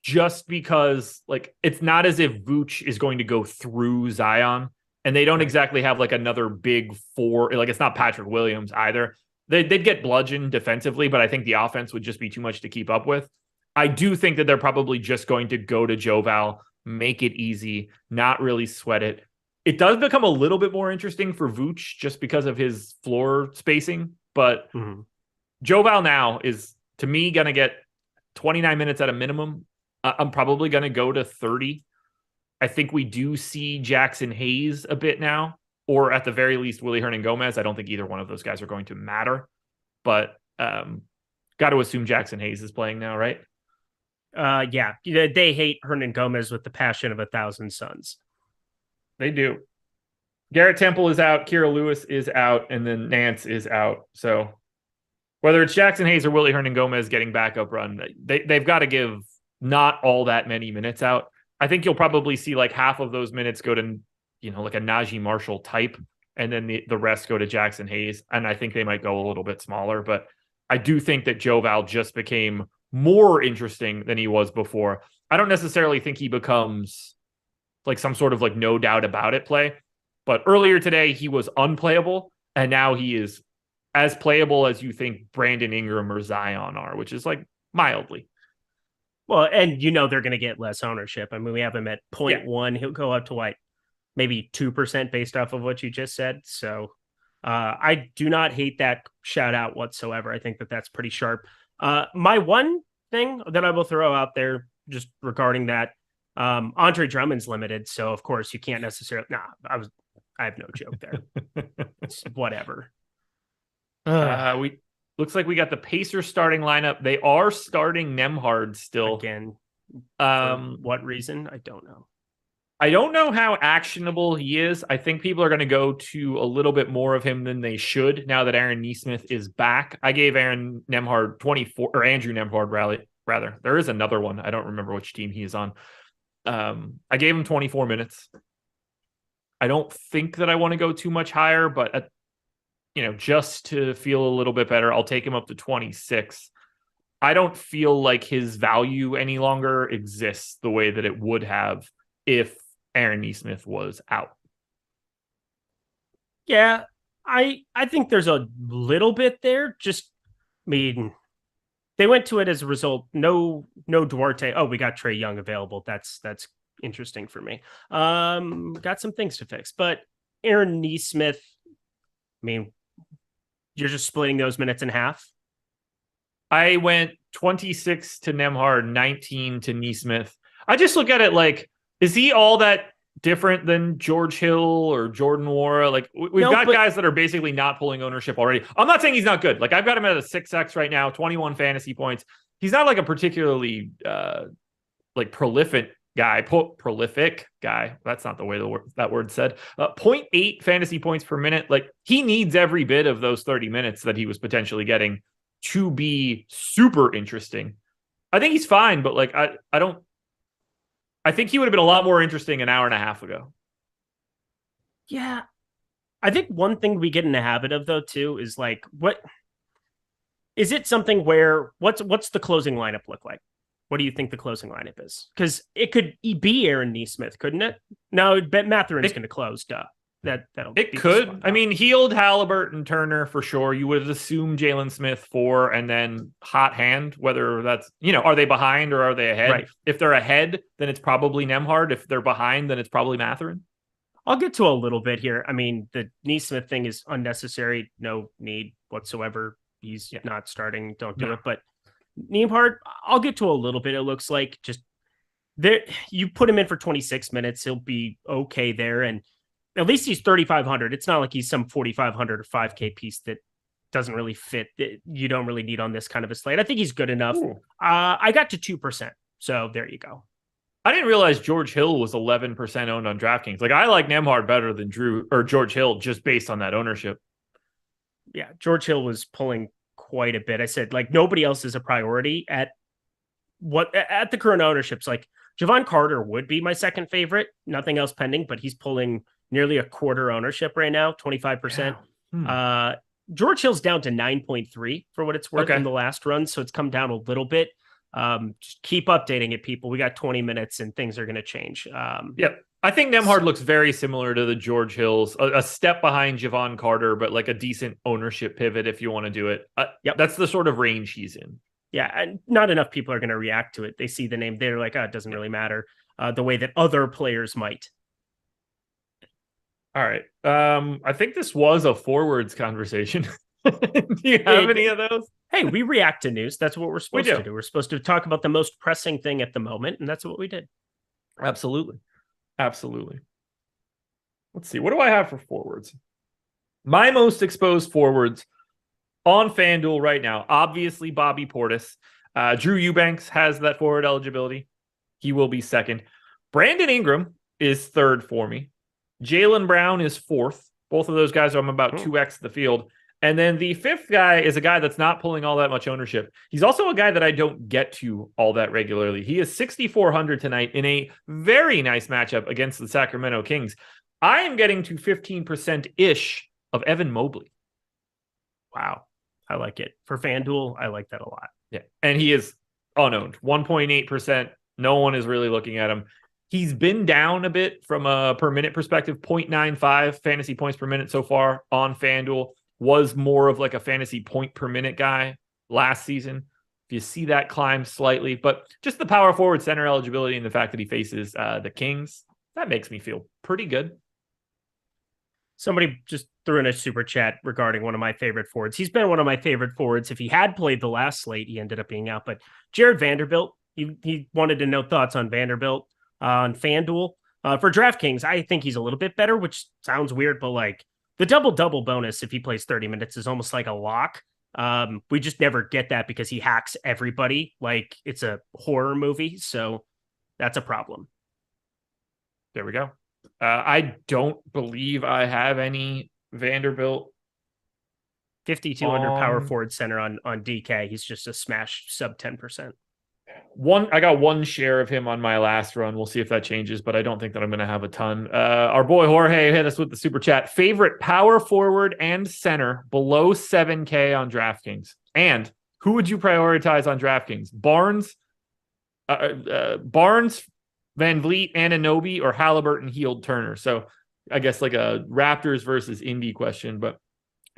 just because like it's not as if Vooch is going to go through Zion, and they don't exactly have like another big 4. Like it's not Patrick Williams either. They'd get bludgeoned defensively, but I think the offense would just be too much to keep up with. I do think that they're probably just going to go to Joe Val, make it easy, not really sweat it. It does become a little bit more interesting for Vooch just because of his floor spacing, but Joe Val now is, to me, going to get 29 minutes at a minimum. I'm probably going to go to 30. I think we do see Jackson Hayes a bit now, or at the very least, Willie Hernangomez. I don't think either one of those guys are going to matter, but got to assume Jackson Hayes is playing now, right? Yeah, they hate Hernangomez with the passion of 1,000 suns. They do. Garrett Temple is out, Kira Lewis is out, and then Nance is out. So whether it's Jackson Hayes or Willie Hernangomez getting backup run, they've got to give not all that many minutes out. I think you'll probably see like half of those minutes go to, like a Najee Marshall type, and then the rest go to Jackson Hayes. And I think they might go a little bit smaller, but I do think that Joe Val just became more interesting than he was before. I don't necessarily think he becomes like some sort of like no doubt about it play, but earlier today he was unplayable, and now he is as playable as you think Brandon Ingram or Zion are, which is like mildly. Well, and they're going to get less ownership. I mean, we have him at 0.1. He'll go up to what, maybe 2% based off of what you just said. So I do not hate that shout out whatsoever. I think that that's pretty sharp. My one thing that I will throw out there just regarding that, Andre Drummond's limited. So of course you can't necessarily, I have no joke there. It's whatever. Looks like we got the Pacers starting lineup. They are starting Nembhard still. Again, for what reason? I don't know. I don't know how actionable he is. I think people are going to go to a little bit more of him than they should now that Aaron Nesmith is back. I gave Aaron Nembhard 24, or Andrew Nembhard rather. There is another one. I don't remember which team he is on. I gave him 24 minutes. I don't think that I want to go too much higher, but just to feel a little bit better, I'll take him up to 26. I don't feel like his value any longer exists the way that it would have if Aaron Nesmith was out. Yeah, I think there's a little bit there. Just, I mean, they went to it as a result. No Duarte. Oh, we got Trae Young available. That's interesting for me. Got some things to fix, but Aaron Nesmith, I mean, you're just splitting those minutes in half. I went 26 to Nembhard, 19 to Nesmith. I just look at it like, is he all that different than George Hill or Jordan Nwora? Like, we've got guys that are basically not pulling ownership already. I'm not saying he's not good. Like, I've got him at a 6x right now, 21 fantasy points. He's not like a particularly prolific guy. That's not the way that word said. 0.8 fantasy points per minute. Like, he needs every bit of those 30 minutes that he was potentially getting to be super interesting. I think he's fine, but like, I think he would have been a lot more interesting an hour and a half ago. Yeah. I think one thing we get in the habit of, though, too, is like, what is it something where what's the closing lineup look like? What do you think the closing lineup is? Because it could be Aaron Nesmith, couldn't it? No, but Mathurin's going to close. Duh. It could. I mean, Heald, Halliburton, Turner for sure. You would assume Jalen Smith 4, and then hot hand. Whether that's are they behind or are they ahead? Right. If they're ahead, then it's probably Nembhard. If they're behind, then it's probably Mathurin. I'll get to a little bit here. I mean, the Nesmith thing is unnecessary. No need whatsoever. He's not starting. Don't do it. But Nembhard, I'll get to a little bit. It looks like just there. You put him in for 26 minutes, he'll be okay there, and at least he's 3,500. It's not like he's some 4,500 or 5K piece that doesn't really fit. That you don't really need on this kind of a slate. I think he's good enough. I got to 2%. So there you go. I didn't realize George Hill was 11% owned on DraftKings. Like, I like Nembhard better than George Hill just based on that ownership. Yeah, George Hill was pulling quite a bit. I said, like, nobody else is a priority at the current ownerships. Like, Javon Carter would be my second favorite. Nothing else pending, but he's pulling nearly a quarter ownership right now, 25%. Yeah. George Hill's down to 9.3 for what it's worth in the last run. So it's come down a little bit. Just keep updating it, people. We got 20 minutes and things are going to change. I think Nembhard looks very similar to the George Hills, a step behind Javon Carter, but like a decent ownership pivot if you want to do it. That's the sort of range he's in. Yeah, and not enough people are going to react to it. They see the name, they're like, it doesn't really matter the way that other players might. All right. I think this was a forwards conversation. Do you have any of those? Hey, we react to news. That's what we're supposed to do. We're supposed to talk about the most pressing thing at the moment, and that's what we did. Absolutely. Let's see. What do I have for forwards? My most exposed forwards on FanDuel right now, obviously Bobby Portis. Drew Eubanks has that forward eligibility. He will be second. Brandon Ingram is third for me. Jaylen Brown is fourth. Both of those guys, I'm about 2x the field. And then the fifth guy is a guy that's not pulling all that much ownership. He's also a guy that I don't get to all that regularly. He is 6,400 tonight in a very nice matchup against the Sacramento Kings. I am getting to 15%-ish of Evan Mobley. Wow. I like it. For FanDuel, I like that a lot. Yeah. And he is unowned. 1.8%. No one is really looking at him. He's been down a bit from a per minute perspective, 0.95 fantasy points per minute so far on FanDuel. was more of like a fantasy point per minute guy last season. If you see that climb slightly, but just the power forward center eligibility and the fact that he faces the Kings, that makes me feel pretty good. Somebody just threw in a super chat regarding one of my favorite forwards. He's been one of my favorite forwards. If he had played the last slate, he ended up being out. But Jared Vanderbilt, he wanted to know thoughts on Vanderbilt on FanDuel. For DraftKings, I think he's a little bit better, which sounds weird, but like the double-double bonus if he plays 30 minutes is almost like a lock. We just never get that because he hacks everybody like it's a horror movie. So that's a problem. There we go. I don't believe I have any Vanderbilt. 5,200 power forward center on DK. He's just a smash sub 10%. I got one share of him on my last run. We'll see if that changes, but I don't think that I'm going to have a ton. Our boy Jorge hit us with the super chat. Favorite power forward and center below 7K on DraftKings. And who would you prioritize on DraftKings? Barnes, Van Vliet, Anunoby, or Halliburton, Heald, Turner? So I guess like a Raptors versus Indy question, but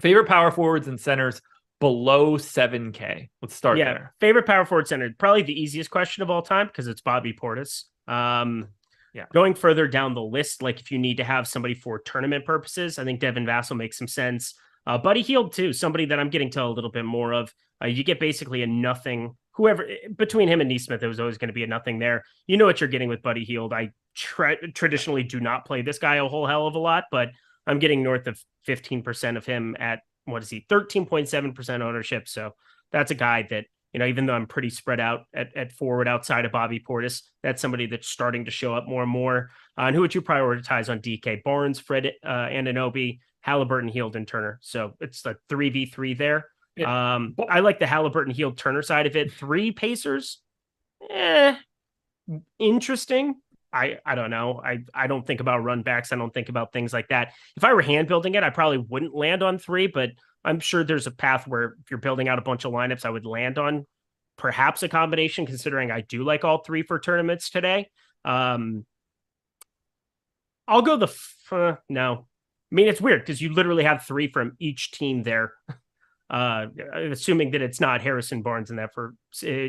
favorite power forwards and centers below 7K. Let's start there. Favorite power forward center, probably the easiest question of all time because it's Bobby Portis. Going further down the list, like if you need to have somebody for tournament purposes, I think Devin Vassell makes some sense. Buddy Hield too, somebody that I'm getting to a little bit more of. You get basically a nothing. Whoever between him and Neesmith, there was always going to be a nothing there. You know what you're getting with Buddy Hield. I traditionally do not play this guy a whole hell of a lot, but I'm getting north of 15% of him at, what is he, 13.7% ownership. So that's a guy that, you know, even though I'm pretty spread out at forward outside of Bobby Portis, that's somebody that's starting to show up more and more. And who would you prioritize on DK? Barnes, Fred, Anunoby, Halliburton, Heald, and Turner. So it's the 3v3 there. Yeah. I like the Halliburton, Heald, Turner side of it. 3 Pacers. Interesting. I don't know. I don't think about run backs. I don't think about things like that. If I were hand building it, I probably wouldn't land on 3, but I'm sure there's a path where if you're building out a bunch of lineups, I would land on perhaps a combination, considering I do like all 3 for tournaments today. I'll go no. I mean, it's weird because you literally have 3 from each team there. Assuming that it's not Harrison Barnes and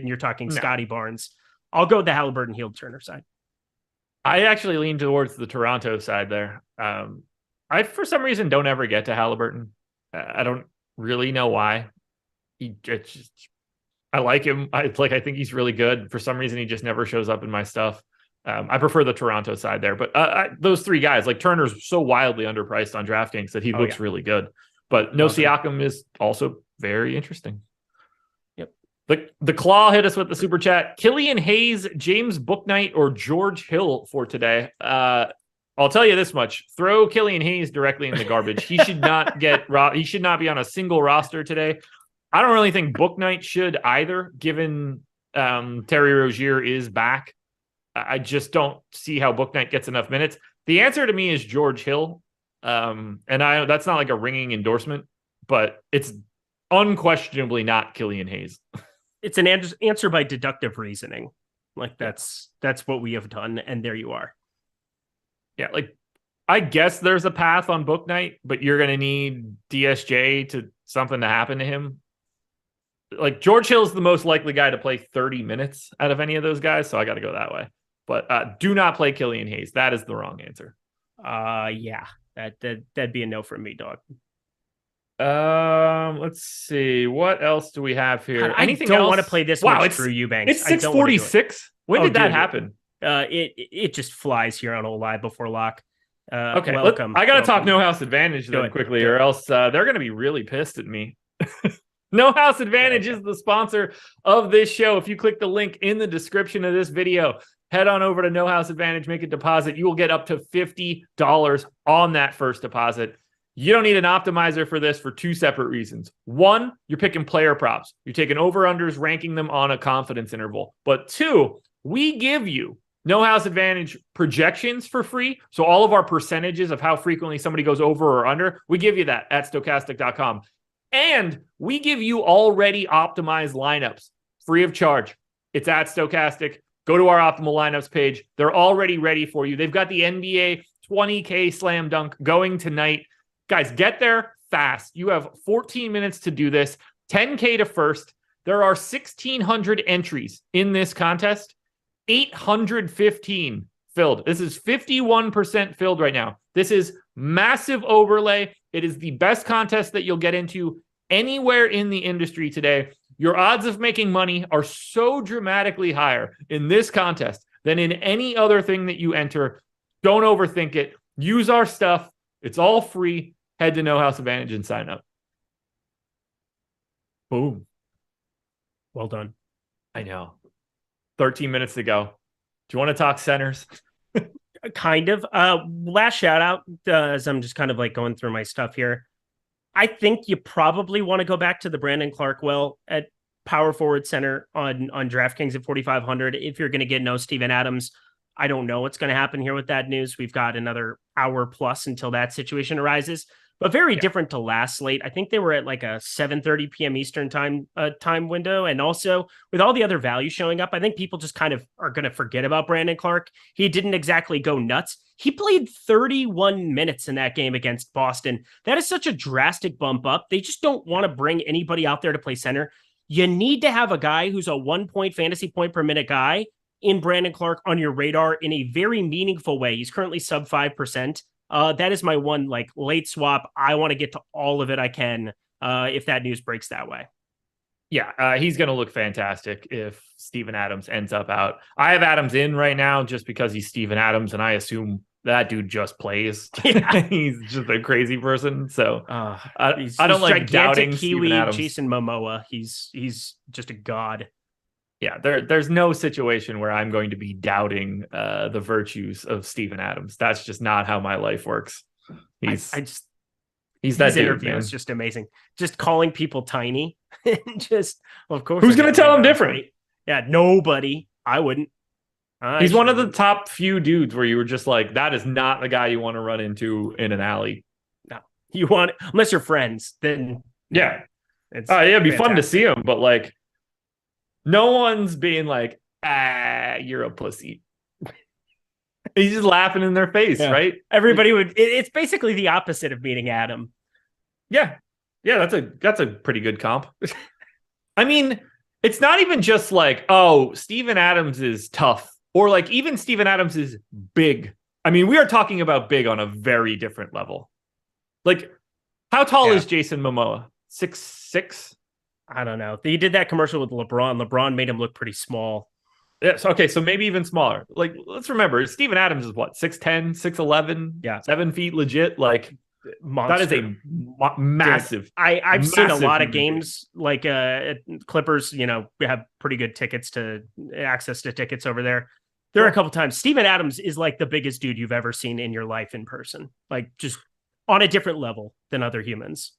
you're talking Scotty Barnes. I'll go with the Halliburton, Heald, Turner side. I actually lean towards the Toronto side there. I, for some reason, don't ever get to Halliburton. I don't really know why. I like him. I think he's really good. For some reason, he just never shows up in my stuff. I prefer the Toronto side there. But those 3 guys, like Turner's so wildly underpriced on DraftKings that he looks really good. But No Siakam is also very interesting. The Claw hit us with the super chat. Killian Hayes, James Bouknight, or George Hill for today. I'll tell you this much: throw Killian Hayes directly in the garbage. He should not he should not be on a single roster today. I don't really think Bouknight should either, given Terry Rozier is back. I just don't see how Bouknight gets enough minutes. The answer to me is George Hill, and that's not like a ringing endorsement, but it's unquestionably not Killian Hayes. It's an answer by deductive reasoning. Like that's what we have done. And there you are. Yeah. Like I guess there's a path on Bouknight, but you're going to need DSJ to something to happen to him. Like George Hill's the most likely guy to play 30 minutes out of any of those guys. So I got to go that way, but do not play Killian Hayes. That is the wrong answer. Yeah, that'd be a no from me, dog. Let's see. What else do we have here? Anything don't else? want to play this much through Eubanks. It's 6:46. When did that happen? It just flies here on Old Live before lock. Okay, welcome. I got to talk No House Advantage then quickly, or else they're going to be really pissed at me. No House Advantage is the sponsor of this show. If you click the link in the description of this video, head on over to No House Advantage, make a deposit. You will get up to $50 on that first deposit. You don't need an optimizer for this for 2 separate reasons. 1, you're picking player props. You're taking over-unders, ranking them on a confidence interval. But 2, we give you No House Advantage projections for free. So all of our percentages of how frequently somebody goes over or under, we give you that at Stokastic.com. And we give you already optimized lineups free of charge. It's at Stokastic. Go to our optimal lineups page. They're already ready for you. They've got the NBA 20K slam dunk going tonight. Guys, get there, fast. You have 14 minutes to do this. 10K to first. There are 1,600 entries in this contest. 815 filled. This is 51% filled right now. This is massive overlay. It is the best contest that you'll get into anywhere in the industry today. Your odds of making money are so dramatically higher in this contest than in any other thing that you enter. Don't overthink it. Use our stuff. It's all free. Head to No House Advantage and sign up. Boom. Well done. I know. 13 minutes to go. Do you want to talk centers? Kind of. Last shout out, as I'm just kind of like going through my stuff here. I think you probably want to go back to the Brandon Clark well at power forward center on DraftKings at 4,500. If you're going to get no Steven Adams, I don't know what's going to happen here with that news. We've got another hour plus until that situation arises, but very different to last slate. I think they were at like a 7:30 p.m. Eastern time window. And also with all the other value showing up, I think people just kind of are going to forget about Brandon Clark. He didn't exactly go nuts. He played 31 minutes in that game against Boston. That is such a drastic bump up. They just don't want to bring anybody out there to play center. You need to have a guy who's a 1 point fantasy point per minute guy in Brandon Clark on your radar in a very meaningful way. He's currently sub 5%. That is my one like late swap. I want to get to all of it I can if that news breaks that way. Yeah, he's going to look fantastic if Steven Adams ends up out. I have Adams in right now just because he's Steven Adams, and I assume that dude just plays. Yeah. He's just a crazy person. So I don't like doubting Steven Adams. Jason Momoa. He's just a god. Yeah, there's no situation where I'm going to be doubting the virtues of Steven Adams. That's just not how my life works. He's that dude, interview is just amazing. Just calling people tiny. Just, well, of course. Who's going to tell him different? Yeah, nobody. I wouldn't. He's one of the top few dudes where you were just like, that is not the guy you want to run into in an alley. No, you want, unless you're friends, then yeah. It'd be fun to see him, but like, no one's being like, you're a pussy. He's just laughing in their face, right? Everybody would. It's basically the opposite of meeting Adam. Yeah, that's a pretty good comp. I mean, it's not even just like, oh, Steven Adams is tough, or like even Steven Adams is big. I mean, we are talking about big on a very different level. Like, how tall is Jason Momoa? 6'6"? I don't know. He did that commercial with LeBron. LeBron made him look pretty small. Yes. Okay. So maybe even smaller. Like, let's remember, Steven Adams is what? 6'10", 6'11", 7 feet legit. Like, monster. That is a massive. Dude, I've seen a lot of games like Clippers, we have pretty good access to tickets over there. There are a couple times. Steven Adams is like the biggest dude you've ever seen in your life in person. Like, just on a different level than other humans.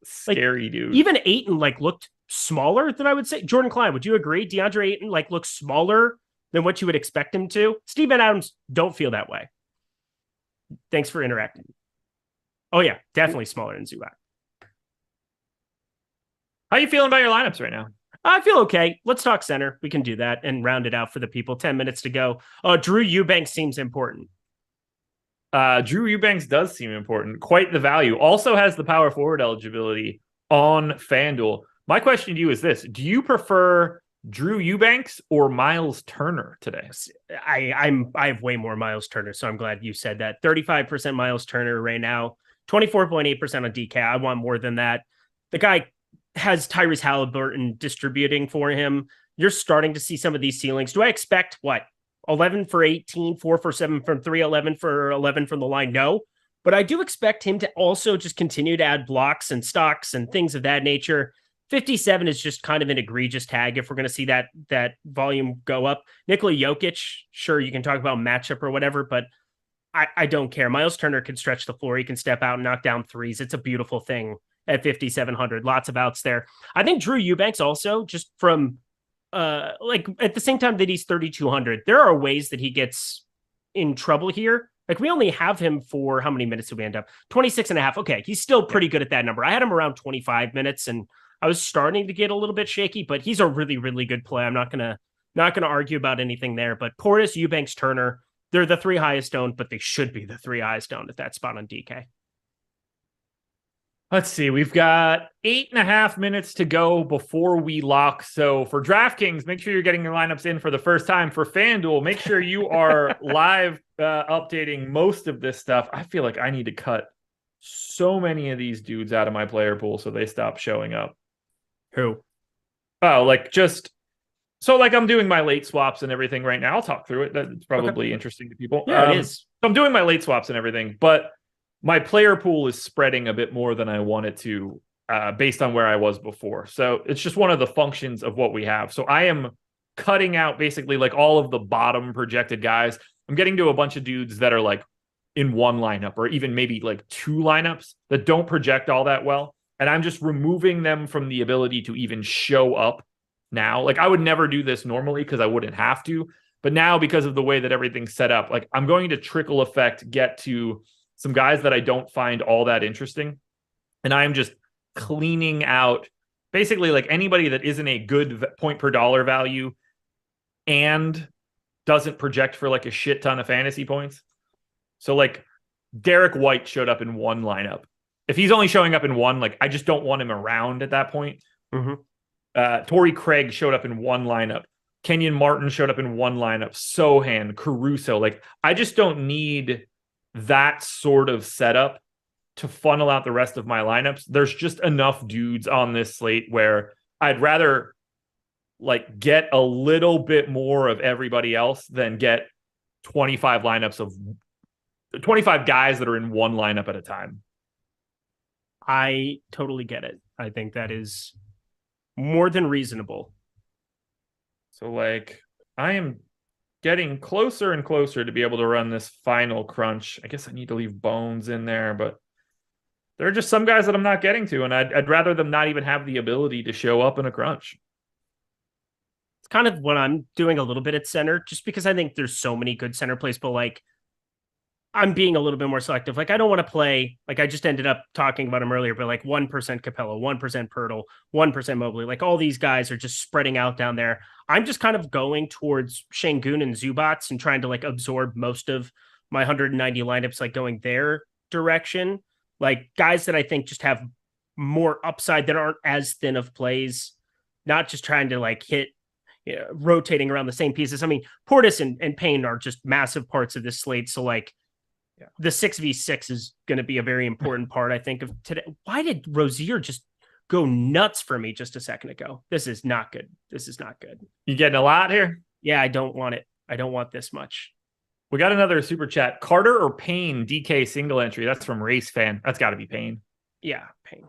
Scary dude. Even Ayton looked smaller than I would say. Jordan Klein, would you agree? DeAndre Ayton looks smaller than what you would expect him to. Steven Adams don't feel that way. Thanks for interacting. Oh yeah, definitely smaller than Zubac. How you feeling about your lineups right now? I feel okay. Let's talk center. We can do that and round it out for the people. 10 minutes to go. Drew Eubanks seems important. Drew Eubanks does seem important. Quite the value. Also has the power forward eligibility on FanDuel. My question to you is this. Do you prefer Drew Eubanks or Miles Turner today? I have way more Miles Turner, so I'm glad you said that. 35% Miles Turner right now. 24.8% on DK. I want more than that. The guy has Tyrese Halliburton distributing for him. You're starting to see some of these ceilings. Do I expect 11 for 18, 4 for 7 from 3, 11 for 11 from the line? No, but I do expect him to also just continue to add blocks and stocks and things of that nature. 57 is just kind of an egregious tag if we're going to see that volume go up. Nikola Jokic, sure, you can talk about matchup or whatever, but I don't care. Miles Turner can stretch the floor. He can step out and knock down threes. It's a beautiful thing at 5,700. Lots of outs there. I think Drew Eubanks also, just from at the same time that he's 3,200, there are ways that he gets in trouble here. Like, we only have him for how many minutes did we end up? 26 and a half. Okay, he's still pretty good at that number. I had him around 25 minutes, and I was starting to get a little bit shaky, but he's a really, really good play. I'm not gonna argue about anything there. But Portis, Eubanks, Turner, they're the 3 highest owned, but they should be the 3 highest owned at that spot on DK. Let's see. We've got 8.5 minutes to go before we lock. So for DraftKings, make sure you're getting your lineups in for the first time. For FanDuel, make sure you are live updating most of this stuff. I feel like I need to cut so many of these dudes out of my player pool so they stop showing up. Who? Oh, like I'm doing my late swaps and everything right now. I'll talk through it. That's probably interesting to people. Yeah, it is. So I'm doing my late swaps and everything, but my player pool is spreading a bit more than I want it to based on where I was before. So it's just one of the functions of what we have. So I am cutting out basically like all of the bottom projected guys. I'm getting to a bunch of dudes that are like in one lineup or even maybe like two lineups that don't project all that well. And I'm just removing them from the ability to even show up now. Like I would never do this normally because I wouldn't have to. But now because of the way that everything's set up, like I'm going to trickle effect get to some guys that I don't find all that interesting. And I'm just cleaning out basically like anybody that isn't a good point per dollar value and doesn't project for like a shit ton of fantasy points. So like Derek White showed up in one lineup. If he's only showing up in one, like I just don't want him around at that point. Torrey Craig showed up in one lineup. Kenyon Martin showed up in one lineup. Sohan, Caruso. Like I just don't need that sort of setup to funnel out the rest of my lineups. There's just enough dudes on this slate where I'd rather like get a little bit more of everybody else than get 25 lineups of 25 guys that are in one lineup at a time. I totally get it. I think that is more than reasonable. So like I am getting closer and closer to be able to run this final crunch. I guess I need to leave Bones in there, but there are just some guys that I'm not getting to, and I'd rather them not even have the ability to show up in a crunch. It's kind of what I'm doing a little bit at center, just because I think there's so many good center plays, but like I'm being a little bit more selective. Like I don't want to play, like I just ended up talking about him earlier, but like 1% Capella, 1% Pirtle, 1% Mobley, like all these guys are just spreading out down there. I'm just kind of going towards Şengün and Zubats and trying to like absorb most of my 190 lineups, like going their direction. Like guys that I think just have more upside that aren't as thin of plays, not just trying to like hit, rotating around the same pieces. I mean, Portis and Payne are just massive parts of this slate. So like, the 6v6 is going to be a very important part, I think, of today. Why did Rozier just go nuts for me just a second ago? This is not good. This is not good. You getting a lot here? Yeah, I don't want it. I don't want this much. We got another super chat. Carter or Payne DK single entry? That's from Race Fan. That's got to be Payne. Yeah, Payne.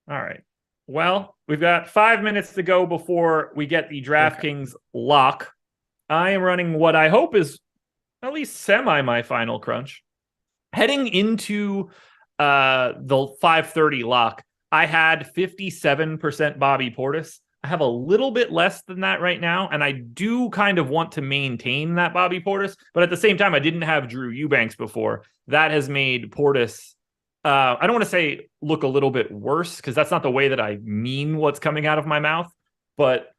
All right. Well, we've got 5 minutes to go before we get the DraftKings lock. I am running what I hope is at least semi my final crunch. Heading into the 5:30 lock, I had 57% Bobby Portis. I have a little bit less than that right now, and I do kind of want to maintain that Bobby Portis, but at the same time, I didn't have Drew Eubanks before. That has made Portis, I don't want to say look a little bit worse, because that's not the way that I mean what's coming out of my mouth, but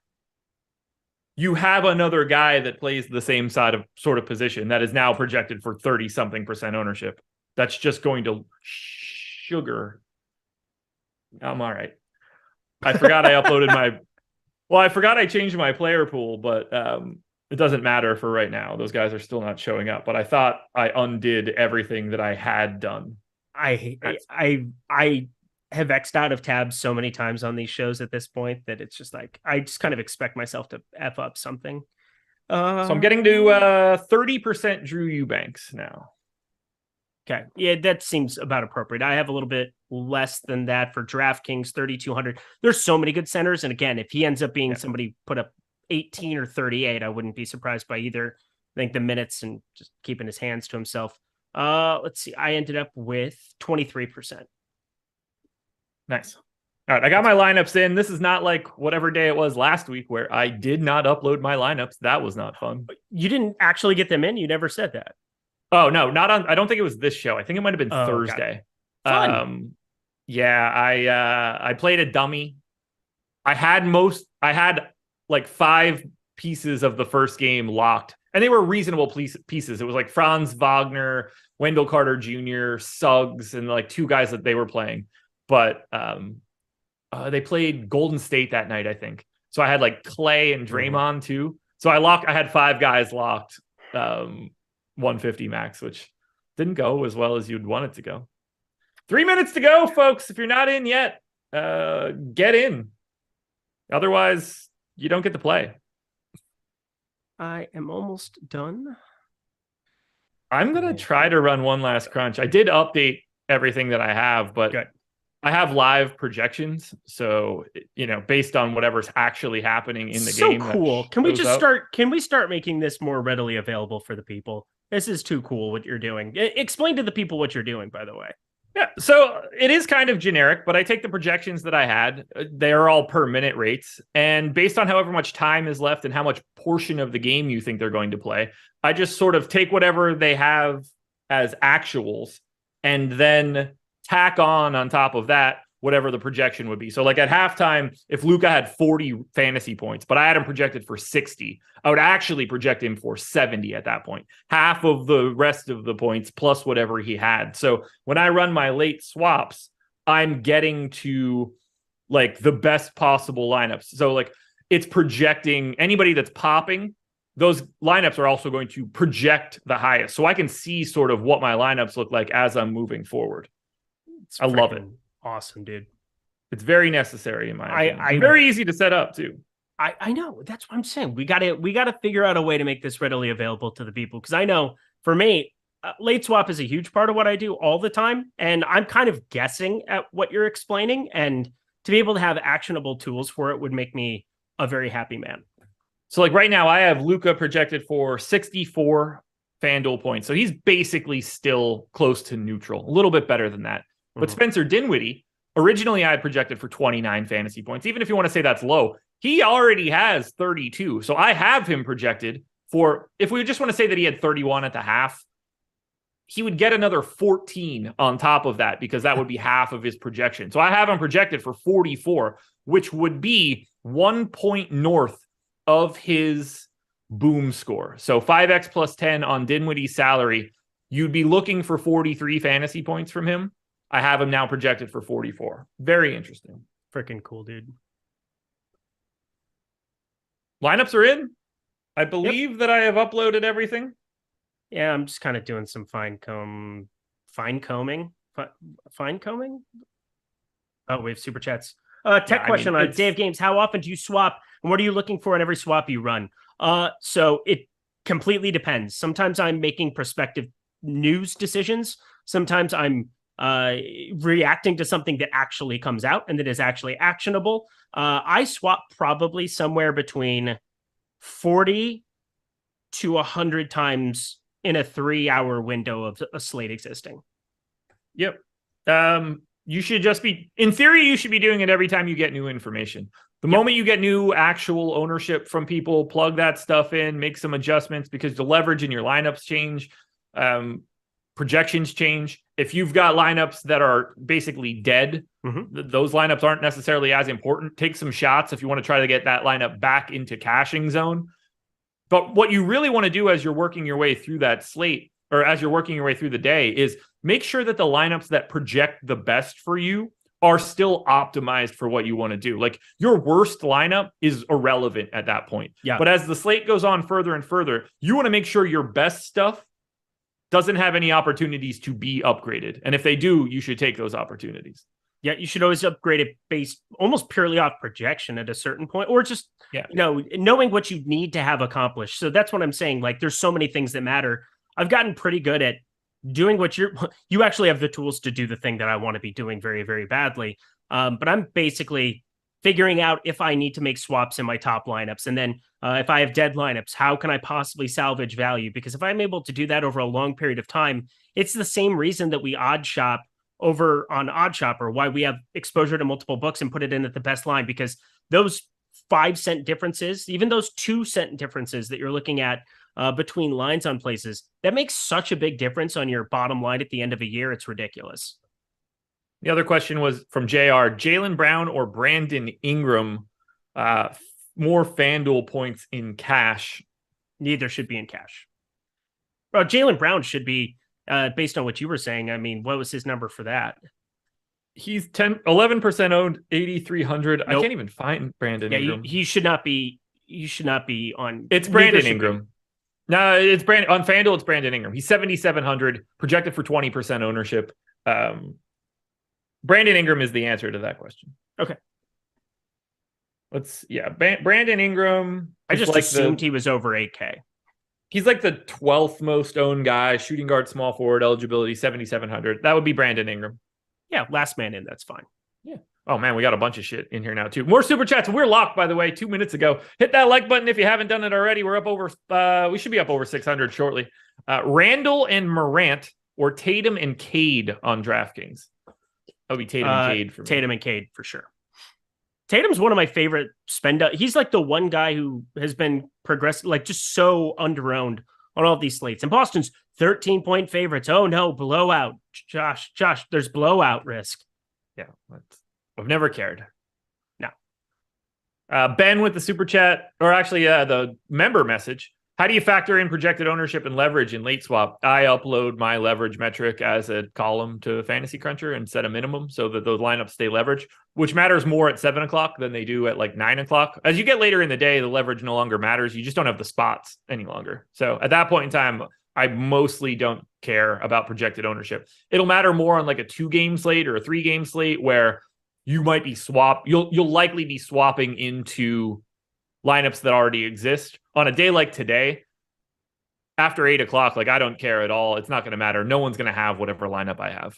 you have another guy that plays the same sort of position that is now projected for 30-something% ownership. That's just going to sugar. I'm all right. I forgot I uploaded I forgot I changed my player pool, but it doesn't matter for right now. Those guys are still not showing up, but I thought I undid everything that I had done. I have X'd out of tabs so many times on these shows at this point that it's just like I just kind of expect myself to F up something. So I'm getting to 30% Drew Eubanks now. Okay. Yeah, that seems about appropriate. I have a little bit less than that for DraftKings, 3,200. There's so many good centers. And again, if he ends up being somebody put up 18 or 38, I wouldn't be surprised by either. I think the minutes and just keeping his hands to himself. Let's see. I ended up with 23%. Nice. All right. I got my lineups in. This is not like whatever day it was last week where I did not upload my lineups. That was not fun. You didn't actually get them in? You never said that. Oh, no, not on. I don't think it was this show. I think it might have been Thursday. Fun. Yeah, I played a dummy. I had like 5 pieces of the first game locked. and they were reasonable pieces. It was like Franz Wagner, Wendell Carter Jr., Suggs, and like 2 guys that they were playing. But they played Golden State that night, I think. So I had like Clay and Draymond too. So I had 5 guys locked, 150 max, which didn't go as well as you'd want it to go. 3 minutes to go, folks. If you're not in yet, get in. Otherwise, you don't get to play. I am almost done. I'm going to try to run one last crunch. I did update everything that I have, but Good. I have live projections. So, based on whatever's actually happening in the game. So cool. Can we start making this more readily available for the people? This is too cool what you're doing. Explain to the people what you're doing, by the way. Yeah, so it is kind of generic, but I take the projections that I had. They're all per minute rates. And based on however much time is left and how much portion of the game you think they're going to play, I just sort of take whatever they have as actuals and then tack on top of that whatever the projection would be. So like at halftime, if Luka had 40 fantasy points, but I had him projected for 60, I would actually project him for 70 at that point. Half of the rest of the points plus whatever he had. So when I run my late swaps, I'm getting to like the best possible lineups. So like it's projecting anybody that's popping. Those lineups are also going to project the highest. So I can see sort of what my lineups look like as I'm moving forward. I love it. Awesome, dude. It's very necessary in my opinion. Very easy to set up too. I know. That's what I'm saying. We gotta figure out a way to make this readily available to the people. Because I know for me, late swap is a huge part of what I do all the time. And I'm kind of guessing at what you're explaining. And to be able to have actionable tools for it would make me a very happy man. So like right now I have Luka projected for 64 FanDuel points. So he's basically still close to neutral, a little bit better than that. But Spencer Dinwiddie, originally I had projected for 29 fantasy points. Even if you want to say that's low, he already has 32. So I have him projected for, if we just want to say that he had 31 at the half, he would get another 14 on top of that because that would be half of his projection. So I have him projected for 44, which would be 1 point north of his boom score. So 5x plus 10 on Dinwiddie's salary, you'd be looking for 43 fantasy points from him. I have him now projected for 44. Very interesting. Freaking cool, dude. Lineups are in. I believe that I have uploaded everything. Yeah, I'm just kind of doing some fine combing. Oh, we have super chats. Question on Dave Games. How often do you swap? And what are you looking for in every swap you run? So it completely depends. Sometimes I'm making prospective news decisions. Sometimes I'm reacting to something that actually comes out and that is actually actionable. I swap probably somewhere between 40 to 100 times in a 3-hour window of a slate existing. Yep. You should just be, in theory, you should be doing it every time you get new information. The moment you get new actual ownership from people, plug that stuff in, make some adjustments because the leverage in your lineups change. Projections change. If you've got lineups that are basically dead, those lineups aren't necessarily as important. Take some shots if you want to try to get that lineup back into cashing zone. But what you really want to do as you're working your way through that slate or as you're working your way through the day is make sure that the lineups that project the best for you are still optimized for what you want to do. Like your worst lineup is irrelevant at that point. Yeah. But as the slate goes on further and further, you want to make sure your best stuff doesn't have any opportunities to be upgraded. And if they do, you should take those opportunities. Yeah, you should always upgrade it based almost purely off projection at a certain point, or just, knowing what you need to have accomplished. So that's what I'm saying. Like, there's so many things that matter. I've gotten pretty good at doing what you actually have the tools to do the thing that I want to be doing very, very badly. But I'm basically figuring out if I need to make swaps in my top lineups. And then if I have dead lineups, how can I possibly salvage value? Because if I'm able to do that over a long period of time, it's the same reason that we odd shop over on Odd Shopper, why we have exposure to multiple books and put it in at the best line, because those 5-cent differences, even those 2-cent differences that you're looking at between lines on places, that makes such a big difference on your bottom line at the end of a year. It's ridiculous. The other question was from JR, Jaylen Brown or Brandon Ingram, more FanDuel points in cash. Neither should be in cash. Well, Jaylen Brown should be, based on what you were saying. I mean, what was his number for that? He's 11% owned, 8,300. Nope. I can't even find Brandon Ingram. He should not be. You should not be on. It's Brandon Ingram. No, it's Brandon on FanDuel. It's Brandon Ingram. He's 7,700, projected for 20% ownership. Brandon Ingram is the answer to that question. Okay. Brandon Ingram. I just assumed he was over 8K. He's like the 12th most owned guy, shooting guard, small forward, eligibility 7,700. That would be Brandon Ingram. Yeah, last man in. That's fine. Yeah. Oh man, we got a bunch of shit in here now too. More super chats. We're locked, by the way, 2 minutes ago. Hit that like button if you haven't done it already. We're up over. We should be up over 600 shortly. Randall and Morant or Tatum and Cade on DraftKings. That'll be Tatum and Cade for me. Tatum and Cade for sure. Tatum's one of my favorite he's like the one guy who has been progressive, like just so underowned on all of these slates. And Boston's 13-point favorites. Oh no, blowout. Josh, there's blowout risk. Yeah, I've never cared. No. Ben with the super chat, or actually the member message. How do you factor in projected ownership and leverage in late swap? I upload my leverage metric as a column to Fantasy Cruncher and set a minimum so that those lineups stay leveraged, which matters more at 7 o'clock than they do at like 9 o'clock. As you get later in the day, the leverage no longer matters. You just don't have the spots any longer. So at that point in time, I mostly don't care about projected ownership. It'll matter more on like a 2-game slate or a 3-game slate where you might be you'll likely be swapping into lineups that already exist. On a day like today, after 8 o'clock, like I don't care at all. It's not going to matter. No one's going to have whatever lineup I have.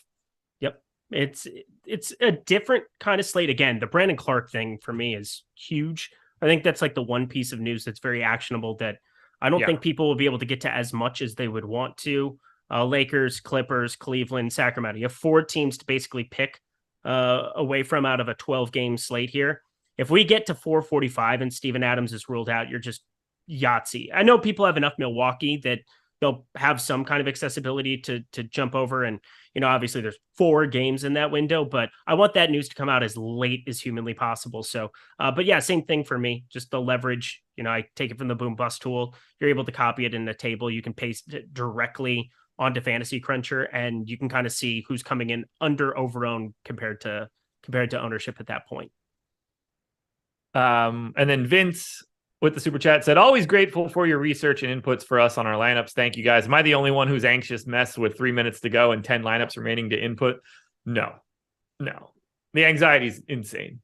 Yep. It's a different kind of slate. Again, the Brandon Clark thing for me is huge. I think that's like the one piece of news that's very actionable that I don't think people will be able to get to as much as they would want to. Lakers, Clippers, Cleveland, Sacramento. You have 4 teams to basically pick away from out of a 12-game slate here. If we get to 445 and Steven Adams is ruled out, you're just Yahtzee. I know people have enough Milwaukee that they'll have some kind of accessibility to jump over. And, obviously there's 4 games in that window, but I want that news to come out as late as humanly possible. So, but yeah, same thing for me. Just the leverage, I take it from the Boom Bust tool. You're able to copy it in the table. You can paste it directly onto Fantasy Cruncher and you can kind of see who's coming in under overowned compared to ownership at that point. And then Vince with the super chat said, always grateful for your research and inputs for us on our lineups. Thank you guys. Am I the only one who's anxious mess with 3 minutes to go and 10 lineups remaining to input? No. The anxiety is insane.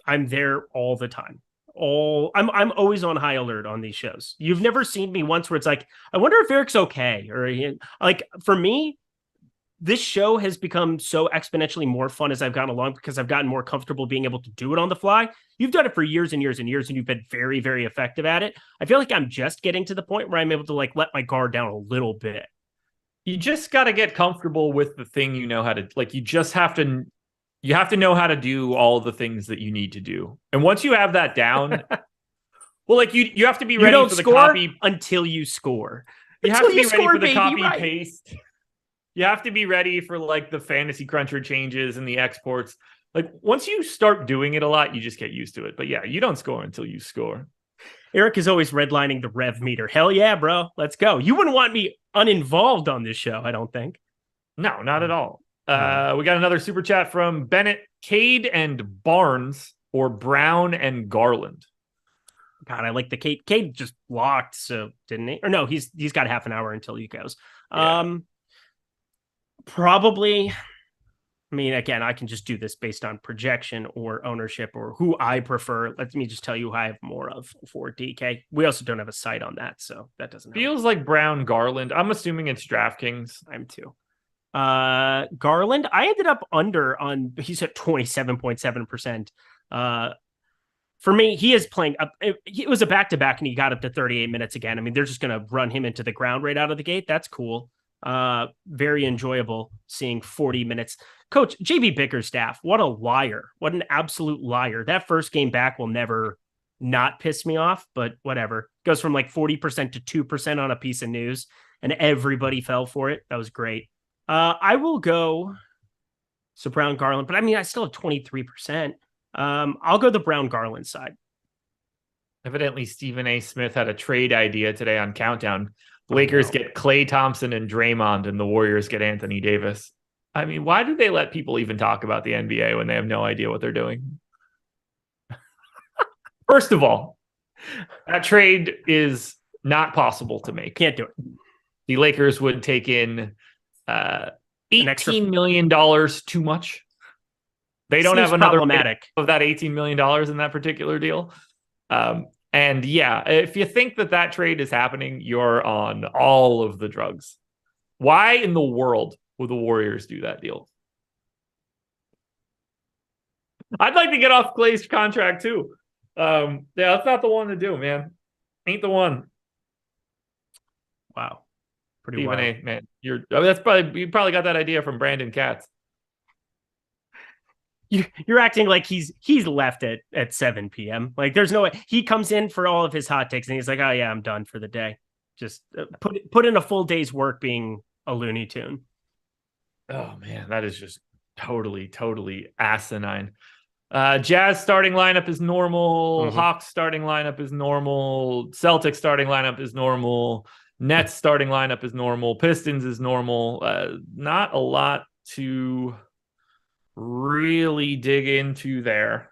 I'm there all the time. I'm always on high alert on these shows. You've never seen me once where it's like, I wonder if Eric's okay. Or like for me, this show has become so exponentially more fun as I've gotten along because I've gotten more comfortable being able to do it on the fly. You've done it for years and years and years, and you've been very, very effective at it. I feel like I'm just getting to the point where I'm able to like let my guard down a little bit. You just got to get comfortable with the thing you know how to, like, you have to know how to do all the things that you need to do. And once you have that down, well, like you have to be ready for the copy until you score. You have to be ready for the copy paste. You have to be ready for like the Fantasy Cruncher changes and the exports. Like once you start doing it a lot, you just get used to it. But yeah, you don't score until you score. Eric is always redlining the rev meter. Hell yeah, bro. Let's go. You wouldn't want me uninvolved on this show, I don't think. No, not at all. We got another super chat from Bennett. Cade and Barnes or Brown and Garland? God, I like the Cade. Cade just locked, so didn't he? Or no, he's got half an hour until he goes. Yeah. Probably, I mean, again, I can just do this based on projection or ownership or who I prefer. Let me just tell you who I have more of for DK. We also don't have a site on that, so that doesn't help. Feels like Brown Garland. I'm assuming it's DraftKings. I'm too. Garland, I ended up under on, he's at 27.7%. For me, he is playing up. It was a back-to-back and he got up to 38 minutes again. I mean, they're just going to run him into the ground right out of the gate. That's cool. Very enjoyable seeing 40 minutes. Coach JB Bickerstaff, what a liar. What an absolute liar. That first game back will never not piss me off, but whatever. Goes from like 40% to 2% on a piece of news and everybody fell for it. That was great. I will go Brown Garland, but I mean, I still have 23%. I'll go the Brown Garland side. Evidently, Stephen A. Smith had a trade idea today on Countdown. Lakers get Klay Thompson and Draymond, and the Warriors get Anthony Davis. I mean, why do they let people even talk about the NBA when they have no idea what they're doing? First of all, that trade is not possible to make. Can't do it. The Lakers would take in $18 million too much. They don't have another of that $18 million in that particular deal. And yeah, if you think that trade is happening, you're on all of the drugs. Why in the world would the Warriors do that deal? I'd like to get off Klay's contract too. Yeah, that's not the one to do, man. Ain't the one. Wow. Pretty wild. A, man. You probably got that idea from Brandon Katz. You're acting like he's left at 7 p.m. Like there's no way he comes in for all of his hot takes and he's like, oh yeah, I'm done for the day. Just put in a full day's work being a Looney Tune. Oh man, that is just totally asinine. Jazz starting lineup is normal. Mm-hmm. Hawks starting lineup is normal. Celtics starting lineup is normal. Nets starting lineup is normal. Pistons is normal. Not a lot to really dig into there.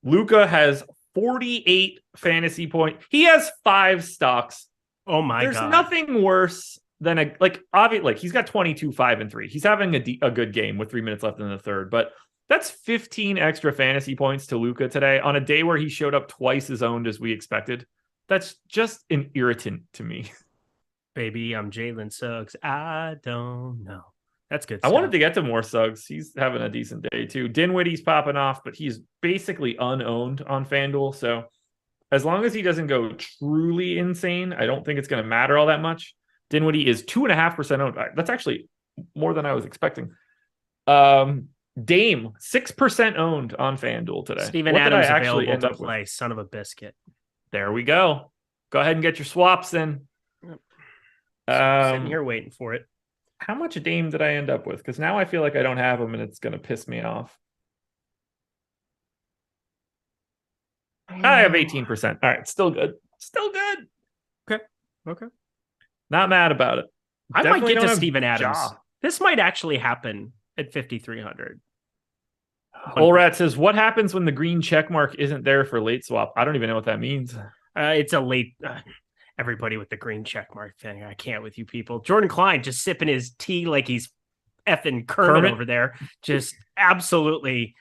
Luka has 48 fantasy points. He has 5 stocks. Oh my God. There's nothing worse than he's got 22, 5, and 3. He's having a good game with 3 minutes left in the third, but that's 15 extra fantasy points to Luka today on a day where he showed up twice as owned as we expected. That's just an irritant to me. Baby, I'm Jalen Suggs. I don't know. That's good stuff. I wanted to get to more Suggs. He's having a decent day too. Dinwiddie's popping off, but he's basically unowned on FanDuel. So as long as he doesn't go truly insane, I don't think it's going to matter all that much. Dinwiddie is 2.5% owned. That's actually more than I was expecting. Dame, 6% owned on FanDuel today. Steven Adams available to play. Son of a biscuit. There we go. Go ahead and get your swaps in. Sitting here waiting for it. How much Dame did I end up with? Because now I feel like I don't have him and it's going to piss me off. I have 18%. All right. Still good. Still good. Okay. Not mad about it. I might get to Steven Adams. This might actually happen at 5,300. Olrat says, what happens when the green check mark isn't there for late swap? I don't even know what that means. It's a late... everybody with the green check mark thing. I can't with you people. Jordan Klein just sipping his tea like he's effing Kermit over there. Just absolutely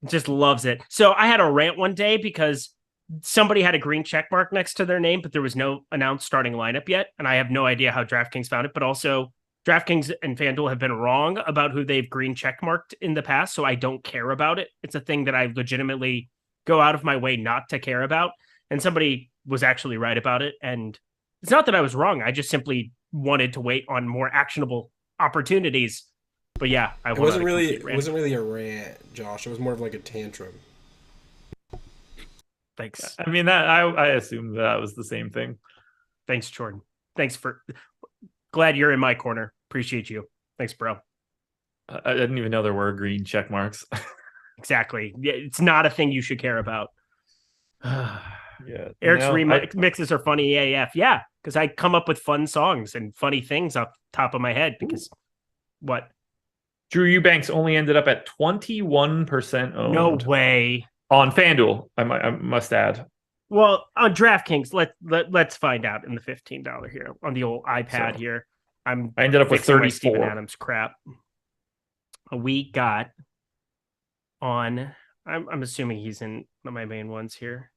just loves it. So I had a rant one day because somebody had a green check mark next to their name, but there was no announced starting lineup yet. And I have no idea how DraftKings found it, but also DraftKings and FanDuel have been wrong about who they've green check marked in the past. So I don't care about it. It's a thing that I legitimately go out of my way not to care about. And somebody was actually right about it. And it's not that I was wrong. I just simply wanted to wait on more actionable opportunities. But yeah, it wasn't really a rant, Josh. It was more of like a tantrum. Thanks. I mean, that I assumed that was the same thing. Thanks, Jordan. Thanks for glad you're in my corner. Appreciate you. Thanks, bro. I didn't even know there were green check marks. Exactly. Yeah, it's not a thing you should care about. Yeah, Eric's remixes are funny AF. Yeah, because I come up with fun songs and funny things off the top of my head. Because what? Drew Eubanks only ended up at 21% owned. No way. On FanDuel, I must add. Well, on DraftKings, let's find out in the $15 here on the old iPad here. I ended up with 34. Steven Adams crap. We got on. I'm assuming he's in my main ones here.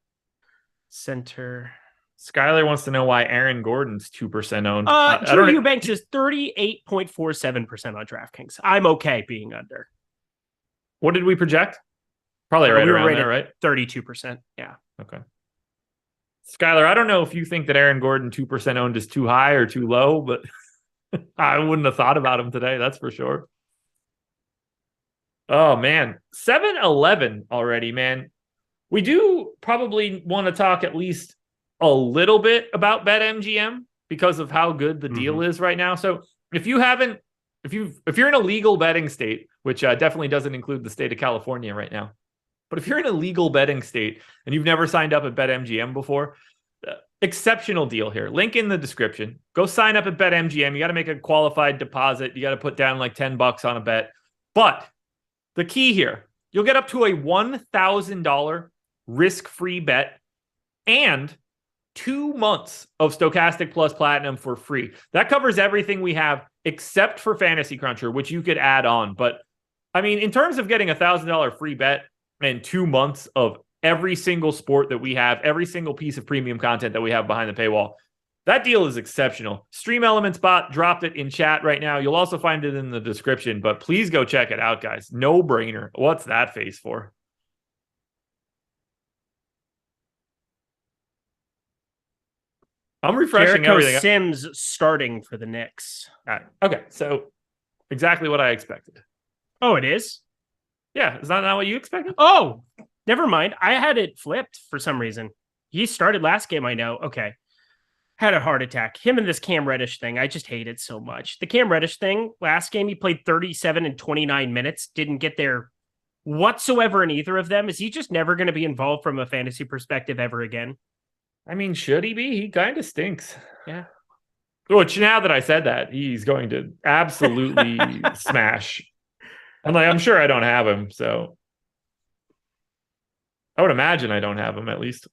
Center. Skylar wants to know why Aaron Gordon's 2% owned. Drew Eubanks is 38.47% on DraftKings. I'm okay being under. What did we project? Probably right around there, right? 32%. Yeah. Okay. Skylar, I don't know if you think that Aaron Gordon 2% owned is too high or too low, but I wouldn't have thought about him today. That's for sure. Oh, man. 7-11 already, man. We do probably want to talk at least a little bit about BetMGM because of how good the deal is right now. So if you're in a legal betting state, which definitely doesn't include the state of California right now, But if you're in a legal betting state and you've never signed up at BetMGM before, exceptional deal here. Link in the description. Go sign up at BetMGM. You got to make a qualified deposit. You got to put down like $10 on a bet. But the key here, you'll get up to a $1,000 risk-free bet and 2 months of Stokastic Plus Platinum for free. That covers everything we have except for Fantasy Cruncher, which you could add on. But I mean, in terms of getting a $1,000 free bet and 2 months of every single sport that we have, every single piece of premium content that we have behind the paywall, that deal is exceptional. Stream Elements bot dropped it in chat right now. You'll also find it in the description, but please go check it out, guys. No brainer. What's that face for? I'm refreshing Jericho everything. Sims starting for the Knicks. All right. Okay, so exactly what I expected. Oh, it is? Yeah, is that not what you expected? Oh, never mind. I had it flipped for some reason. He started last game, I know. Okay. Had a heart attack. Him and this Cam Reddish thing, I just hate it so much. The Cam Reddish thing, last game he played 37 and 29 minutes, didn't get there whatsoever in either of them. Is he just never going to be involved from a fantasy perspective ever again? I mean, should he be? He kind of stinks. Yeah. Which now that I said that, he's going to absolutely smash. I'm sure I don't have him, so I would imagine I don't have him at least.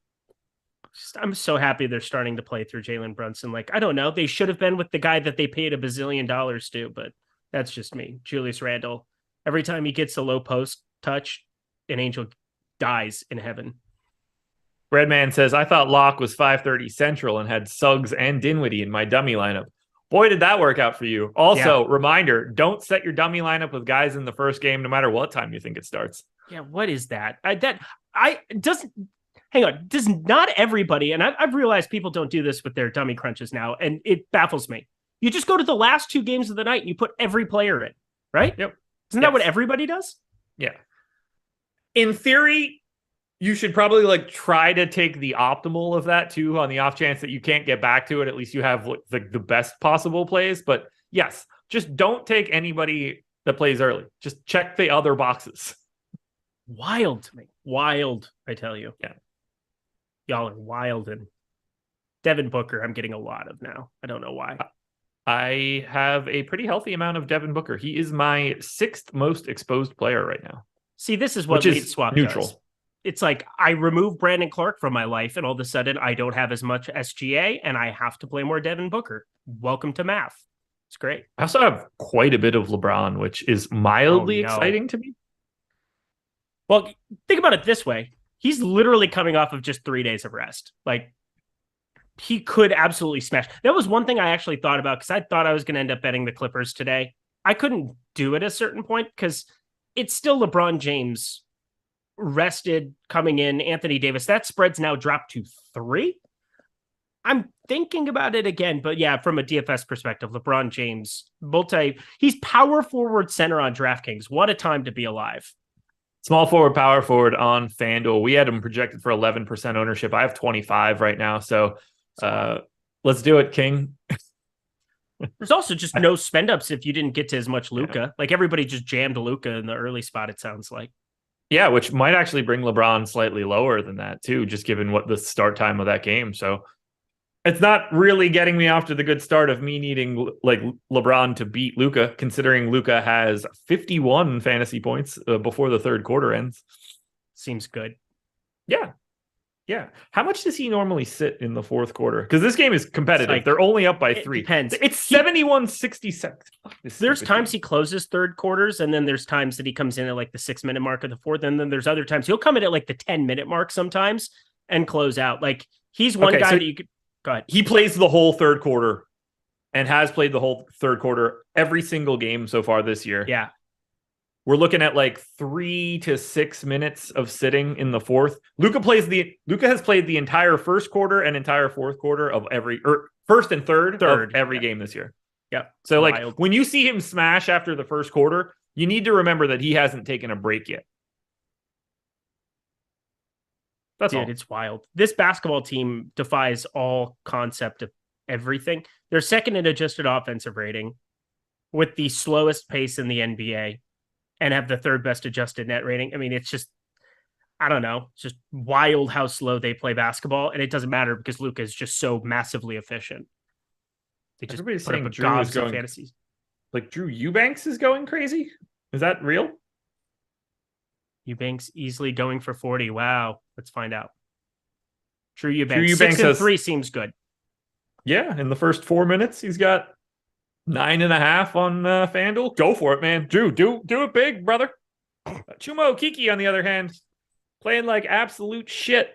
I'm so happy they're starting to play through Jalen Brunson. Like, I don't know. They should have been with the guy that they paid $1 bazillion to, but that's just me. Julius Randle. Every time he gets a low post touch, an angel dies in heaven. Redman says, I thought Locke was 530 Central and had Suggs and Dinwiddie in my dummy lineup. Boy, did that work out for you. Also, reminder, don't set your dummy lineup with guys in the first game, no matter what time you think it starts. Yeah, what is that? Hang on. Does not everybody, and I've realized people don't do this with their dummy crunches now, and it baffles me. You just go to the last 2 games of the night and you put every player in, right? Yep. Isn't that what everybody does? Yeah. In theory, you should probably try to take the optimal of that too, on the off chance that you can't get back to it. At least you have the best possible plays. But yes, just don't take anybody that plays early. Just check the other boxes. Wild to me. Wild, I tell you. Yeah. Y'all are wild. And Devin Booker, I'm getting a lot of now. I don't know why. I have a pretty healthy amount of Devin Booker. He is my 6th most exposed player right now. See, this is what late swap neutral. Does. It's like I remove Brandon Clark from my life, and all of a sudden I don't have as much SGA, and I have to play more Devin Booker. Welcome to math. It's great. I also have quite a bit of LeBron, which is mildly exciting to me. Well, think about it this way. He's literally coming off of just 3 days of rest. Like, he could absolutely smash. That was one thing I actually thought about, because I thought I was going to end up betting the Clippers today. I couldn't do it at a certain point because it's still LeBron James rested coming in, Anthony Davis. That spread's now dropped to 3. I'm thinking about it again, but yeah, from a DFS perspective, LeBron James, he's power forward center on DraftKings. What a time to be alive. Small forward, power forward on FanDuel. We had him projected for 11% ownership. I have 25 right now. So let's do it, King. There's also just no spend ups if you didn't get to as much Luka. Like, everybody just jammed Luka in the early spot, it sounds like. Yeah, which might actually bring LeBron slightly lower than that too, just given what the start time of that game. So it's not really getting me off to the good start of me needing LeBron to beat Luka, considering Luka has 51 fantasy points before the third quarter ends. Seems good. Yeah. Yeah. How much does he normally sit in the fourth quarter? Because this game is competitive. They're only up by 3. Depends. It's 71-67. There's times he closes third quarters, and then there's times that he comes in at the 6-minute mark of the fourth. And then there's other times he'll come in at the 10-minute mark sometimes and close out. He's one guy that you could go ahead. He plays the whole third quarter and has played the whole third quarter every single game so far this year. Yeah. We're looking at 3 to 6 minutes of sitting in the fourth. Luka has played the entire first quarter and entire fourth quarter of first and third of every game this year. Yeah. So when you see him smash after the first quarter, you need to remember that he hasn't taken a break yet. That's all. It's wild. This basketball team defies all concept of everything. They're second in adjusted offensive rating with the slowest pace in the NBA and have the third best adjusted net rating. I mean, it's just, I don't know, just wild how slow they play basketball. And it doesn't matter because Luka is just so massively efficient. They just Everybody's put saying up Drew is gobs of going fantasies. like Drew Eubanks is going crazy. Is that real? Eubanks easily going for 40. Wow. Let's find out. Drew Eubanks. Drew Eubanks 6 and has 3 seems good. Yeah, in the first 4 minutes, he's got 9.5 on FanDuel. Go for it, man. Drew, do it big, brother. Chumo Kiki, on the other hand, playing like absolute shit.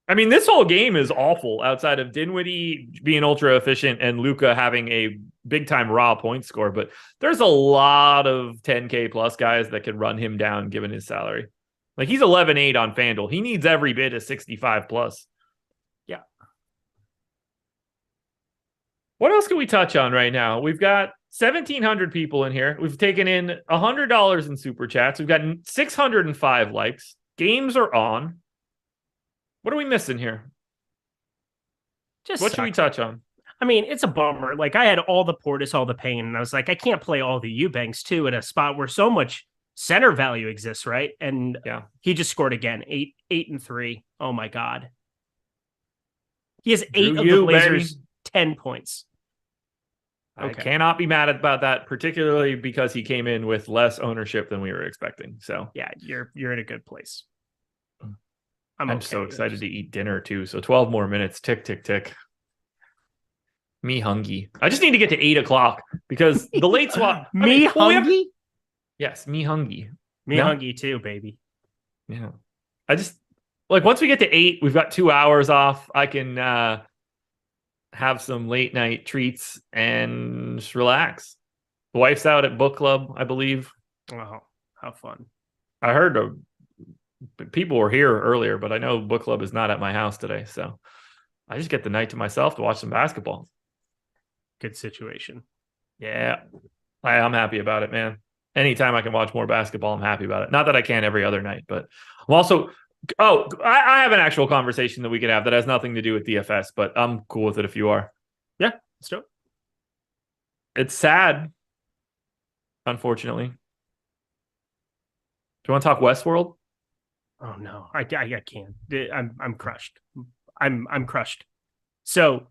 I mean, this whole game is awful outside of Dinwiddie being ultra efficient and Luka having a big time raw point score. But there's a lot of 10K plus guys that can run him down given his salary. Like he's 11.8 on FanDuel. He needs every bit of 65 plus. Yeah. What else can we touch on right now? We've got 1,700 people in here. We've taken in $100 in super chats. We've got 605 likes. Games are on. What are we missing here? Just what should we touch on? I mean, it's a bummer. Like I had all the Portis, all the Payne, and I was like, I can't play all the Eubanks too at a spot where so much center value exists, right? And yeah, he just scored again. 8 and 3. Oh my God. He has 8 of the Blazers' 10 points. I cannot be mad about that, particularly because he came in with less ownership than we were expecting. So yeah, you're in a good place. I'm okay so excited to eat dinner too. So 12 more minutes. Tick, tick, tick. Me hungry. I just need to get to 8 o'clock because the late swap. Hungry? Yes, me hungry. Me hungry too, baby. Yeah. I just like once we get to 8, we've got 2 hours off. I can have some late night treats and just relax. The wife's out at book club, I believe. Oh, how fun. I heard people were here earlier, but I know book club is not at my house today. So I just get the night to myself to watch some basketball. Good situation. Yeah. I'm happy about it, man. Anytime I can watch more basketball, I'm happy about it. Not that I can every other night, but I'm also... I have an actual conversation that we could have that has nothing to do with DFS, but I'm cool with it if you are. Yeah, let's do it. It's sad, unfortunately. Do you want to talk Westworld? Oh no, I can't. I'm crushed. I'm crushed. So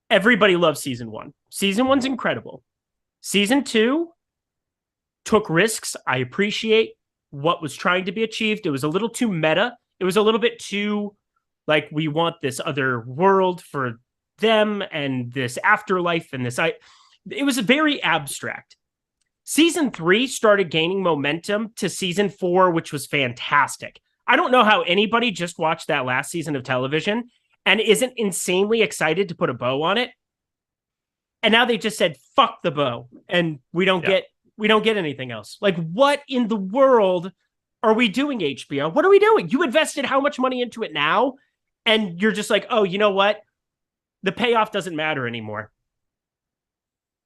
everybody loves season 1. Season 1's incredible. Season 2 took risks. I appreciate what was trying to be achieved. It was a little too meta. It was a little bit too like we want this other world for them and this afterlife and this. It was very abstract. Season 3 started gaining momentum to season 4, which was fantastic. I don't know how anybody just watched that last season of television and isn't insanely excited to put a bow on it. And now they just said, fuck the bow. And we don't get anything else. Like, what in the world are we doing, HBO? What are we doing? You invested how much money into it now? And you're just like, oh, you know what? The payoff doesn't matter anymore.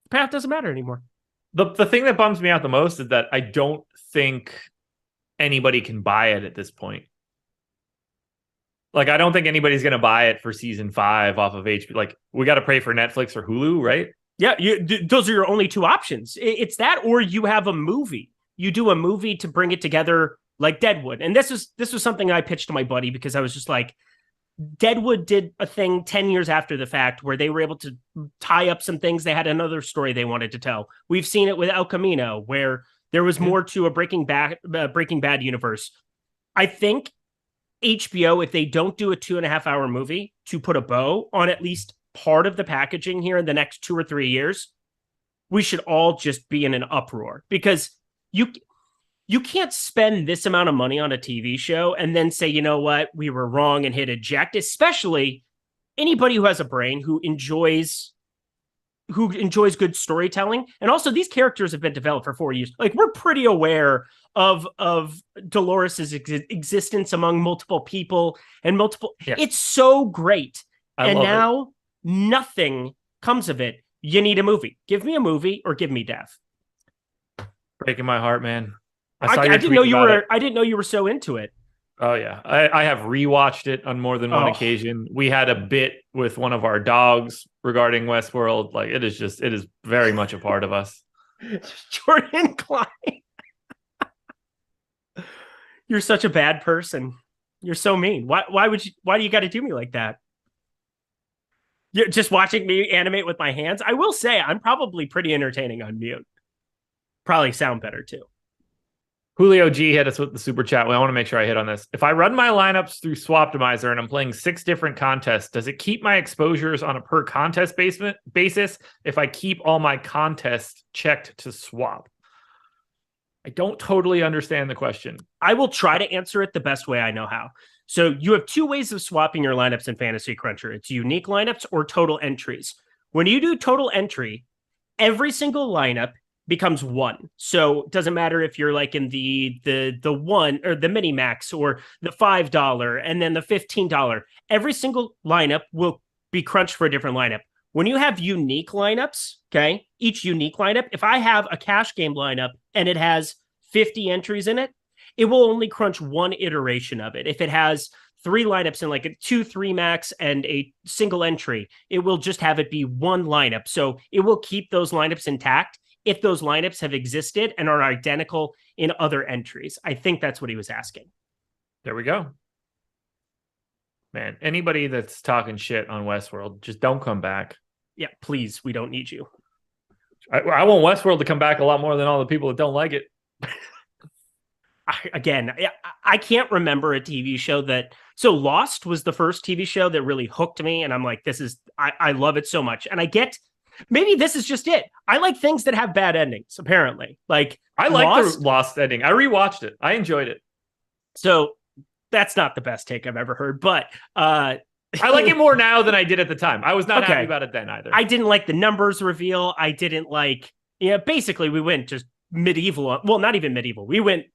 The payoff doesn't matter anymore. The thing that bums me out the most is that I don't think anybody can buy it at this point. Like, I don't think anybody's going to buy it for season 5 off of HBO. Like, we got to pray for Netflix or Hulu, right? Yeah, those are your only 2 options. It's that, or you have a movie. You do a movie to bring it together like Deadwood. And this was something I pitched to my buddy because I was just like, Deadwood did a thing 10 years after the fact where they were able to tie up some things. They had another story they wanted to tell. We've seen it with El Camino, where there was more to a Breaking Bad universe. I think HBO, if they don't do a 2.5-hour movie to put a bow on at least part of the packaging here in the next 2 or 3 years, we should all just be in an uproar because you can't spend this amount of money on a TV show and then say, you know what, we were wrong and hit eject, especially anybody who has a brain who enjoys good storytelling. And also these characters have been developed for 4 years. Like, we're pretty aware of Dolores's existence among multiple people and multiple. Yeah. It's so great. And now nothing comes of it. You need a movie. Give me a movie or give me death. Breaking my heart, man. I didn't know you were. I didn't know you were so into it. Oh yeah, I have rewatched it on more than one occasion. We had a bit with one of our dogs regarding Westworld. Like, it is very much a part of us. Jordan Klein. You're such a bad person. You're so mean. Why do you got to do me like that? You're just watching me animate with my hands. I will say I'm probably pretty entertaining on mute. Probably sound better too. Julio G hit us with the super chat. Well, I want to make sure I hit on this. If I run my lineups through Swaptimizer and I'm playing 6 different contests, does it keep my exposures on a per contest basis if I keep all my contests checked to swap? I don't totally understand the question. I will try to answer it the best way I know how. So you have 2 ways of swapping your lineups in Fantasy Cruncher. It's unique lineups or total entries. When you do total entry, every single lineup becomes 1. So it doesn't matter if you're like in the 1 or the mini max or the $5 and then the $15. Every single lineup will be crunched for a different lineup. When you have unique lineups, okay, each unique lineup, if I have a cash game lineup and it has 50 entries in it, it will only crunch 1 iteration of it. If it has 3 lineups and like a 2-3 max and a single entry, it will just have it be 1 lineup. So it will keep those lineups intact if those lineups have existed and are identical in other entries. I think that's what he was asking. There we go. Man, anybody that's talking shit on Westworld, just don't come back. Yeah, please, we don't need you. I want Westworld to come back a lot more than all the people that don't like it. I can't remember a TV show that... So Lost was the first TV show that really hooked me, and I'm like, I love it so much. And I get... Maybe this is just it. I like things that have bad endings, apparently. Like I like the Lost ending. I rewatched it. I enjoyed it. So that's not the best take I've ever heard, but I like it more now than I did at the time. I was not happy about it then either. I didn't like the numbers reveal. I didn't like, basically we went just medieval. Well, not even medieval. We went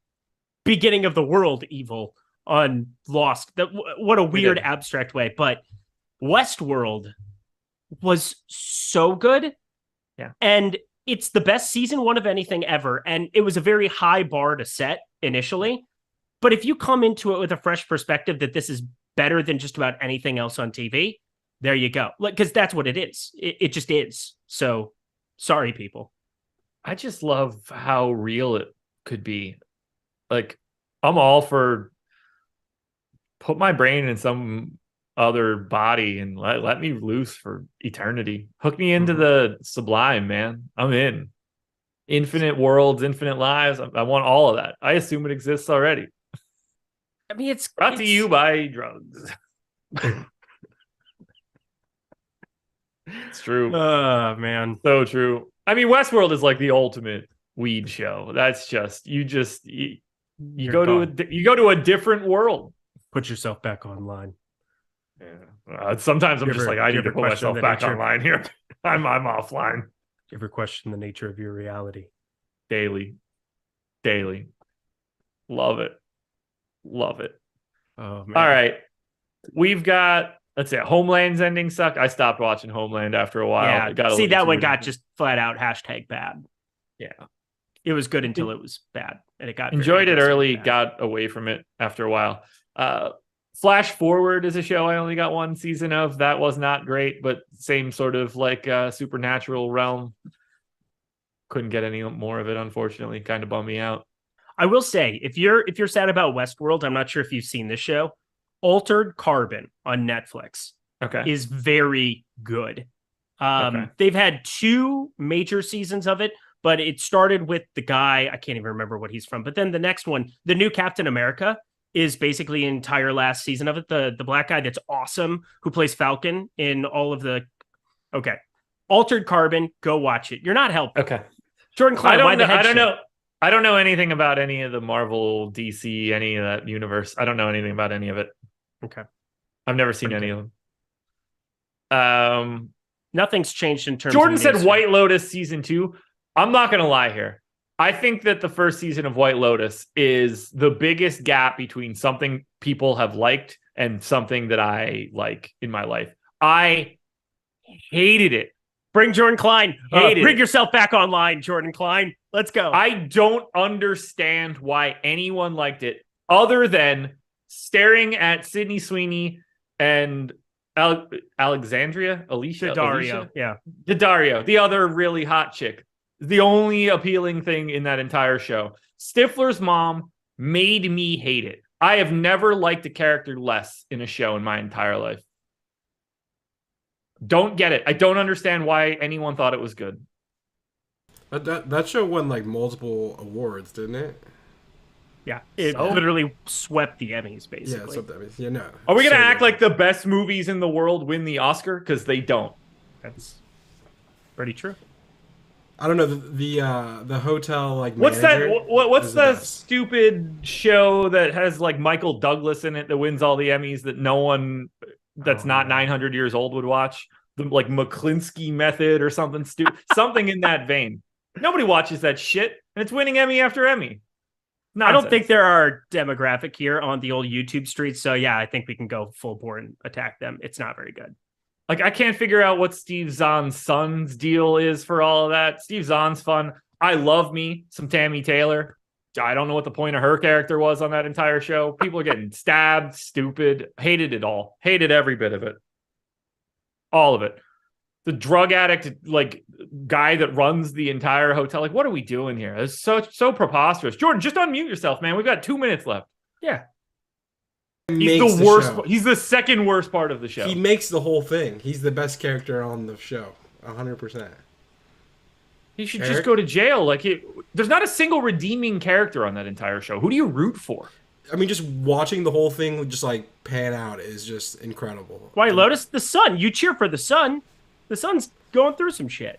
beginning of the world evil on Lost. What a weird abstract way, but Westworld was so good. Yeah. And it's the best season 1 of anything ever. And it was a very high bar to set initially. But if you come into it with a fresh perspective that this is better than just about anything else on TV, there you go. Because that's what it is. It just is. So sorry, people. I just love how real it could be. Like, I'm all for put my brain in some other body and let me loose for eternity. Hook me into the sublime, man. I'm in. Infinite worlds, infinite lives. I want all of that. I assume it exists already. I mean, it's brought to you by drugs. It's true. Oh, man. So true. I mean, Westworld is like the ultimate weed show. That's just you go to a different world. Put yourself back online. Yeah. Sometimes I'm just like, I need to put myself back online here. I'm offline. Do you ever question the nature of your reality? Daily. Love it. Oh, man. All right. We've got, let's see, Homeland's ending sucked. I stopped watching Homeland after a while. Yeah. See, that one got just flat out #bad. Yeah. It was good until it was bad. And it got enjoyed it early, got away from it after a while. Flash Forward is a show I only got 1 season of. That was not great, but same sort of like supernatural realm. Couldn't get any more of it, unfortunately. Kind of bummed me out. I will say, if you're sad about Westworld, I'm not sure if you've seen this show. Altered Carbon on Netflix is very good. They've had 2 major seasons of it, but it started with the guy, I can't even remember what he's from, but then the next one, the new Captain America, is basically an entire last season of it. The black guy that's awesome, who plays Falcon in all of the... Okay. Altered Carbon, go watch it. You're not helping. Okay. Jordan Klein, I don't know anything about any of the Marvel, DC, any of that universe. I don't know anything about any of it. Okay. I've never seen any of them. Nothing's changed in terms Jordan of... said White Lotus season 2. I'm not going to lie here. I think that the first season of White Lotus is the biggest gap between something people have liked and something that I like in my life. I hated it. Bring Jordan Klein. Bring yourself back online, Jordan Klein. Let's go. I don't understand why anyone liked it other than staring at Sydney Sweeney and Alicia? Daddario. Yeah. Daddario, the other really hot chick. The only appealing thing in that entire show. Stifler's mom made me hate it. I have never liked a character less in a show in my entire life. Don't get it. I don't understand why anyone thought it was good. That show won like multiple awards, didn't it? Yeah, it literally swept the Emmys, basically. Yeah, swept the Emmys. Yeah, no. Are we gonna act like the best movies in the world win the Oscar? Because they don't. That's pretty true. I don't know the hotel like. What's manager that? What's is the best. stupid show that has like Michael Douglas in it that wins all the Emmys that no one that's not 900 years old would watch? The like McClinsky Method or something stupid, something in that vein. Nobody watches that shit, and it's winning Emmy after Emmy. Nonsense. I don't think there are demographic here on the old YouTube streets. So yeah, I think we can go full bore and attack them. It's not very good. Like, I can't figure out what Steve Zahn's son's deal is for all of that. Steve Zahn's fun. I love me some Tammy Taylor. I don't know what the point of her character was on that entire show. People are getting stabbed, stupid. Hated it all. Hated every bit of it. All of it. The drug addict, like, guy that runs the entire hotel. Like, what are we doing here? It's so preposterous. Jordan, just unmute yourself, man. We've got 2 minutes left. Yeah. He's the worst. He's the second worst part of the show. He makes the whole thing. He's the best character on the show. 100%. He should just go to jail. Like, there's not a single redeeming character on that entire show. Who do you root for? I mean, just watching the whole thing just like pan out is just incredible. Why, Lotus? The Sun. You cheer for the Sun. The Sun's going through some shit.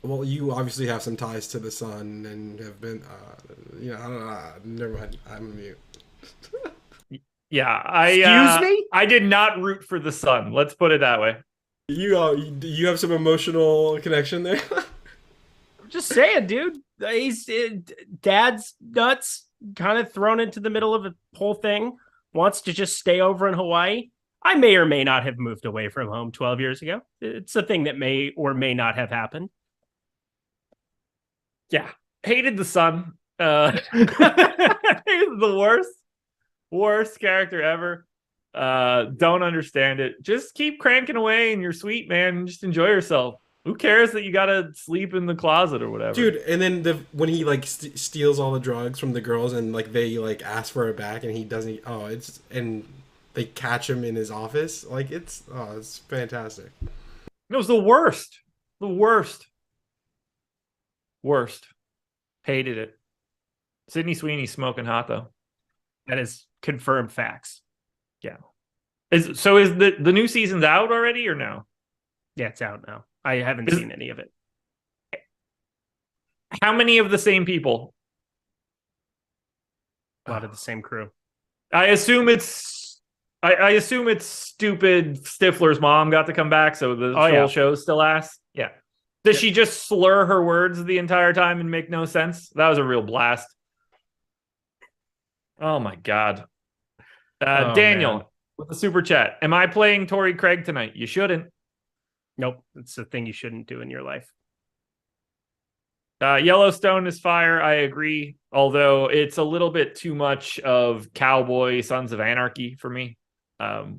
Well, you obviously have some ties to the Sun and have been, I don't know. Never mind. I'm mute. Yeah, Excuse me? I did not root for the Sun. Let's put it that way. You have some emotional connection there. I'm just saying, dude. He's dad's nuts, kind of thrown into the middle of the whole thing. Wants to just stay over in Hawaii. I may or may not have moved away from home 12 years ago. It's a thing that may or may not have happened. Yeah, hated the Sun. He's the worst character ever. Don't understand it. Just keep cranking away and you're sweet, man. Just enjoy yourself. Who cares that you gotta sleep in the closet or whatever, dude? And then when he like steals all the drugs from the girls and like they like ask for it back and he doesn't. And they catch him in his office. Like it's fantastic. It was the worst. Worst. Hated it. Sydney Sweeney smoking hot though. That is confirmed facts. Yeah. Is the new season's out already or no? Yeah, it's out now. I haven't seen any of it. How many of the same people? A lot of the same crew. I assume it's stupid Stifler's mom got to come back, so the whole show still lasts. Yeah. Does she just slur her words the entire time and make no sense? That was a real blast. Oh my God. Daniel, man, with the super chat. Am I playing Torrey Craig tonight? You shouldn't. Nope. It's a thing you shouldn't do in your life. Yellowstone is fire. I agree. Although it's a little bit too much of Cowboy Sons of Anarchy for me. Also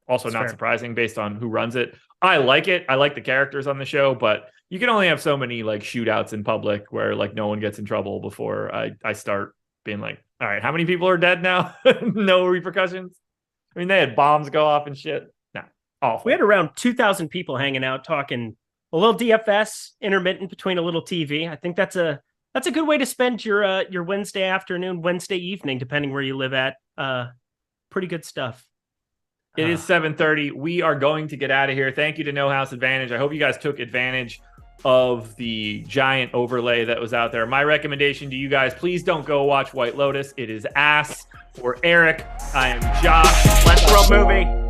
That's not fair. surprising based on who runs it. I like it. I like the characters on the show, but you can only have so many like shootouts in public where like no one gets in trouble before I start being like, all right, how many people are dead now? No repercussions. I mean, they had bombs go off and shit. No, awful. We had around 2,000 people hanging out talking a little DFS, intermittent between a little TV. I think that's a good way to spend your Wednesday afternoon, Wednesday evening, depending where you live at. Pretty good stuff. It is 7:30. We are going to get out of here. Thank you to No House Advantage. I hope you guys took advantage of the giant overlay that was out there. My recommendation to you guys, please don't go watch White Lotus. It is ass. For Eric, I am Josh. Westworld movie.